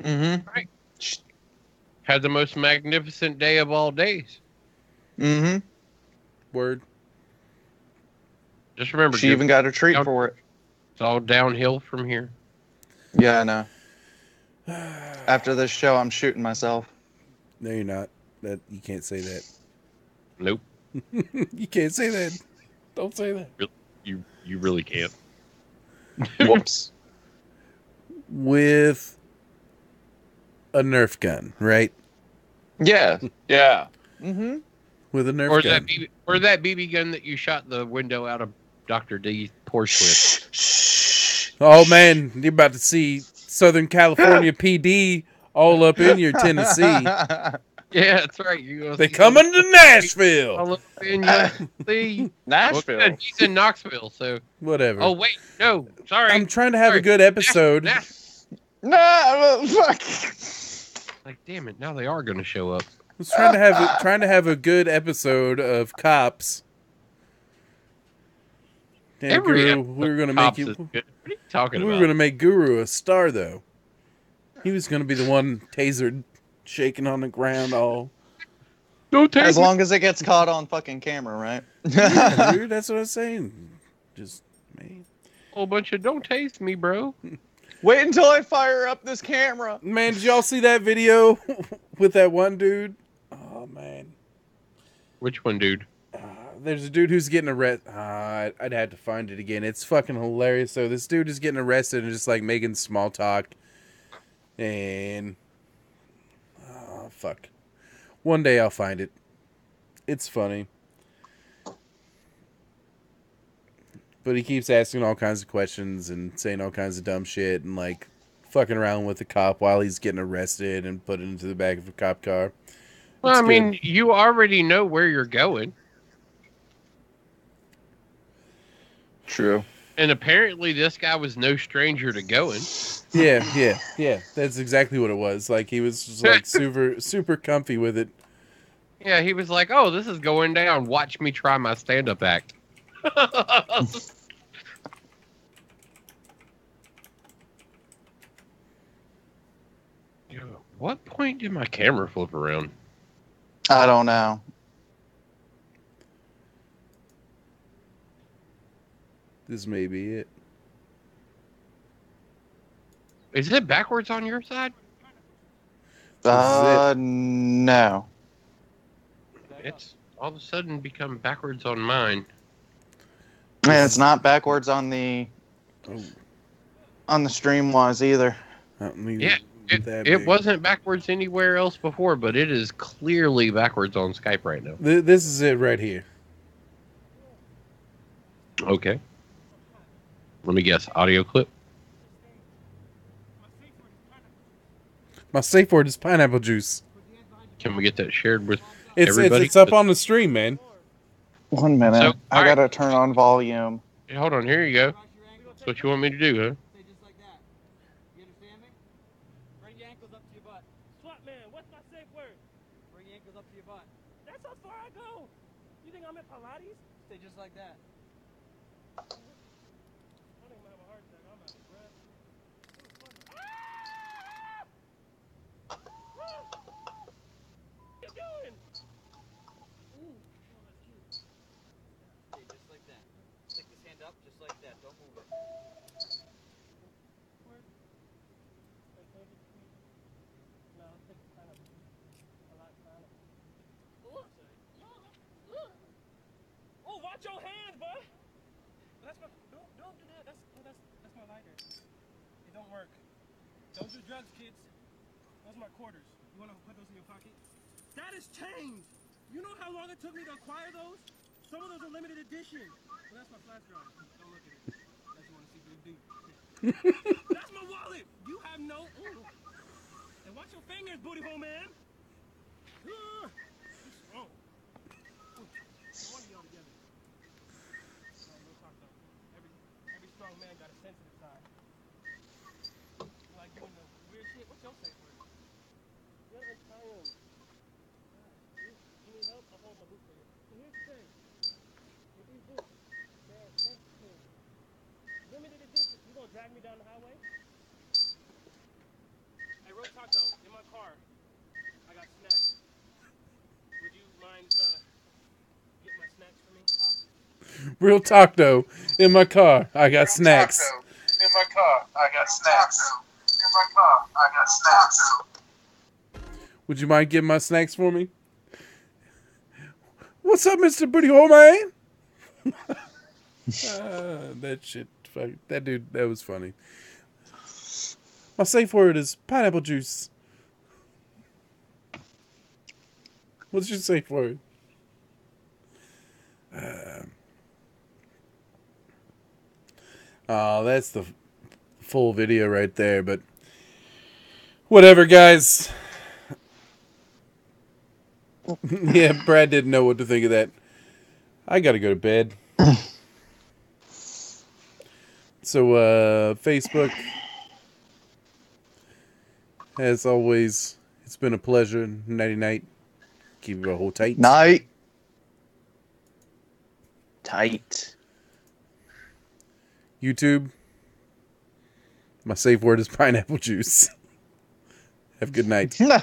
Speaker 2: Mm-hmm.
Speaker 3: Right. Had the most magnificent day of all days.
Speaker 2: Mm-hmm.
Speaker 1: Word.
Speaker 3: Just remember,
Speaker 2: She even got a treat for it.
Speaker 3: It's all downhill from here.
Speaker 2: Yeah, I know. After this show, I'm shooting myself.
Speaker 1: No, you're not. That you can't say that.
Speaker 3: Nope.
Speaker 1: You can't say that. Don't say that.
Speaker 3: You really can't.
Speaker 2: Whoops.
Speaker 1: With a Nerf gun, right?
Speaker 2: Yeah.
Speaker 4: Yeah.
Speaker 2: Mm-hmm.
Speaker 1: With a Nerf
Speaker 3: Or
Speaker 1: gun.
Speaker 3: that BB gun that you shot the window out of Dr. D's Porsche with.
Speaker 2: Shh.
Speaker 1: Oh man, you're about to see Southern California PD all up in your Tennessee.
Speaker 3: Yeah, that's right.
Speaker 1: They coming to Nashville.
Speaker 3: All up in your Tennessee.
Speaker 2: Nashville.
Speaker 3: Well, he's in Knoxville, so.
Speaker 1: Whatever.
Speaker 3: Oh wait, no, sorry.
Speaker 1: I'm trying to have a good episode.
Speaker 2: No, fuck.
Speaker 3: Like, damn it! Now they are going to show up.
Speaker 1: I was trying to have a good episode of Cops. Damn, Guru, we were gonna make you.
Speaker 3: What are you talking
Speaker 1: We
Speaker 3: about?
Speaker 1: were gonna make Guru a star, though. He was gonna be the one tasered, shaking on the ground, all.
Speaker 3: Don't take
Speaker 2: As
Speaker 3: me.
Speaker 2: long as it gets caught on fucking camera, right?
Speaker 1: Yeah, dude, that's what I was saying. Just man.
Speaker 3: Whole bunch of don't taste me, bro.
Speaker 2: Wait until I fire up this camera.
Speaker 1: Man, did y'all see that video with that one dude? Oh man.
Speaker 3: Which one, dude?
Speaker 1: There's a dude who's getting arrested. I'd have to find it again. It's fucking hilarious. So this dude is getting arrested and just like making small talk. And fuck. One day I'll find it. It's funny. But he keeps asking all kinds of questions and saying all kinds of dumb shit and like fucking around with the cop while he's getting arrested and put into the back of a cop car.
Speaker 3: Well,
Speaker 1: It's
Speaker 3: I mean, you already know where you're going.
Speaker 2: True.
Speaker 3: And apparently this guy was no stranger to going.
Speaker 1: Yeah. That's exactly what it was. Like he was just like super comfy with it.
Speaker 3: Yeah, he was like, oh, this is going down. Watch me try my stand-up act. What point did my camera flip around?
Speaker 2: I don't know.
Speaker 1: This may be it.
Speaker 3: Is it backwards on your side?
Speaker 2: No.
Speaker 3: It's all of a sudden become backwards on mine.
Speaker 2: Man, it's not backwards on the
Speaker 1: Oh,
Speaker 2: Streamwise either.
Speaker 3: Yeah, it wasn't backwards anywhere else before, but it is clearly backwards on Skype right now.
Speaker 1: This is it right here.
Speaker 3: Okay. Let me guess. Audio clip?
Speaker 1: My safe word is pineapple juice.
Speaker 3: Can we get that shared with
Speaker 1: It's
Speaker 3: everybody?
Speaker 1: it's up on the stream, man.
Speaker 2: 1 minute.
Speaker 3: So,
Speaker 2: I
Speaker 3: alright.
Speaker 2: gotta turn on volume.
Speaker 3: Hey, hold on. Here you go. That's what you want me to do, huh?
Speaker 5: Say just like that. You understand me? Bring your ankles up to your butt. Swat man, what's my safe word? Bring your ankles up to your butt. That's how far I go. You think I'm at Pilates? Say just like that. I think I'm gonna have a heart attack. I'm out of breath. Ah! What are you doing? Ooh, oh, that's cute. Say just like that. Stick this hand up just like that. Don't move it. Oh, watch your hands, boy! That's my, don't do that. That's my lighter. It don't work. Don't do drugs, kids. Those are my quarters. You wanna put those in your pocket? That is change. You know how long it took me to acquire those? Some of those are limited edition. Well, that's my flash drive. Don't look at it. Unless you want to see Big D. That's my wallet. You have no. Ooh. And watch your fingers, booty hole man. He's strong. Ooh. One of y'all together. Real talk though. Every strong man got a sensitive side. Like doing the weird shit. What's your safe word? You're Italian. You need help? I'll hold my boot for you. So here's the thing. With these boots, they're sensitive. Limited edition. You gonna drag me down the highway? Hey, real talk though. In my car, I got snacks. Would you mind getting my snacks for me? Huh?
Speaker 1: Real talk though. In my car, I got snacks.
Speaker 2: In my car, I got snacks. In my car, I got snacks.
Speaker 1: Would you mind getting my snacks for me? What's up, Mr. Booty Hole Man? That shit. That dude, that was funny. My safe word is pineapple juice. What's your safe word? Oh, that's the full video right there, but whatever, guys. Yeah, Brad didn't know what to think of that. I gotta go to bed. So, Facebook, as always, it's been a pleasure. Nighty night. Keep it a whole tight.
Speaker 2: Night. Tight.
Speaker 1: YouTube, my safe word is pineapple juice. Have a good night.